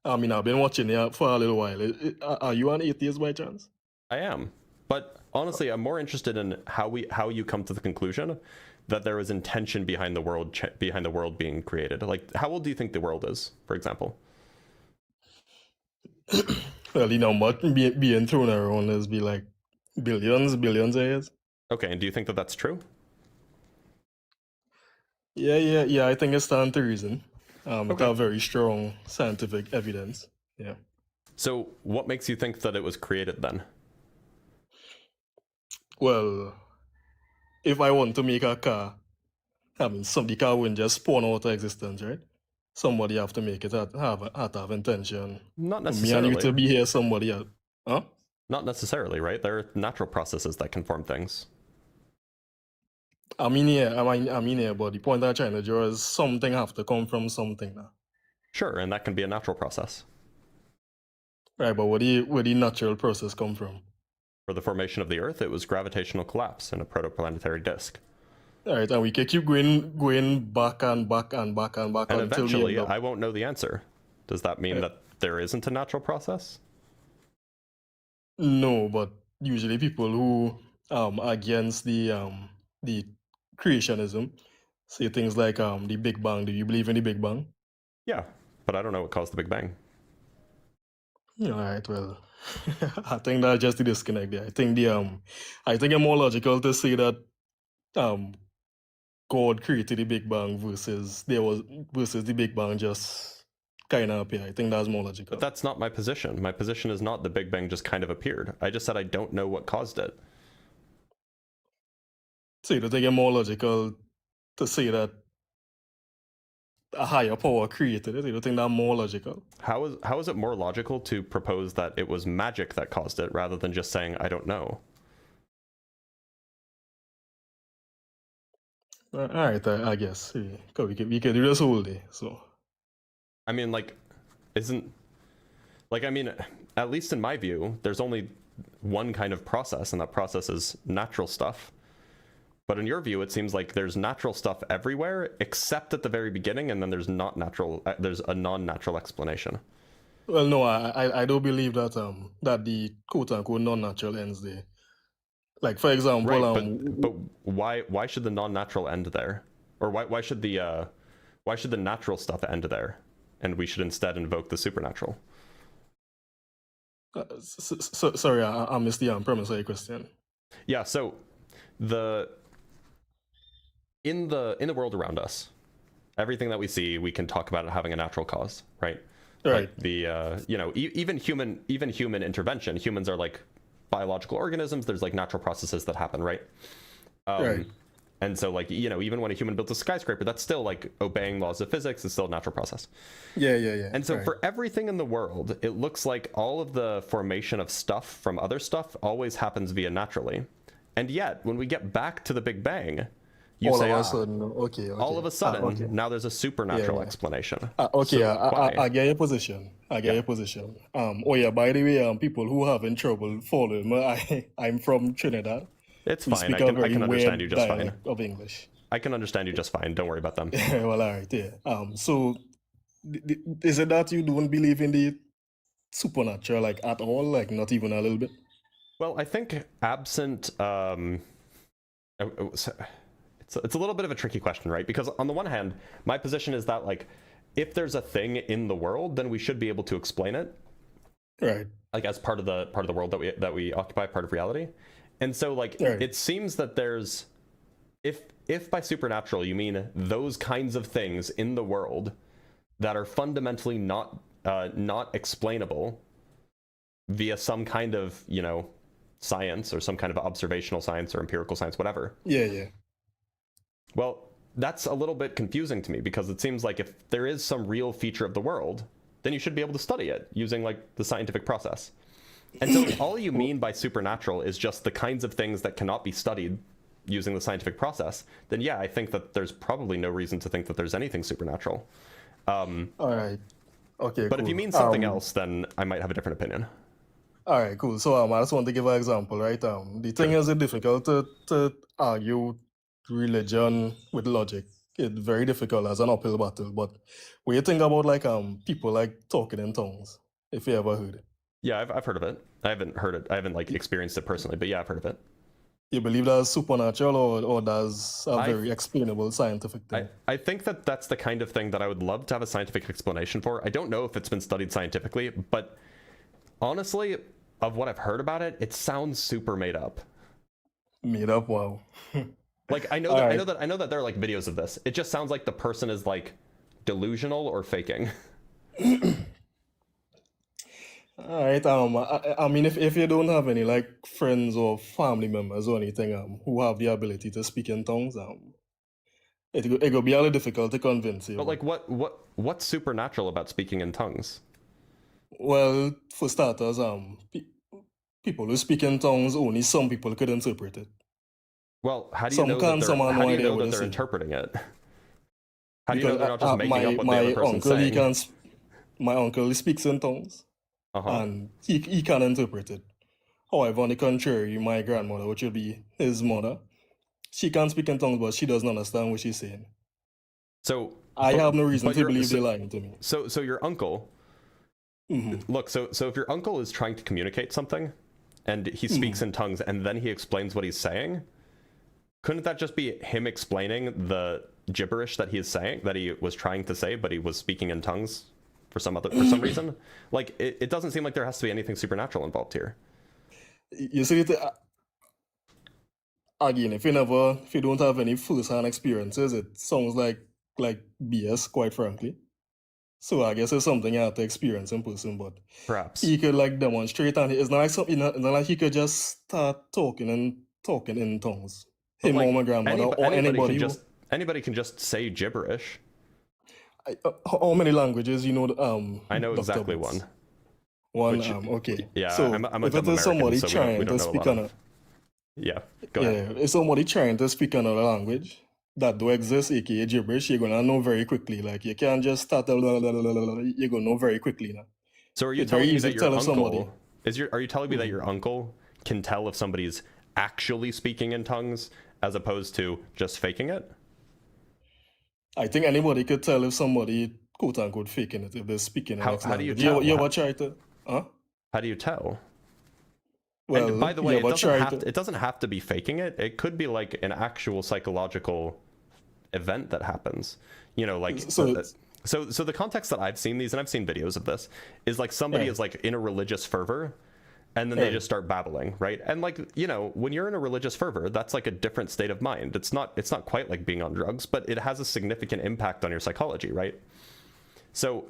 Speaker 15: I mean, I've been watching you for a little while. Are you an atheist by chance?
Speaker 1: I am, but honestly, I'm more interested in how you come to the conclusion that there was intention behind the world being created. Like, how old do you think the world is, for example?
Speaker 15: Well, you know, what being thrown around is be like billions of years.
Speaker 1: Okay, and do you think that that's true?
Speaker 15: Yeah. I think it's stands to reason. It have very strong scientific evidence. Yeah.
Speaker 1: So, what makes you think that it was created then?
Speaker 15: Well, if I want to make a car, I mean, the car wouldn't just spawn out of existence, right? Somebody have to make it have intention.
Speaker 1: Not
Speaker 15: Me and
Speaker 1: necessarily.
Speaker 15: you to be here, somebody else. Huh?
Speaker 1: Not necessarily, right? There are natural processes that can form things.
Speaker 15: I mean, yeah, but the point I'm trying to draw is something have to come from something now.
Speaker 1: Sure, and that can be a natural process.
Speaker 15: Right, but where the natural process come from?
Speaker 1: For the formation of the Earth, it was gravitational collapse in a protoplanetary disk.
Speaker 15: All right, and we can keep going back and back
Speaker 1: And
Speaker 15: until
Speaker 1: eventually,
Speaker 15: we end up.
Speaker 1: I won't know the answer. Does that mean that there isn't a natural process?
Speaker 15: No, but usually people who against the creationism say things like the Big Bang. Do you believe in the Big Bang?
Speaker 1: Yeah, but I don't know what caused the Big Bang.
Speaker 15: All right, well, I think that's just the disconnect there. I think it's more logical to say that God created the Big Bang versus the Big Bang just kind of appear. I think that's more logical.
Speaker 1: But that's not my position. My position is not the Big Bang just kind of appeared. I just said I don't know what caused it.
Speaker 15: So you don't think it's more logical to say that a higher power created it? You don't think that's more logical?
Speaker 1: How is it more logical to propose that it was magic that caused it rather than just saying I don't know?
Speaker 15: All right, I guess we could do this whole day. So
Speaker 1: I mean, like, at least in my view, there's only one kind of process, and that process is natural stuff. But in your view, it seems like there's natural stuff everywhere, except at the very beginning, and then there's there's a non-natural explanation.
Speaker 15: Well, no, I don't believe that that the quote-unquote non-natural ends there. Like, for example,
Speaker 1: right, but why should the non-natural end there, or why should the natural stuff end there, and we should instead invoke the supernatural?
Speaker 15: Sorry, I missed the premise of your question.
Speaker 1: Yeah, so in the world around us, everything that we see, we can talk about it having a natural cause, right?
Speaker 15: Right.
Speaker 1: Like even human intervention. Humans are like biological organisms. There's like natural processes that happen, right?
Speaker 15: Right.
Speaker 1: And so, like, even when a human builds a skyscraper, that's still like obeying laws of physics. It's still a natural process.
Speaker 15: Yeah.
Speaker 1: And so
Speaker 15: right.
Speaker 1: For everything in the world, it looks like all of the formation of stuff from other stuff always happens via naturally. And yet, when we get back to the Big Bang, you say,
Speaker 15: okay.
Speaker 1: all of a sudden, now there's a supernatural explanation.
Speaker 15: Okay,
Speaker 1: So
Speaker 15: I get your position. Your position. Oh yeah, by the way, people who having trouble following me, I'm from Trinidad.
Speaker 1: It's
Speaker 15: We
Speaker 1: fine.
Speaker 15: speak
Speaker 1: I
Speaker 15: a very
Speaker 1: can understand
Speaker 15: weird
Speaker 1: you just fine.
Speaker 15: dialect of English.
Speaker 1: I can understand you just fine. Don't worry about them.
Speaker 15: Well, all right, yeah. So is it that you don't believe in the supernatural, like, at all, like not even a little bit?
Speaker 1: Well, I think absent it's a little bit of a tricky question, right? Because on the one hand, my position is that, like, if there's a thing in the world, then we should be able to explain it,
Speaker 15: right?
Speaker 1: Like, as part of the world that we occupy, part of reality. And so, like,
Speaker 15: right.
Speaker 1: It seems that there's, if by supernatural you mean those kinds of things in the world that are fundamentally not explainable via some kind of science or some kind of observational science or empirical science, whatever.
Speaker 15: Yeah.
Speaker 1: Well, that's a little bit confusing to me, because it seems like if there is some real feature of the world, then you should be able to study it using, like, the scientific process. And so all you mean by supernatural is just the kinds of things that cannot be studied using the scientific process, then yeah, I think that there's probably no reason to think that there's anything supernatural.
Speaker 15: All right. Okay,
Speaker 1: But
Speaker 15: cool.
Speaker 1: if you mean something else, then I might have a different opinion.
Speaker 15: All right, cool. So I just want to give an example, right? The thing is, it's difficult to argue religion with logic. It's very difficult as an uphill battle. But when you think about like people like talking in tongues, if you ever heard it.
Speaker 1: Yeah, I've heard of it. I haven't heard it. I haven't like experienced it personally, but yeah, I've heard of it.
Speaker 15: You believe that's supernatural or that's a very explainable scientific thing?
Speaker 1: I think that that's the kind of thing that I would love to have a scientific explanation for. I don't know if it's been studied scientifically, but honestly, of what I've heard about it, it sounds super made up.
Speaker 15: Made up, wow.
Speaker 1: Like I know that there are like videos of this. It just sounds like the person is like delusional or faking.
Speaker 15: All right. I mean, if you don't have any like friends or family members or anything who have the ability to speak in tongues, it will be a little difficult to convince you.
Speaker 1: But like, what's supernatural about speaking in tongues?
Speaker 15: Well, for starters, people who speak in tongues, only some people could interpret it.
Speaker 1: Well, how do you know that they're interpreting it? How do you know they're not just making up what the other person's saying?
Speaker 15: My uncle speaks in tongues, and he can interpret it. However, on the contrary, my grandmother, which would be his mother, she can't speak in tongues, but she doesn't understand what she's saying.
Speaker 1: So
Speaker 15: I have no reason to believe they're lying to me.
Speaker 1: So your uncle, look, so if your uncle is trying to communicate something, and he speaks in tongues, and then he explains what he's saying, couldn't that just be him explaining the gibberish that he is saying, that he was trying to say, but he was speaking in tongues for some reason? Like, it doesn't seem like there has to be anything supernatural involved here.
Speaker 15: You see, again, if you don't have any first-hand experiences, it sounds like BS, quite frankly. So I guess it's something you have to experience in person, but
Speaker 1: perhaps
Speaker 15: he could like demonstrate, and it's not like something, not like he could just start talking in tongues. Him or my grandmother or anybody.
Speaker 1: Anybody can just say gibberish.
Speaker 15: How many languages you know?
Speaker 1: I know exactly one.
Speaker 15: One. Okay.
Speaker 1: Yeah.
Speaker 15: So
Speaker 1: I'm a
Speaker 15: if it is somebody trying to speak another.
Speaker 1: Yeah. Go ahead.
Speaker 15: If somebody trying to speak another language that do exist, aka gibberish, you're gonna know very quickly. Like you can't just start. You're gonna know very quickly now.
Speaker 1: So are you telling me that your uncle are you telling me that your uncle can tell if somebody's actually speaking in tongues as opposed to just faking it?
Speaker 15: I think anybody could tell if somebody quote unquote faking it if they're speaking in
Speaker 1: how do you tell?
Speaker 15: You ever try to?
Speaker 1: How do you tell?
Speaker 15: Well,
Speaker 1: and by the way, it doesn't have to be faking it. It could be like an actual psychological event that happens. You know, like so the context that I've seen these, and I've seen videos of this, is like somebody is like in a religious fervor, and then they just start babbling, right? And like, you know, when you're in a religious fervor, that's like a different state of mind. It's not quite like being on drugs, but it has a significant impact on your psychology, right? So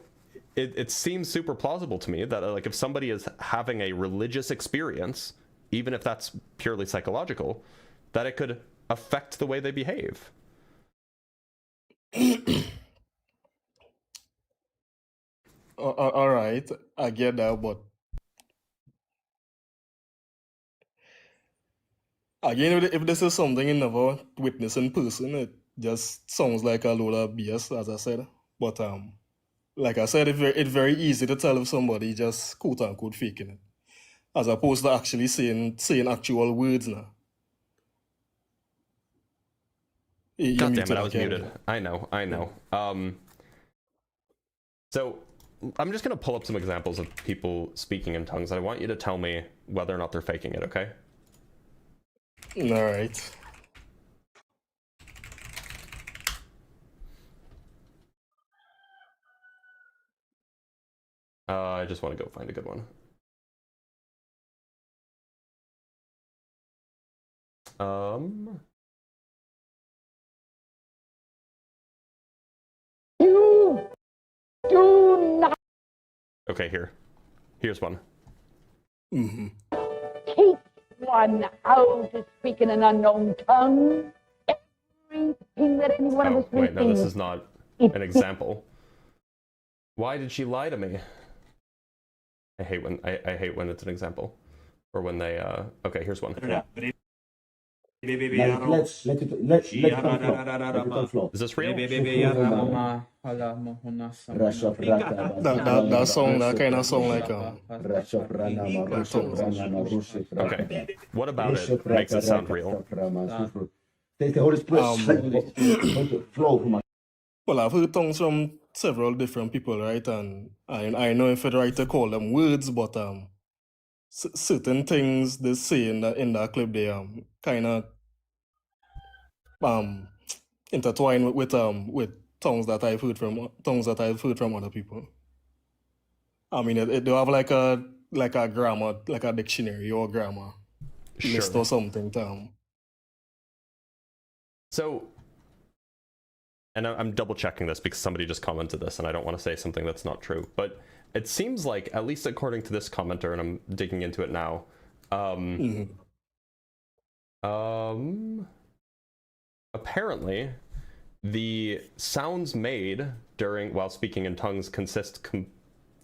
Speaker 1: it seems super plausible to me that like if somebody is having a religious experience, even if that's purely psychological, that it could affect the way they behave.
Speaker 15: All right, I get that, but again, if this is something you never witness in person, it just sounds like a load of BS, as I said. But like I said, it's very easy to tell if somebody just quote unquote faking it, as opposed to actually saying actual words now.
Speaker 1: God damn it, I was muted. I know. So I'm just gonna pull up some examples of people speaking in tongues, and I want you to tell me whether or not they're faking it, okay?
Speaker 15: All right.
Speaker 1: I just want to go find a good one.
Speaker 16: You do not.
Speaker 1: Okay, here's one.
Speaker 16: Teach one how to speak in an unknown tongue. Everything that any one of us
Speaker 1: wait, no, this is not an example. Why did she lie to me? I hate when it's an example, or when they. Okay, here's one.
Speaker 17: Like, let it on flow. Let it on flow.
Speaker 1: Is this real?
Speaker 15: That song, that kind of song like
Speaker 1: Okay. What about it makes it sound real?
Speaker 17: Take the Holy Spirit, flow from my.
Speaker 15: Well, I've heard tongues from several different people, right? And I know if it's right to call them words, but certain things they say in that clip, they kind of intertwine with tongues that I've heard from other people. I mean, it do have like a grammar, like a dictionary or grammar list or something.
Speaker 1: So, and I'm double checking this because somebody just commented this and I don't want to say something that's not true, but it seems like, at least according to this commenter, and I'm digging into it now, apparently the sounds made while speaking in tongues consist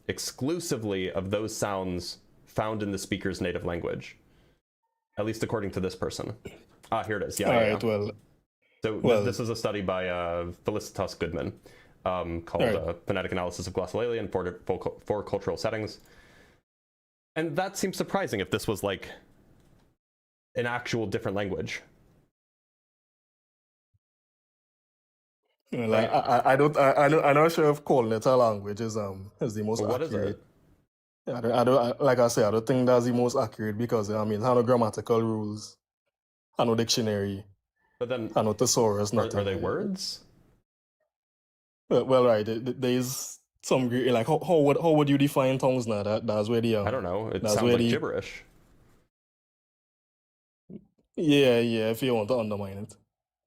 Speaker 1: exclusively of those sounds found in the speaker's native language. At least according to this person. Here it is. Yeah.
Speaker 15: All right,
Speaker 1: So this is a study by Felicitas Goodman called Phonetic Analysis of Glossolalia in four cultural settings. And that seems surprising if this was like an actual different language.
Speaker 15: Well, I'm not sure if calling it a language is the most accurate.
Speaker 1: What is it?
Speaker 15: I don't like I say, I don't think that's the most accurate because I mean, I know grammatical rules, I know dictionary,
Speaker 1: but then
Speaker 15: I know thesaurus.
Speaker 1: Are they words?
Speaker 15: Well, right. There's some like how would you define tongues now? That's where the
Speaker 1: I don't know. It sounds like gibberish.
Speaker 15: Yeah. If you want to undermine it.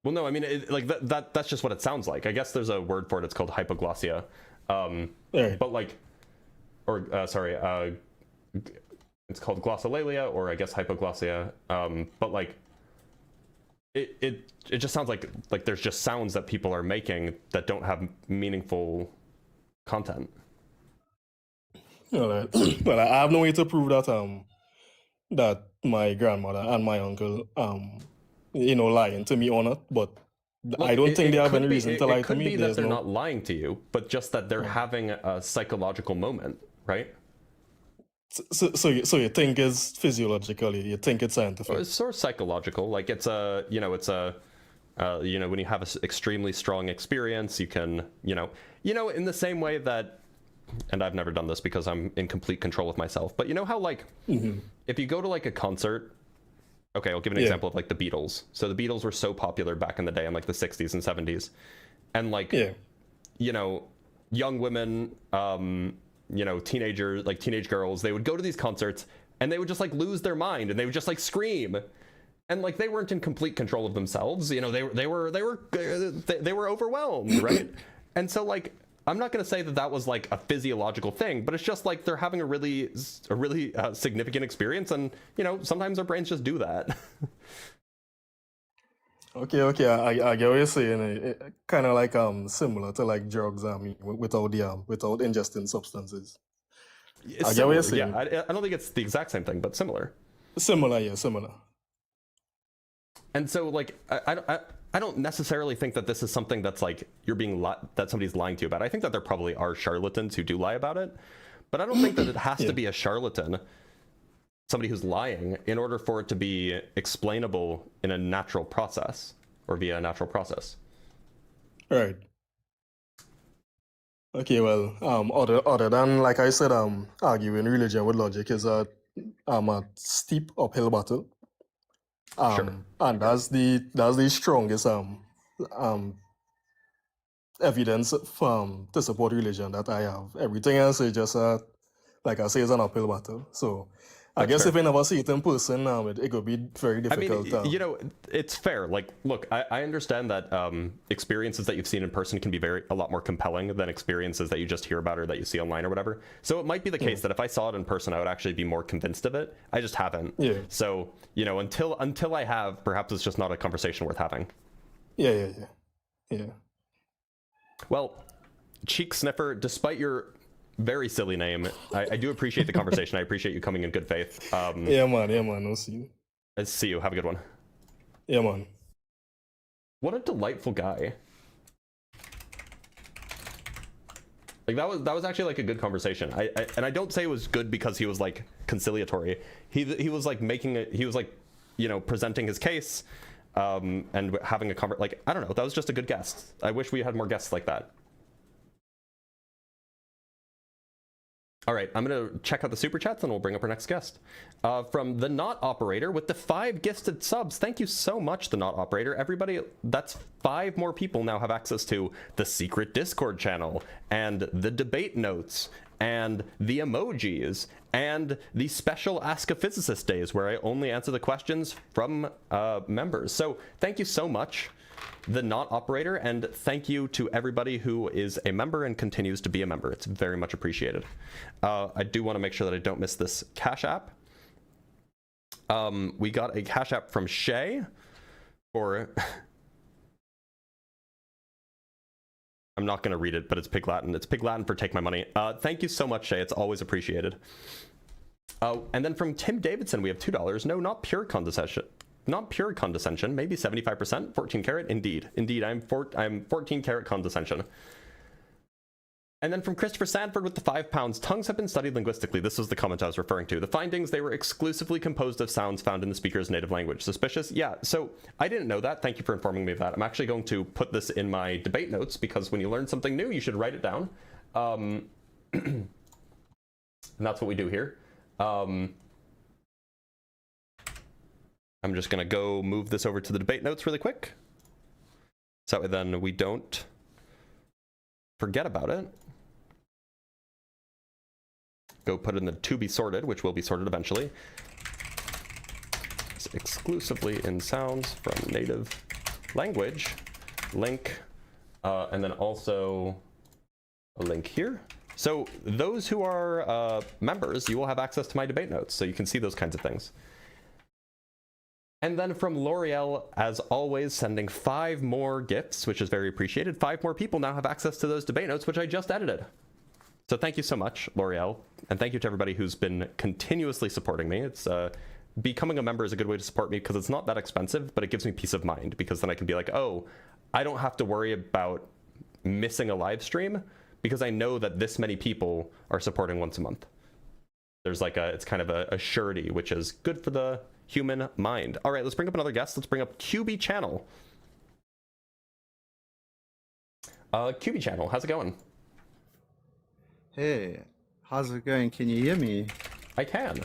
Speaker 1: Well, no, I mean, that's just what it sounds like. I guess there's a word for it. It's called hypoglossia. But like, it's called glossolalia, or I guess hypoglossia. But like, it just sounds like there's just sounds that people are making that don't have meaningful content.
Speaker 15: Well, I have no way to prove that that my grandmother and my uncle lying to me or not, but look, I don't think they have any reason to lie to me.
Speaker 1: It could be that they're not lying to you, but just that they're having a psychological moment, right?
Speaker 15: So you think it's physiologically, you think it's scientific?
Speaker 1: It's sort of psychological. Like it's when you have an extremely strong experience, you can, in the same way that, and I've never done this because I'm in complete control of myself, but you know how like, if you go to like a concert, okay, I'll give an example of like the Beatles. So the Beatles were so popular back in the day in like the 60s and 70s. And like, young women, teenagers, like teenage girls, they would go to these concerts and they would just like lose their mind and they would just like scream. And like, they weren't in complete control of themselves. They were overwhelmed, right? And so like, I'm not going to say that was like a physiological thing, but it's just like they're having a really significant experience, and sometimes our brains just do that.
Speaker 15: Okay, I get what you're saying. It kind of like similar to like drugs. I mean, without ingesting substances. I get what you're saying.
Speaker 1: Yeah, I don't think it's the exact same thing, but similar.
Speaker 15: Similar.
Speaker 1: And so like I don't necessarily think that this is something that's like that somebody's lying to you about. I think that there probably are charlatans who do lie about it, but I don't think that it has to be a charlatan, somebody who's lying, in order for it to be explainable in a natural process or via a natural process.
Speaker 15: Right. Okay, well, other than, like I said, arguing religion with logic is a steep uphill battle.
Speaker 1: Sure.
Speaker 15: And that's the strongest evidence to support religion that I have. Everything else is just like I say, is an uphill battle. So I guess if you never see it in person, it could be very difficult.
Speaker 1: I mean, it's fair. Like, look, I understand that experiences that you've seen in person can be a lot more compelling than experiences that you just hear about or that you see online or whatever. So it might be the case that if I saw it in person, I would actually be more convinced of it. I just haven't.
Speaker 15: Yeah.
Speaker 1: So, until I have, perhaps it's just not a conversation worth having.
Speaker 15: Yeah.
Speaker 1: Well, Cheek Sniffer, despite your very silly name, I do appreciate the conversation. I appreciate you coming in good faith.
Speaker 15: Yeah, man. I'll see you.
Speaker 1: See you. Have a good one.
Speaker 15: Yeah, man.
Speaker 1: What a delightful guy. Like that was actually like a good conversation. And I don't say it was good because he was like conciliatory. He was like he was like, you know, presenting his case, and having a like, I don't know, that was just a good guest. I wish we had more guests like that. All right, I'm gonna check out the super chats and we'll bring up our next guest. From the Not Operator with the 5 gifted subs. Thank you so much, the Not Operator. Everybody, that's 5 more people now have access to the secret Discord channel and the debate notes and the emojis and the special Ask a Physicist days where I only answer the questions from members. So thank you so much, the Not Operator, and thank you to everybody who is a member and continues to be a member. It's very much appreciated. I do want to make sure that I don't miss this Cash App. We got a Cash App from Shay for I'm not going to read it, but it's Pig Latin. It's Pig Latin for take my money. Thank you so much, Shay. It's always appreciated. And then from Tim Davidson, we have $2. No, not pure condescension. Not pure condescension, maybe 75%, 14 karat. Indeed, I'm 14 karat condescension. And then from Christopher Sanford with the £5, tongues have been studied linguistically. This was the comment I was referring to. The findings, they were exclusively composed of sounds found in the speaker's native language. Suspicious? Yeah, so I didn't know that. Thank you for informing me of that. I'm actually going to put this in my debate notes because when you learn something new, you should write it down. And that's what we do here. I'm just gonna go move this over to the debate notes really quick. So then we don't forget about it. Go put it in the to be sorted, which will be sorted eventually. It's exclusively in sounds from native language. Link, and then also a link here. So those who are members, you will have access to my debate notes, so you can see those kinds of things. And then from L'Oreal, as always, sending 5 more gifts, which is very appreciated. 5 more people now have access to those debate notes, which I just edited. So thank you so much, L'Oreal. And thank you to everybody who's been continuously supporting me. It's becoming a member is a good way to support me because it's not that expensive, but it gives me peace of mind because then I can be like, oh, I don't have to worry about missing a live stream because I know that this many people are supporting once a month. There's like it's kind of a surety, which is good for the human mind. All right, let's bring up another guest. Let's bring up QB Channel. QB Channel, how's it going?
Speaker 18: Hey, how's it going? Can you hear me?
Speaker 1: I can.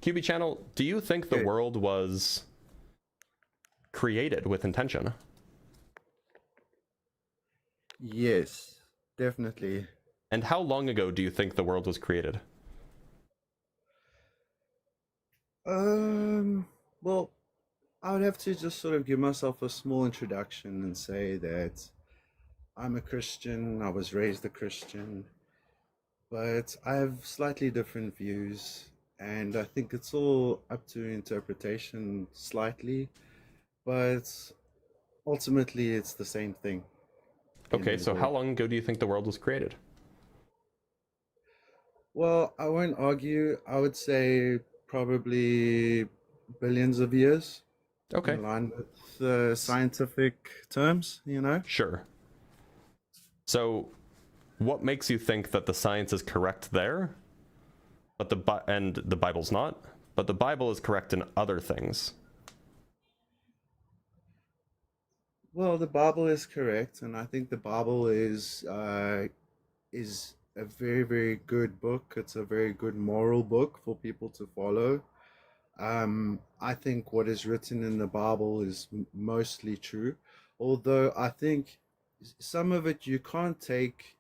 Speaker 1: QB Channel, do you think the world was created with intention?
Speaker 18: Yes, definitely.
Speaker 1: And how long ago do you think the world was created?
Speaker 18: Well, I would have to just sort of give myself a small introduction and say that I'm a Christian, I was raised a Christian, but I have slightly different views, and I think it's all up to interpretation slightly, but ultimately it's the same thing.
Speaker 1: Okay, so how long ago do you think the world was created?
Speaker 18: Well, I won't argue. I would say probably billions of years.
Speaker 1: Okay.
Speaker 18: In line with the scientific terms, you know?
Speaker 1: Sure. So what makes you think that the science is correct there, but the Bible's not, but the Bible is correct in other things?
Speaker 18: Well, the Bible is correct, and I think the Bible is a very, very good book. It's a very good moral book for people to follow. I think what is written in the Bible is mostly true, although I think some of it you can't take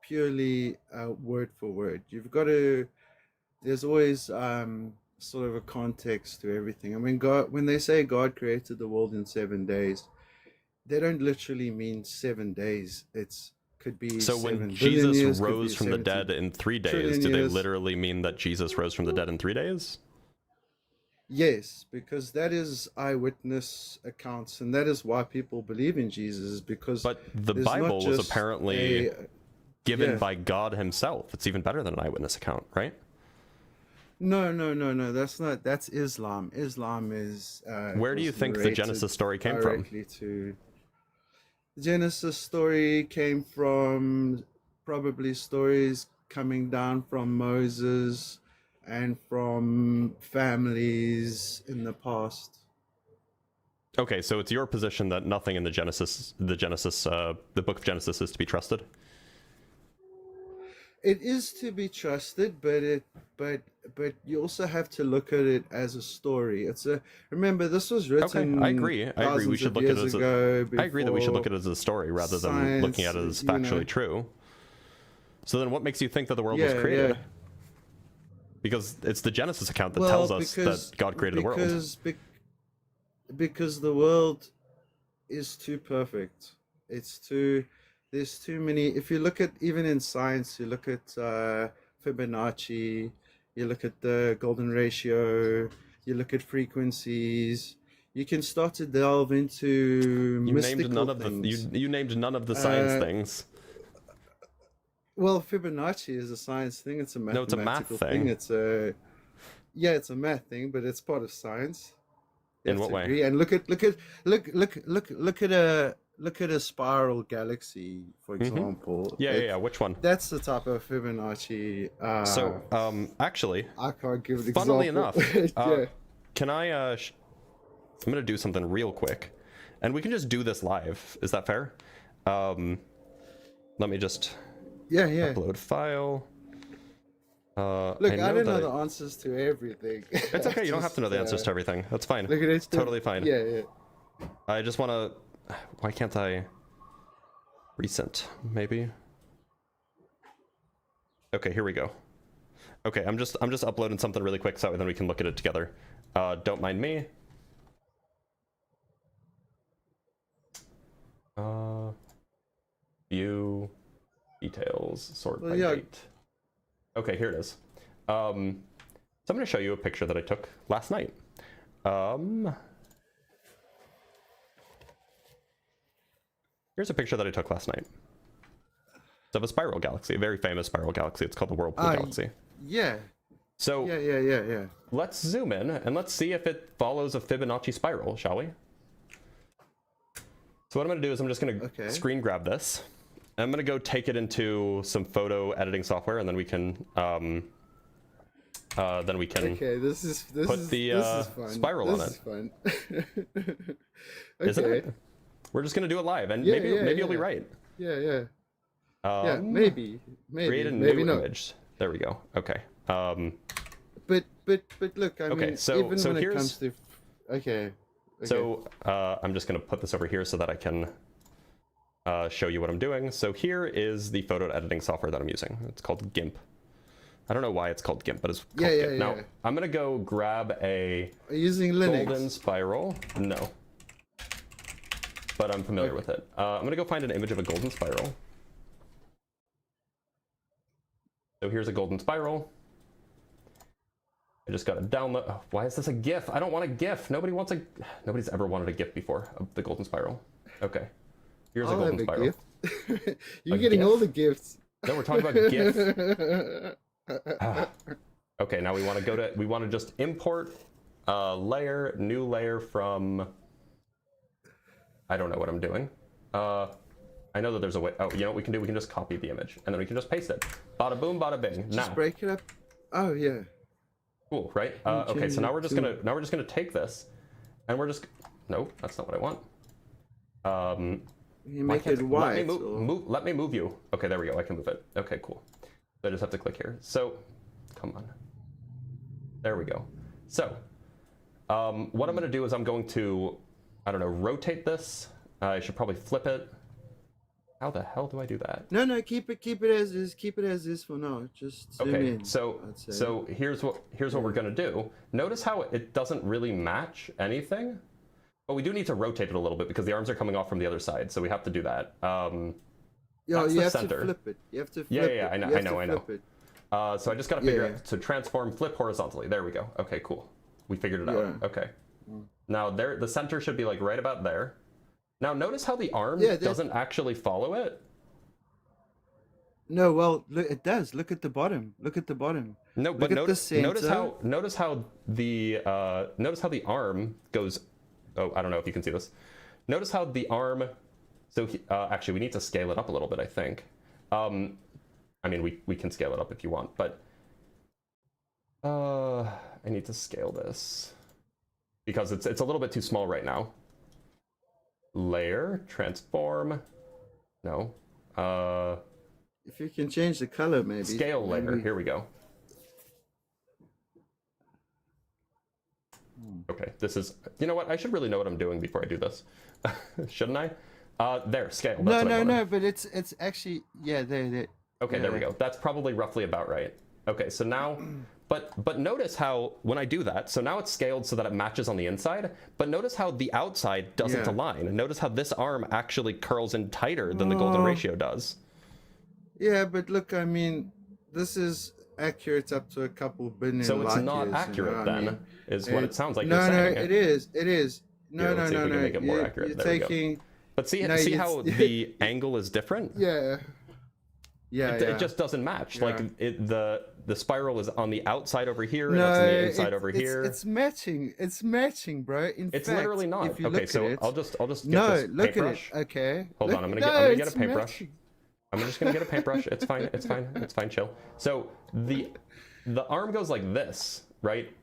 Speaker 18: purely word for word. You've got to, there's always sort of a context to everything. I mean, when they say God created the world in 7 days, they don't literally mean 7 days. Could be
Speaker 1: so when
Speaker 18: 7 billion
Speaker 1: Jesus
Speaker 18: years, could
Speaker 1: rose
Speaker 18: be
Speaker 1: from the
Speaker 18: 70
Speaker 1: dead in 3 days,
Speaker 18: trillion
Speaker 1: do they
Speaker 18: years.
Speaker 1: literally mean that Jesus rose from the dead in 3 days?
Speaker 18: Yes, because that is eyewitness accounts, and that is why people believe in Jesus, because
Speaker 1: But the
Speaker 18: there's not
Speaker 1: Bible was
Speaker 18: just
Speaker 1: apparently given
Speaker 18: yeah.
Speaker 1: by God himself. It's even better than an eyewitness account, right?
Speaker 18: No. That's Islam. Islam is.
Speaker 1: Where do you
Speaker 18: was
Speaker 1: think the
Speaker 18: narrated
Speaker 1: Genesis story came from?
Speaker 18: directly to. The Genesis story came from probably stories coming down from Moses and from families in the past.
Speaker 1: Okay, so it's your position that nothing in the book of Genesis is to be trusted?
Speaker 18: It is to be trusted, but you also have to look at it as a story. Remember, this was written.
Speaker 1: Okay, I agree. We should look at it as I agree that we should look at it as a story rather than looking at it as factually true. So then, what makes you think that the world was created?
Speaker 18: Yeah.
Speaker 1: Because it's the Genesis account that tells us that God created the world.
Speaker 18: Because the world is too perfect. There's too many. If you look at, even in science, you look at Fibonacci, you look at the golden ratio, you look at frequencies, you can start to delve into mystical things.
Speaker 1: You named none of the science things.
Speaker 18: Well, Fibonacci is a science thing. It's a mathematical
Speaker 1: it's a math thing.
Speaker 18: It's a math thing, but it's part of science.
Speaker 1: In what way?
Speaker 18: Agree. And look at a spiral galaxy, for example.
Speaker 1: Yeah. Which one?
Speaker 18: That's the type of Fibonacci.
Speaker 1: Actually,
Speaker 18: I can't give an
Speaker 1: funnily
Speaker 18: example.
Speaker 1: enough, can I? I'm gonna do something real quick, and we can just do this live. Is that fair? Let me just.
Speaker 18: Yeah.
Speaker 1: Upload file.
Speaker 18: Look, I don't know the answers to everything.
Speaker 1: It's okay. You don't have to know the answers to everything. That's fine.
Speaker 18: Look at it.
Speaker 1: Totally fine.
Speaker 18: Yeah.
Speaker 1: I just want to. Why can't I? Recent, maybe. Okay, here we go. Okay, I'm just uploading something really quick so then we can look at it together. Don't mind me. View details, sort by date. Okay, here it is. So I'm going to show you a picture that I took last night. Here's a picture that I took last night. It's of a spiral galaxy, a very famous spiral galaxy. It's called the Whirlpool Galaxy.
Speaker 18: Yeah.
Speaker 1: So
Speaker 18: yeah.
Speaker 1: Let's zoom in and let's see if it follows a Fibonacci spiral, shall we? So what I'm going to do is I'm just going to screen grab this. I'm going to go take it into some photo editing software, and then we can
Speaker 18: Okay, this is fun.
Speaker 1: spiral on it.
Speaker 18: This is fun.
Speaker 1: Isn't it? We're just going to do it live, and maybe you'll be right.
Speaker 18: Yeah. Maybe.
Speaker 1: Create a
Speaker 18: maybe
Speaker 1: new
Speaker 18: not.
Speaker 1: image. There we go. Okay.
Speaker 18: But look, I mean, even when it comes to okay.
Speaker 1: So I'm just going to put this over here so that I can show you what I'm doing. So here is the photo editing software that I'm using. It's called GIMP. I don't know why it's called GIMP, but it's called GIMP. Now, I'm going to go grab a
Speaker 18: using Linux.
Speaker 1: golden spiral. No. But I'm familiar with it. I'm going to go find an image of a golden spiral. So here's a golden spiral. I just got to download. Oh, why is this a GIF? I don't want a GIF. Nobody's ever wanted a GIF before of the golden spiral. Okay. Here's a golden spiral.
Speaker 18: You're getting all the gifts.
Speaker 1: No, we're talking about GIF. Okay, now we want to just import a layer, new layer from. I don't know what I'm doing. I know that there's a way. Oh, you know what we can do? We can just copy the image, and then we can just paste it. Bada boom, bada bing.
Speaker 18: Just break it up. Oh yeah.
Speaker 1: Cool, right? Okay, so now we're just gonna take this, and we're just. Nope, that's not what I want.
Speaker 18: You make it white.
Speaker 1: Let me move you. Okay, there we go. I can move it. Okay, cool. So I just have to click here. So, come on. There we go. So, what I'm gonna do is I'm going to, I don't know, rotate this. I should probably flip it. How the hell do I do that?
Speaker 18: No, keep it as is. Keep it as is for now. Just zoom in.
Speaker 1: So here's what we're gonna do. Notice how it doesn't really match anything, but we do need to rotate it a little bit because the arms are coming off from the other side, so we have to do that.
Speaker 18: You have to flip it. You have to flip it.
Speaker 1: Yeah, I know. So I just gotta figure out to transform, flip horizontally. There we go. Okay, cool. We figured it out. Okay. Now the center should be like right about there. Now notice how the arm doesn't actually follow it.
Speaker 18: No, well, look, it does. Look at the bottom. Look at the bottom.
Speaker 1: No,
Speaker 18: Look
Speaker 1: but
Speaker 18: at the
Speaker 1: notice
Speaker 18: center.
Speaker 1: notice how the arm goes. Oh, I don't know if you can see this. Notice how the arm. So actually, we need to scale it up a little bit, I think. I mean, we can scale it up if you want, but I need to scale this because it's a little bit too small right now. Layer, transform. No.
Speaker 18: If you can change the color, maybe.
Speaker 1: Scale layer. Here we go. Okay, this is. You know what? I should really know what I'm doing before I do this, shouldn't I? There, scale. That's
Speaker 18: No, but it's actually there.
Speaker 1: Okay, there we go. That's probably roughly about right. Okay, so now, but notice how when I do that, so now it's scaled so that it matches on the inside, but notice how the outside doesn't align. Notice how this arm actually curls in tighter than the golden ratio does.
Speaker 18: Yeah, but look, I mean, this is accurate up to a couple billion.
Speaker 1: So it's
Speaker 18: light
Speaker 1: not
Speaker 18: years,
Speaker 1: accurate
Speaker 18: you know
Speaker 1: then,
Speaker 18: what I mean?
Speaker 1: is what it sounds like
Speaker 18: No,
Speaker 1: you're saying.
Speaker 18: No, it is. It is. No,
Speaker 1: Here, let's see if we can make it more
Speaker 18: you're,
Speaker 1: accurate.
Speaker 18: You're
Speaker 1: There we
Speaker 18: taking.
Speaker 1: go. But see,
Speaker 18: No,
Speaker 1: see
Speaker 18: it's-
Speaker 1: how the angle is different?
Speaker 18: Yeah. Yeah,
Speaker 1: It just doesn't match.
Speaker 18: Yeah.
Speaker 1: Like the spiral is on the outside over here, and it's on the inside over here.
Speaker 18: It's matching. It's matching, bro.
Speaker 1: It's literally not.
Speaker 18: If you
Speaker 1: Okay,
Speaker 18: look
Speaker 1: so
Speaker 18: at it,
Speaker 1: I'll just get
Speaker 18: no,
Speaker 1: this
Speaker 18: look
Speaker 1: paintbrush.
Speaker 18: at it. Okay.
Speaker 1: Hold on, I'm gonna get a paintbrush.
Speaker 18: matching.
Speaker 1: I'm just gonna get a paintbrush. It's fine. It's fine. It's fine. Chill. So the arm goes like this, right?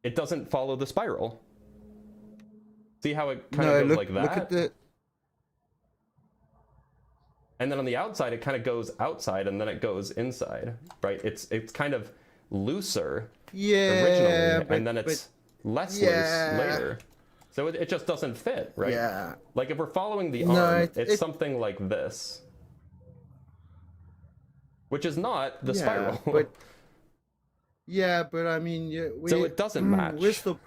Speaker 1: It doesn't follow the spiral. See how it kind of goes like that?
Speaker 18: Look at the.
Speaker 1: And then on the outside, it kind of goes outside, and then it goes inside, right? It's kind of looser originally, and then it's less loose later. So it just doesn't fit, right?
Speaker 18: Yeah.
Speaker 1: Like if we're following the
Speaker 18: No,
Speaker 1: arm,
Speaker 18: it-
Speaker 1: it's
Speaker 18: it-
Speaker 1: something like this, which is not the
Speaker 18: Yeah,
Speaker 1: spiral.
Speaker 18: but- Yeah, but I mean,
Speaker 1: So it doesn't match.
Speaker 18: We're still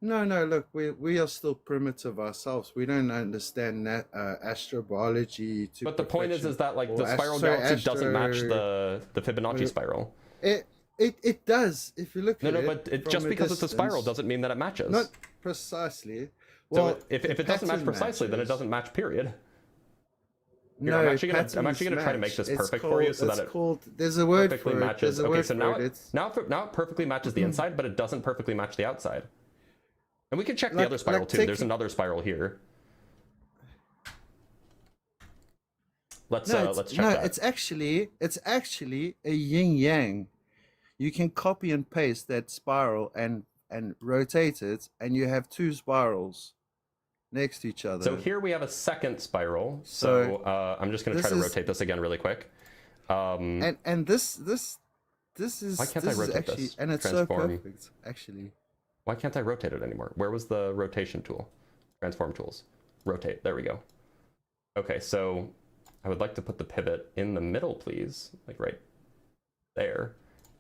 Speaker 18: no. Look, we are still primitive ourselves. We don't understand that astrobiology.
Speaker 1: But the point is
Speaker 18: perfection.
Speaker 1: that like the
Speaker 18: Or
Speaker 1: spiral
Speaker 18: sorry,
Speaker 1: galaxy doesn't match
Speaker 18: astro-
Speaker 1: the Fibonacci spiral.
Speaker 18: It does if you look at it.
Speaker 1: But
Speaker 18: from
Speaker 1: just because it's a spiral
Speaker 18: distance.
Speaker 1: doesn't mean that it matches.
Speaker 18: Not precisely.
Speaker 1: So
Speaker 18: Well,
Speaker 1: if it doesn't match precisely, then it doesn't match. Period. Here,
Speaker 18: No,
Speaker 1: I'm actually gonna
Speaker 18: patterns
Speaker 1: try to make this
Speaker 18: match. It's
Speaker 1: perfect for you so that
Speaker 18: it's
Speaker 1: it
Speaker 18: called. There's a word
Speaker 1: perfectly
Speaker 18: for it.
Speaker 1: matches.
Speaker 18: There's a
Speaker 1: Okay,
Speaker 18: word
Speaker 1: so
Speaker 18: for
Speaker 1: now
Speaker 18: it. It's
Speaker 1: now it perfectly matches the inside, but it doesn't perfectly match the outside. And we can check the
Speaker 18: Like-
Speaker 1: other spiral
Speaker 18: like
Speaker 1: too.
Speaker 18: take-
Speaker 1: There's another spiral here. Let's
Speaker 18: no,
Speaker 1: check
Speaker 18: no,
Speaker 1: that.
Speaker 18: it's actually a yin yang. You can copy and paste that spiral and rotate it, and you have two spirals next to each other.
Speaker 1: So here we have a second spiral. So I'm just going to try to
Speaker 18: this is-
Speaker 1: rotate this again really quick.
Speaker 18: And this is
Speaker 1: Why can't
Speaker 18: this
Speaker 1: I rotate
Speaker 18: is actually
Speaker 1: this?
Speaker 18: and it's
Speaker 1: Transform.
Speaker 18: so perfect actually.
Speaker 1: Why can't I rotate it anymore? Where was the rotation tool? Transform tools. Rotate. There we go. Okay, so I would like to put the pivot in the middle, please. Like right there.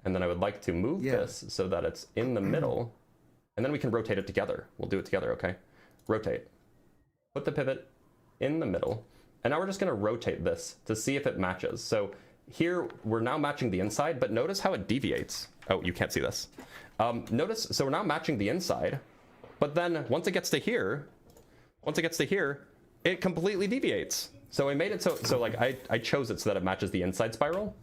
Speaker 1: And then I would like to move this so that it's in the middle. And then we can rotate it together. We'll do it together, okay? Rotate. Put the pivot in the middle. And now we're just going to rotate this to see if it matches. So here we're now matching the inside, but notice how it deviates. Oh, you can't see this. Notice, so we're now matching the inside, but then once it gets to here, it completely deviates. So I made it so like I chose it so that it matches the inside spiral,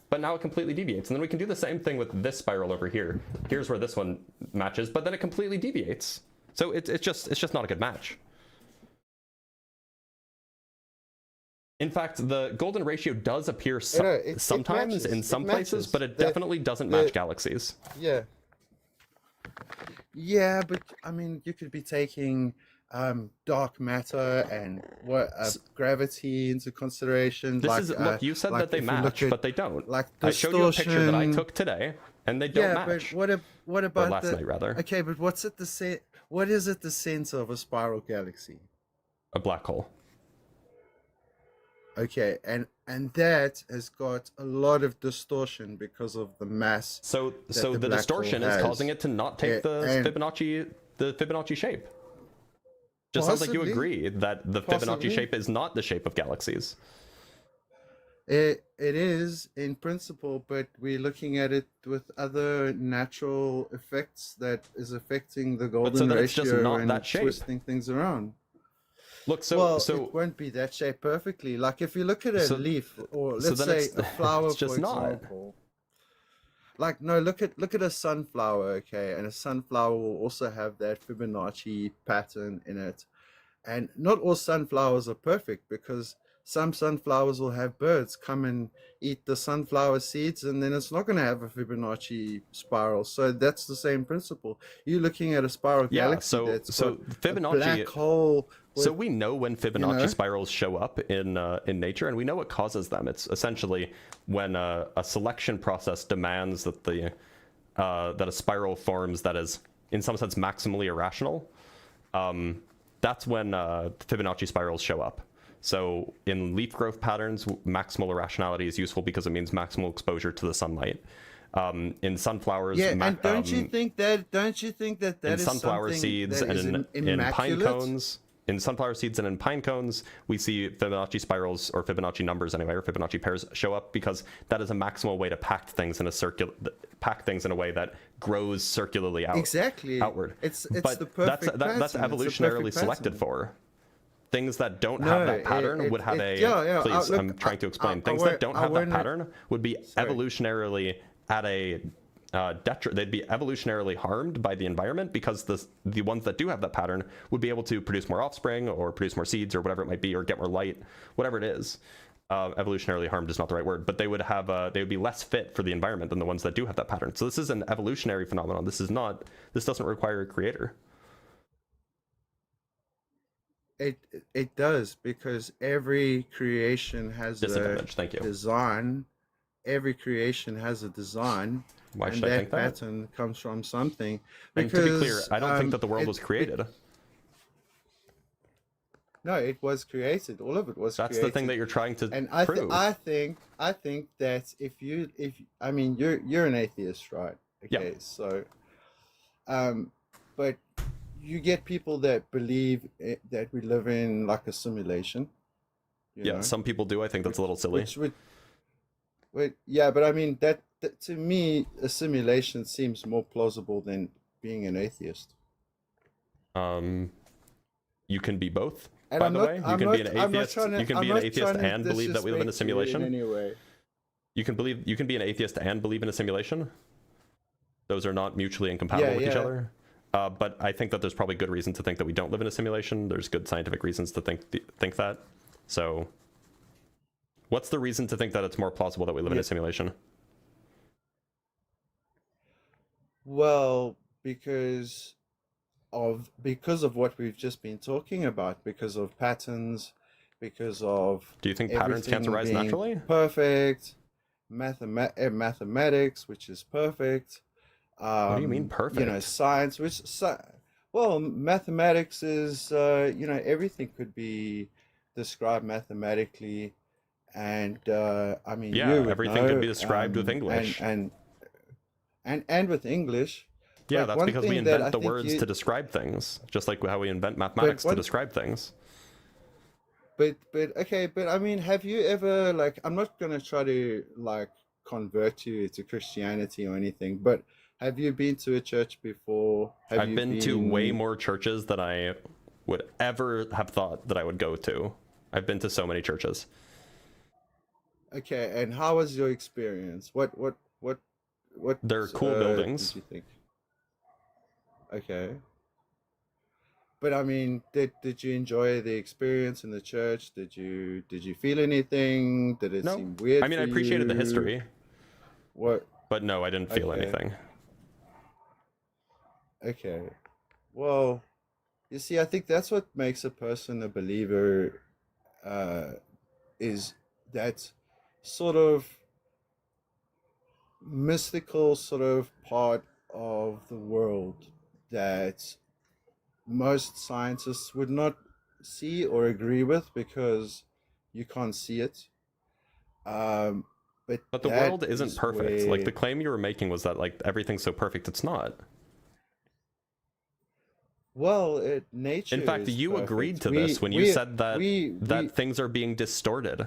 Speaker 1: but now it completely deviates. And then we can do the same thing with this spiral over here. Here's where this one matches, but then it completely deviates. So it's just not a good match. In fact, the golden ratio does appear sometimes
Speaker 18: matches.
Speaker 1: in some
Speaker 18: It
Speaker 1: places,
Speaker 18: matches.
Speaker 1: but it
Speaker 18: The-
Speaker 1: definitely doesn't
Speaker 18: the-
Speaker 1: match galaxies.
Speaker 18: Yeah. Yeah, but I mean, you could be taking dark matter and gravity into consideration.
Speaker 1: This is look. You said that they
Speaker 18: if you look
Speaker 1: match,
Speaker 18: at,
Speaker 1: but they don't.
Speaker 18: Like
Speaker 1: I showed you a picture that I
Speaker 18: distortion.
Speaker 1: took today, and they don't
Speaker 18: Yeah,
Speaker 1: match.
Speaker 18: but what about
Speaker 1: last
Speaker 18: the,
Speaker 1: night, rather.
Speaker 18: Okay, but what is at the center of a spiral galaxy?
Speaker 1: A black hole.
Speaker 18: Okay, and that has got a lot of distortion because of the mass.
Speaker 1: So
Speaker 18: that
Speaker 1: the
Speaker 18: black hole
Speaker 1: distortion is
Speaker 18: has.
Speaker 1: causing it to not take
Speaker 18: Yeah,
Speaker 1: the
Speaker 18: and-
Speaker 1: Fibonacci shape. Just sounds like you
Speaker 18: Possibly.
Speaker 1: agree that the
Speaker 18: Possibly.
Speaker 1: Fibonacci shape is not the shape of galaxies.
Speaker 18: It is in principle, but we're looking at it with other natural effects that is affecting the golden
Speaker 1: so then
Speaker 18: ratio
Speaker 1: it's just not
Speaker 18: and
Speaker 1: that shape.
Speaker 18: twisting things around.
Speaker 1: Look,
Speaker 18: it won't be that shape perfectly. Like if you look at a leaf, or let's say a flower, for example. Like no, look at a sunflower, okay, and a sunflower will also have that Fibonacci pattern in it, and not all sunflowers are perfect because some sunflowers will have birds come and eat the sunflower seeds, and then it's not going to have a Fibonacci spiral. So that's the same principle. You're looking at a spiral galaxy that's got
Speaker 1: Fibonacci,
Speaker 18: a black hole.
Speaker 1: So we know when Fibonacci spirals show up in nature, and we know what causes them. It's essentially when a selection process demands that that a spiral forms that is, in some sense, maximally irrational. That's when Fibonacci spirals show up. So in leaf growth patterns, maximal irrationality is useful because it means maximal exposure to the sunlight. In sunflowers,
Speaker 18: and don't you think that
Speaker 1: in
Speaker 18: is
Speaker 1: sunflower
Speaker 18: something
Speaker 1: seeds
Speaker 18: that is
Speaker 1: and in pine
Speaker 18: immaculate?
Speaker 1: cones? In sunflower seeds and in pine cones, we see Fibonacci spirals, or Fibonacci numbers anyway, or Fibonacci pairs show up because that is a maximal way to pack things in a way that grows circularly outward.
Speaker 18: It's
Speaker 1: but
Speaker 18: the perfect
Speaker 1: that's
Speaker 18: pattern.
Speaker 1: evolutionarily selected for. Things that don't have that pattern would have please, I'm trying to explain. Things that don't have that pattern would be evolutionarily at a they'd be evolutionarily harmed by the environment because the ones that do have that pattern would be able to produce more offspring or produce more seeds or whatever it might be, or get more light, whatever it is. Evolutionarily harmed is not the right word, but they would be less fit for the environment than the ones that do have that pattern. So this is an evolutionary phenomenon. This doesn't require a creator.
Speaker 18: It does, because every creation has a design. Every creation has a design.
Speaker 1: Why should
Speaker 18: and
Speaker 1: I think that?
Speaker 18: pattern comes from something.
Speaker 1: And to be clear, I don't think that the world was created.
Speaker 18: No, it was created. All of it was created.
Speaker 1: That's the thing that you're trying to prove.
Speaker 18: I think that if I mean, you're an atheist, right? Okay, so, but you get people that believe that we live in like a simulation. You know?
Speaker 1: Some people do. I think that's a little silly.
Speaker 18: Yeah, but I mean that to me, a simulation seems more plausible than being an atheist.
Speaker 1: You can be both.
Speaker 18: And
Speaker 1: by the way, you can be an atheist. You can be an atheist and believe that we live in a simulation.
Speaker 18: Anyway,
Speaker 1: you can be an atheist and believe in a simulation. Those are not mutually incompatible with each other. But I think that there's probably good reason to think that we don't live in a simulation. There's good scientific reasons to think that. So, what's the reason to think that it's more plausible that we live in a simulation?
Speaker 18: Well, because of what we've just been talking about, because of patterns, because of
Speaker 1: do you think patterns can't arise naturally?
Speaker 18: Perfect, mathematics, which is perfect.
Speaker 1: What do you mean perfect?
Speaker 18: You know, science, well, mathematics is you know, everything could be described mathematically, and I mean,
Speaker 1: everything could be described with English,
Speaker 18: and with English.
Speaker 1: Yeah, that's because we invent the words to describe things, just like how we invent mathematics to describe things.
Speaker 18: But I mean, have you ever, like, I'm not gonna try to like convert you to Christianity or anything, but have you been to a church before?
Speaker 1: I've been to way more churches than I would ever have thought that I would go to. I've been to so many churches.
Speaker 18: Okay, and how was your experience? What
Speaker 1: They're cool buildings.
Speaker 18: Did you think? Okay. But I mean, did you enjoy the experience in the church? Did you feel anything? Did it seem weird?
Speaker 1: I mean, I appreciated the history.
Speaker 18: What?
Speaker 1: But no, I didn't feel anything.
Speaker 18: Okay. Well, you see, I think that's what makes a person a believer, is that sort of mystical sort of part of the world that most scientists would not see or agree with because you can't see it. But
Speaker 1: the world isn't perfect. Like the claim you were making was that like everything's so perfect. It's not.
Speaker 18: Well, nature.
Speaker 1: In fact, you agreed to this when you said that things are being distorted,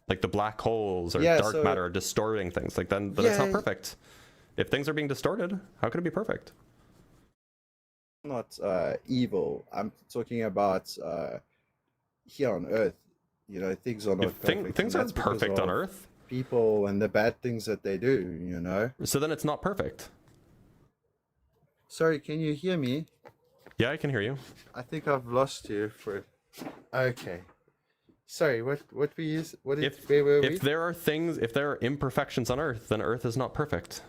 Speaker 1: like the black holes or dark matter are distorting things. Like then, but it's not perfect. If things are being distorted, how could it be perfect?
Speaker 18: Not evil. I'm talking about here on Earth. You know, things are not perfect.
Speaker 1: Things
Speaker 18: and
Speaker 1: aren't
Speaker 18: that's because
Speaker 1: perfect on
Speaker 18: of
Speaker 1: Earth.
Speaker 18: people and the bad things that they do, you know.
Speaker 1: So then it's not perfect.
Speaker 18: Sorry, can you hear me?
Speaker 1: Yeah, I can hear you.
Speaker 18: I think I've lost you for. Okay. Sorry, what were you? Where were we?
Speaker 1: If there are imperfections on Earth, then Earth is not perfect.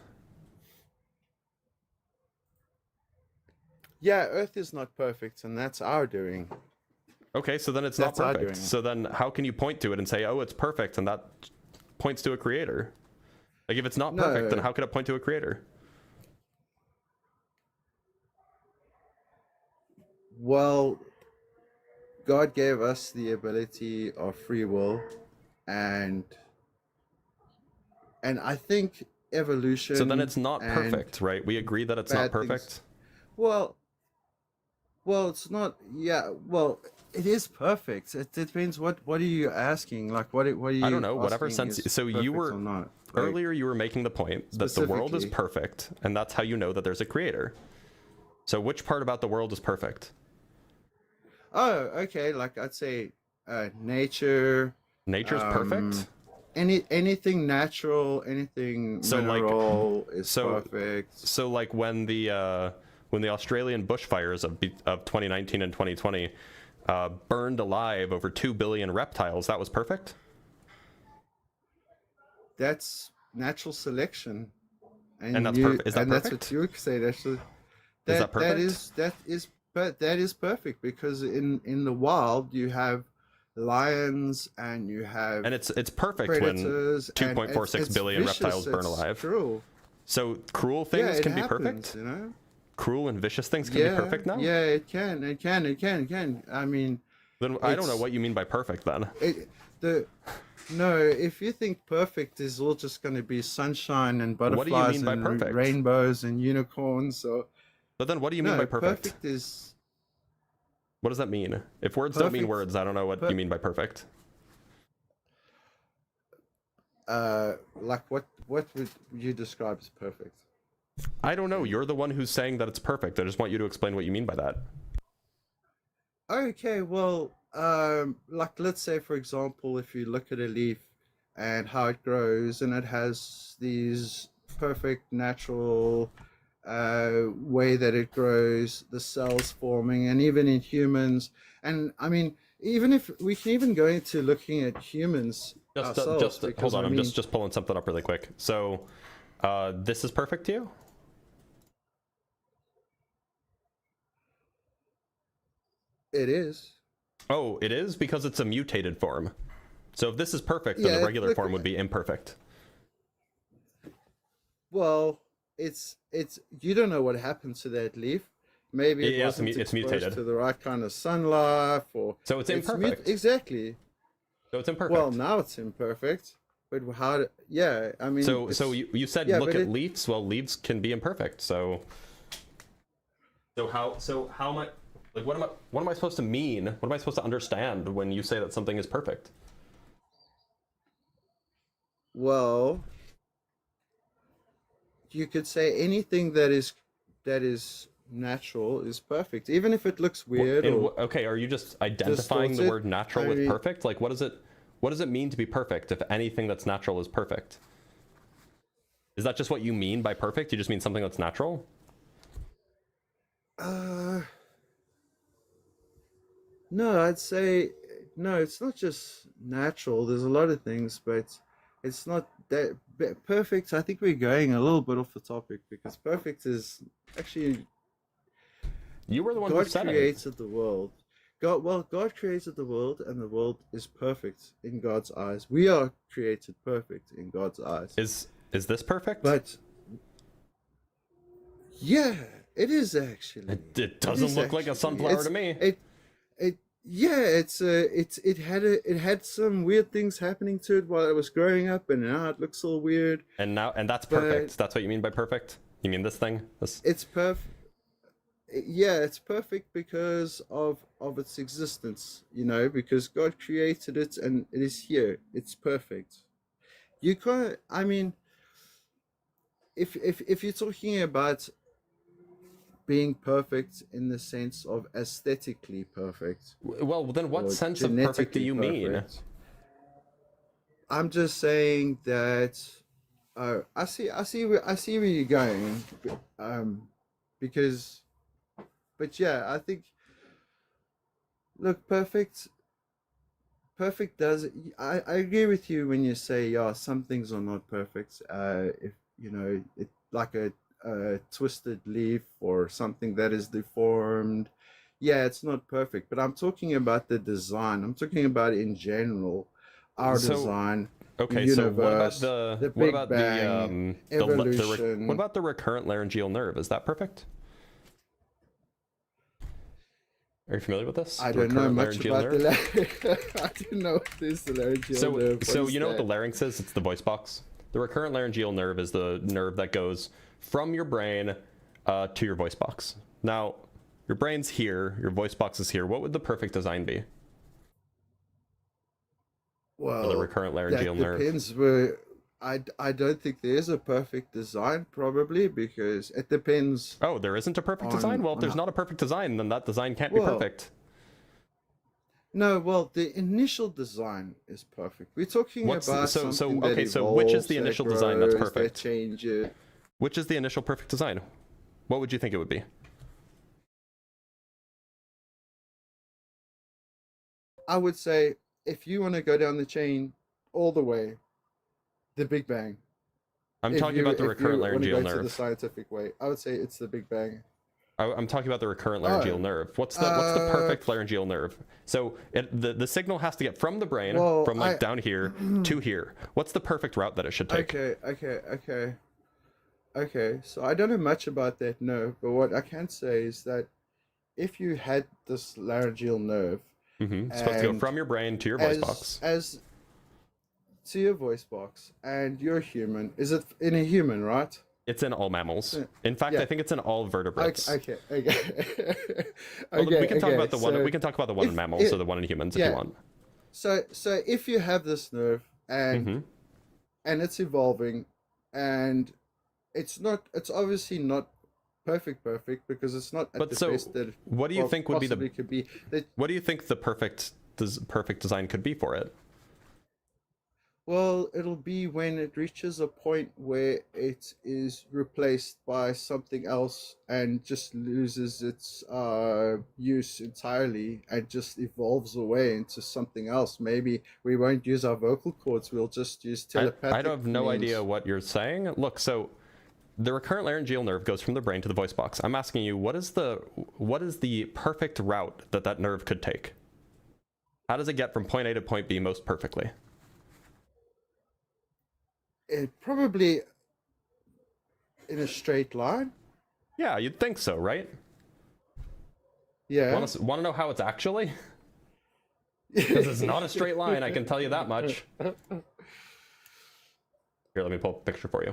Speaker 18: Yeah, Earth is not perfect, and that's our doing.
Speaker 1: Okay, so then it's
Speaker 18: That's
Speaker 1: not
Speaker 18: our
Speaker 1: perfect.
Speaker 18: doing.
Speaker 1: So then how can you point to it and say, oh, it's perfect, and that points to a creator? Like, if it's not perfect, then
Speaker 18: No.
Speaker 1: how could it point to a creator?
Speaker 18: Well, God gave us the ability of free will, and I think evolution.
Speaker 1: So then it's not
Speaker 18: and
Speaker 1: perfect, right? We agree that it's not
Speaker 18: bad things-
Speaker 1: perfect.
Speaker 18: Well, it's not. Yeah, well, it is perfect. It depends. What are you asking? Like, what are you?
Speaker 1: I don't know, whatever
Speaker 18: asking
Speaker 1: sense.
Speaker 18: is
Speaker 1: So you
Speaker 18: perfect
Speaker 1: were
Speaker 18: or not? Like,
Speaker 1: earlier you were making the point that the world is
Speaker 18: Specifically.
Speaker 1: perfect, and that's how you know that there's a creator. So which part about the world is perfect?
Speaker 18: oh, okay. Like I'd say, nature.
Speaker 1: Nature's perfect?
Speaker 18: Anything natural, anything
Speaker 1: So, like,
Speaker 18: mineral is
Speaker 1: so-
Speaker 18: perfect.
Speaker 1: So like when the Australian bushfires of 2019 and 2020 burned alive over 2 billion reptiles, that was perfect?
Speaker 18: That's natural selection,
Speaker 1: And that's is that
Speaker 18: and that's
Speaker 1: perfect?
Speaker 18: what you would say.
Speaker 1: that perfect?
Speaker 18: That is perfect because in the wild you have lions and you have
Speaker 1: And it's perfect
Speaker 18: predators
Speaker 1: when
Speaker 18: and
Speaker 1: 2.46
Speaker 18: it's
Speaker 1: billion
Speaker 18: vicious,
Speaker 1: reptiles burn
Speaker 18: it's
Speaker 1: alive.
Speaker 18: Cruel.
Speaker 1: So cruel
Speaker 18: Yeah,
Speaker 1: things
Speaker 18: it
Speaker 1: can be
Speaker 18: happens,
Speaker 1: perfect?
Speaker 18: you know.
Speaker 1: Cruel and vicious things can
Speaker 18: Yeah,
Speaker 1: be perfect now?
Speaker 18: yeah, it can. I mean,
Speaker 1: Then I don't know
Speaker 18: it's-
Speaker 1: what you mean by perfect then.
Speaker 18: No, if you think perfect is all just going to be sunshine and
Speaker 1: What do you
Speaker 18: butterflies
Speaker 1: mean by
Speaker 18: and
Speaker 1: perfect?
Speaker 18: rainbows and unicorns, or
Speaker 1: But then what do you mean by perfect?
Speaker 18: Perfect is
Speaker 1: What does that mean? If words don't mean
Speaker 18: Perfect-
Speaker 1: words, I don't know what you mean by perfect.
Speaker 18: like what would you describe as perfect?
Speaker 1: I don't know. You're the one who's saying that it's perfect. I just want you to explain what you mean by that.
Speaker 18: Okay, well, like let's say for example, if you look at a leaf and how it grows, and it has these perfect natural way that it grows, the cells forming, and even in humans, and I mean, even if we can even go into looking at humans ourselves, because,
Speaker 1: hold on.
Speaker 18: I
Speaker 1: I'm
Speaker 18: mean,
Speaker 1: just pulling something up really quick. So, this is perfect to you?
Speaker 18: it is.
Speaker 1: Oh, it is because it's a mutated form. So if this is perfect, then
Speaker 18: Yeah,
Speaker 1: the regular
Speaker 18: look-
Speaker 1: form would be imperfect.
Speaker 18: Well, it's you don't know what happened to that leaf. Maybe it
Speaker 1: Yeah,
Speaker 18: wasn't
Speaker 1: it's
Speaker 18: exposed
Speaker 1: mutated.
Speaker 18: to the right kind of sunlight, or
Speaker 1: So it's imperfect.
Speaker 18: exactly.
Speaker 1: So it's imperfect.
Speaker 18: Well, now it's imperfect, but how? Yeah, I mean.
Speaker 1: So
Speaker 18: it's-
Speaker 1: you said
Speaker 18: yeah,
Speaker 1: look
Speaker 18: but
Speaker 1: at
Speaker 18: it-
Speaker 1: leaves. Well, leaves can be imperfect. So how am I like what am I supposed to mean? What am I supposed to understand when you say that something is perfect?
Speaker 18: Well, you could say anything that is natural is perfect, even if it looks weird.
Speaker 1: Okay, are you just identifying the
Speaker 18: distorted.
Speaker 1: word natural
Speaker 18: I
Speaker 1: with
Speaker 18: mean-
Speaker 1: perfect? Like, what does it mean to be perfect if anything that's natural is perfect? Is that just what you mean by perfect? You just mean something that's natural?
Speaker 18: No, I'd say no. It's not just natural. There's a lot of things, but it's not that perfect. I think we're going a little bit off the topic because perfect is actually
Speaker 1: You were the one who
Speaker 18: God
Speaker 1: said it.
Speaker 18: created the world. God created the world, and the world is perfect in God's eyes. We are created perfect in God's eyes.
Speaker 1: Is this perfect?
Speaker 18: But yeah, it is actually.
Speaker 1: It doesn't look like a sunflower to me.
Speaker 18: It had some weird things happening to it while it was growing up, and now it looks all weird.
Speaker 1: And that's
Speaker 18: But-
Speaker 1: perfect. That's what you mean by perfect? You mean this thing?
Speaker 18: It's perfect. Yeah, it's perfect because of its existence, because God created it and it is here. It's perfect. You can't. I mean, if you're talking about being perfect in the sense of aesthetically perfect.
Speaker 1: Well, then what
Speaker 18: or
Speaker 1: sense of perfect do
Speaker 18: genetically
Speaker 1: you mean?
Speaker 18: perfect. I'm just saying that I see where you're going, because, but yeah, I think, look, perfect does. I agree with you when you say, yeah, some things are not perfect. If you know it, like a twisted leaf or something that is deformed, yeah, it's not perfect. But I'm talking about the design. I'm talking about in general, our design.
Speaker 1: Okay,
Speaker 18: the
Speaker 1: so
Speaker 18: universe,
Speaker 1: what
Speaker 18: Big
Speaker 1: about
Speaker 18: Bang,
Speaker 1: the
Speaker 18: evolution.
Speaker 1: what about the recurrent laryngeal nerve? Is that perfect? Are you familiar with this?
Speaker 18: I
Speaker 1: The
Speaker 18: don't know
Speaker 1: recurrent
Speaker 18: much
Speaker 1: laryngeal
Speaker 18: about
Speaker 1: nerve?
Speaker 18: I don't know what is the laryngeal
Speaker 1: So,
Speaker 18: nerve.
Speaker 1: so
Speaker 18: What is
Speaker 1: you know what the
Speaker 18: that?
Speaker 1: larynx is? It's the voice box. The recurrent laryngeal nerve is the nerve that goes from your brain to your voice box. Now, your brain's here, your voice box is here. What would the perfect design be?
Speaker 18: Well,
Speaker 1: For the recurrent laryngeal
Speaker 18: that
Speaker 1: nerve.
Speaker 18: depends. Where I don't think there's a perfect design, probably, because it depends.
Speaker 1: Oh, there isn't a perfect design? Well, if there's not a perfect design, then that design can't be perfect.
Speaker 18: No, well, the initial design is perfect. We're talking about something that
Speaker 1: okay,
Speaker 18: evolves,
Speaker 1: so which is the initial design that's
Speaker 18: grows,
Speaker 1: perfect?
Speaker 18: that changes.
Speaker 1: Which is the initial perfect design? What would you think it would be?
Speaker 18: I would say, if you want to go down the chain all the way, the Big Bang.
Speaker 1: I'm talking about the recurrent laryngeal
Speaker 18: if you want to go to the
Speaker 1: nerve.
Speaker 18: scientific way, I would say it's the Big Bang.
Speaker 1: I'm talking about the recurrent laryngeal nerve. What's the perfect laryngeal nerve? So the signal has to get from the brain, from like down here to here. What's the perfect route that it should take?
Speaker 18: Okay. So I don't know much about that nerve, but what I can say is that if you had this laryngeal nerve,
Speaker 1: it's supposed to go from your brain to your voice box.
Speaker 18: To your voice box, and you're human. Is it in a human, right?
Speaker 1: It's in all mammals. In fact, I think it's in all vertebrates.
Speaker 18: Okay.
Speaker 1: Well, we can talk about the one. We can talk about the one in mammals or the one in humans if you want.
Speaker 18: So if you have this nerve and it's evolving, and it's obviously not perfect because it's not at the best that
Speaker 1: what do you think would be
Speaker 18: could be.
Speaker 1: What do you think the perfect design could be for it?
Speaker 18: Well, it'll be when it reaches a point where it is replaced by something else and just loses its use entirely and just evolves away into something else. Maybe we won't use our vocal cords, we'll just use telepathic
Speaker 1: I have no
Speaker 18: means.
Speaker 1: idea what you're saying. Look, so the recurrent laryngeal nerve goes from the brain to the voice box. I'm asking you, what is the perfect route that nerve could take? How does it get from point A to point B most perfectly?
Speaker 18: It probably in a straight line.
Speaker 1: Yeah, you'd think so, right?
Speaker 18: Yeah.
Speaker 1: Want to know how it's actually? Because it's not a straight line, I can tell you that much. Here, let me pull up a picture for you.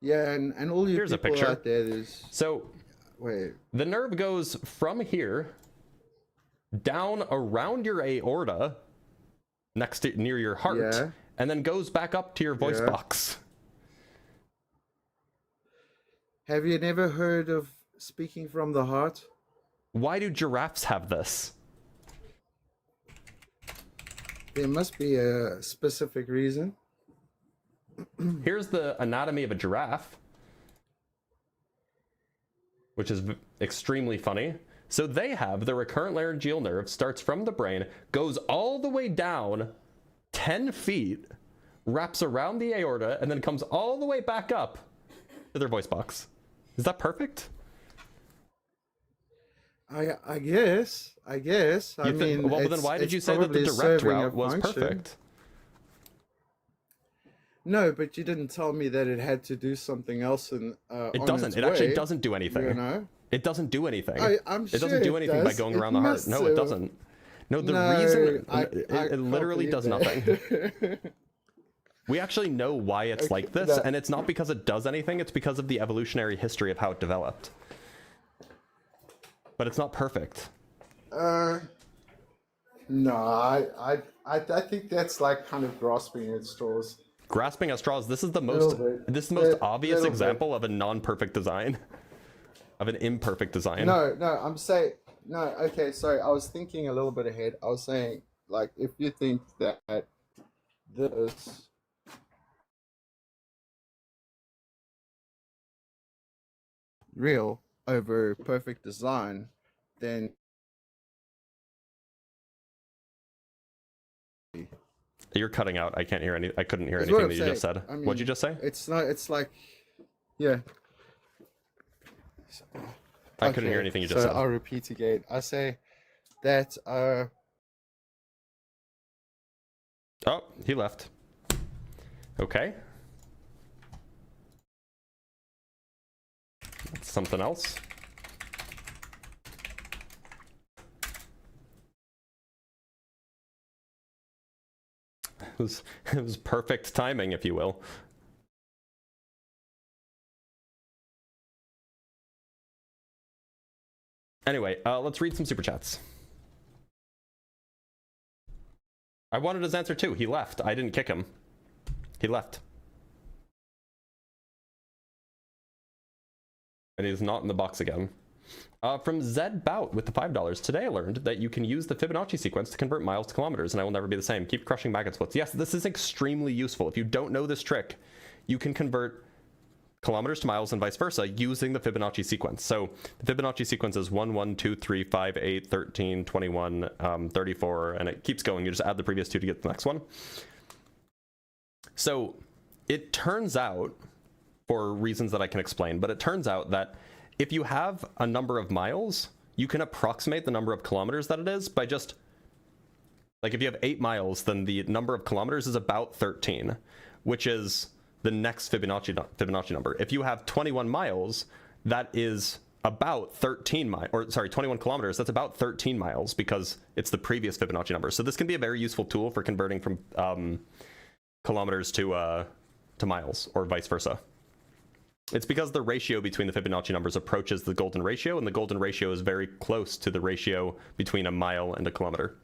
Speaker 18: Yeah, and all you
Speaker 1: Here's a
Speaker 18: people
Speaker 1: picture.
Speaker 18: out there, there's...
Speaker 1: So,
Speaker 18: wait.
Speaker 1: The nerve goes from here down around your aorta, near your heart, and then goes back up to your voice box.
Speaker 18: Have you never heard of speaking from the heart?
Speaker 1: Why do giraffes have this?
Speaker 18: There must be a specific reason.
Speaker 1: Here's the anatomy of a giraffe, which is extremely funny. So they have the recurrent laryngeal nerve, starts from the brain, goes all the way down 10 feet, wraps around the aorta, and then comes all the way back up to their voice box. Is that perfect?
Speaker 18: I guess. I mean,
Speaker 1: well, then why did you say that the direct route was perfect?
Speaker 18: No, but you didn't tell me that it had to do something else. And
Speaker 1: it doesn't. It actually doesn't do anything.
Speaker 18: You know?
Speaker 1: It doesn't do anything.
Speaker 18: I'm sure
Speaker 1: it doesn't do anything by going around the heart. No, it doesn't. No, the reason it literally does nothing. We actually know why it's like this, and it's not because it does anything. It's because of the evolutionary history of how it developed. But it's not perfect.
Speaker 18: No, I think that's like kind of grasping at straws.
Speaker 1: Grasping at straws. This is the
Speaker 18: Little
Speaker 1: most
Speaker 18: bit.
Speaker 1: this is the most
Speaker 18: Little
Speaker 1: obvious
Speaker 18: bit.
Speaker 1: example of a non-perfect design, of an imperfect design.
Speaker 18: No, I'm saying no. Okay, sorry. I was thinking a little bit ahead. I was saying like if you think that this real over perfect design, then
Speaker 1: You're cutting out. I can't hear any. I couldn't hear
Speaker 18: That's what
Speaker 1: anything that
Speaker 18: I'm
Speaker 1: you just
Speaker 18: saying.
Speaker 1: said.
Speaker 18: I mean,
Speaker 1: What'd you just say?
Speaker 18: It's not. It's like, yeah.
Speaker 1: I couldn't hear anything you just
Speaker 18: so
Speaker 1: said.
Speaker 18: I'll repeat again. I say that
Speaker 1: Oh, he left. Okay. That's something else. It was perfect timing, if you will. Anyway, let's read some super chats. I wanted his answer too. He left. I didn't kick him. He left. And he's not in the box again. From Zed Bout with the $5. Today I learned that you can use the Fibonacci sequence to convert miles to kilometers, and I will never be the same. Keep crushing maggot splits. Yes, this is extremely useful. If you don't know this trick, you can convert kilometers to miles and vice versa using the Fibonacci sequence. So the Fibonacci sequence is 1, 1, 2, 3, 5, 8, 13, 21, 34, and it keeps going. You just add the previous two to get the next one. So it turns out, for reasons that I can explain, but it turns out that if you have a number of miles, you can approximate the number of kilometers that it is by just, like if you have 8 miles, then the number of kilometers is about 13, which is the next Fibonacci number. If you have 21 miles, that is about 21 kilometers, that's about 13 miles because it's the previous Fibonacci number. So this can be a very useful tool for converting from kilometers to miles or vice versa. It's because the ratio between the Fibonacci numbers approaches the golden ratio, and the golden ratio is very close to the ratio between a mile and a kilometer.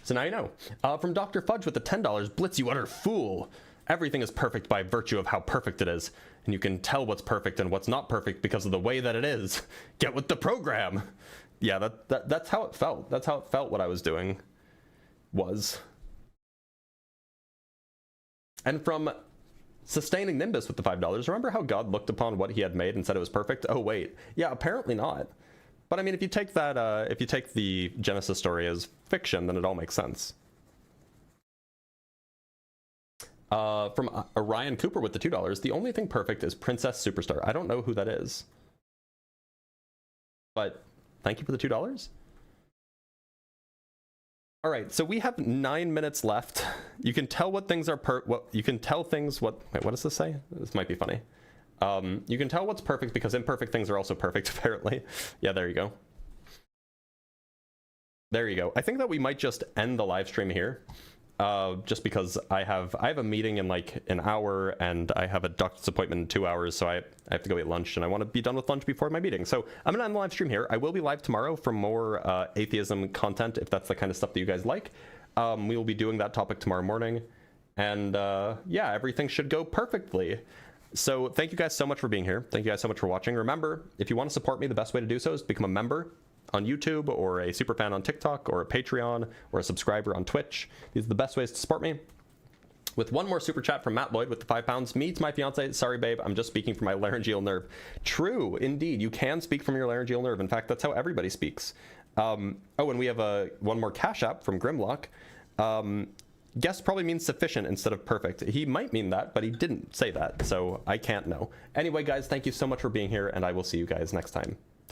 Speaker 1: So now you know. From Dr. Fudge with the $10, Blitz, you utter fool. Everything is perfect by virtue of how perfect it is, and you can tell what's perfect and what's not perfect because of the way that it is. Get with the program. Yeah, that's how it felt. That's how it felt what I was doing was. And from Sustaining Nimbus with the $5, remember how God looked upon what he had made and said it was perfect? Oh wait, yeah, apparently not. But I mean, if you take that, if you take the Genesis story as fiction, then it all makes sense. From Orion Cooper with the $2, the only thing perfect is Princess Superstar. I don't know who that is, but thank you for the $2. All right, so we have 9 minutes left. You can tell what things are you can tell things what, wait, what does this say? This might be funny. You can tell what's perfect because imperfect things are also perfect, apparently. Yeah, there you go. There you go. I think that we might just end the live stream here. Just because I have a meeting in like an hour and I have a doctor's appointment in 2 hours, so I have to go eat lunch and I want to be done with lunch before my meeting. So I'm gonna end the live stream here. I will be live tomorrow for more atheism content if that's the kind of stuff that you guys like. We will be doing that topic tomorrow morning, and yeah, everything should go perfectly. So thank you guys so much for being here. Thank you guys so much for watching. Remember, if you want to support me, the best way to do so is to become a member on YouTube, or a super fan on TikTok, or a Patreon, or a subscriber on Twitch. These are the best ways to support me. With one more super chat from Matt Lloyd with the £5. Me to my fiance, sorry babe, I'm just speaking from my laryngeal nerve. True, indeed, you can speak from your laryngeal nerve. In fact, that's how everybody speaks. Oh, and we have one more Cash App from Grimlock. Guess probably means sufficient instead of perfect. He might mean that, but he didn't say that, so I can't know. Anyway, guys, thank you so much for being here, and I will see you guys next time.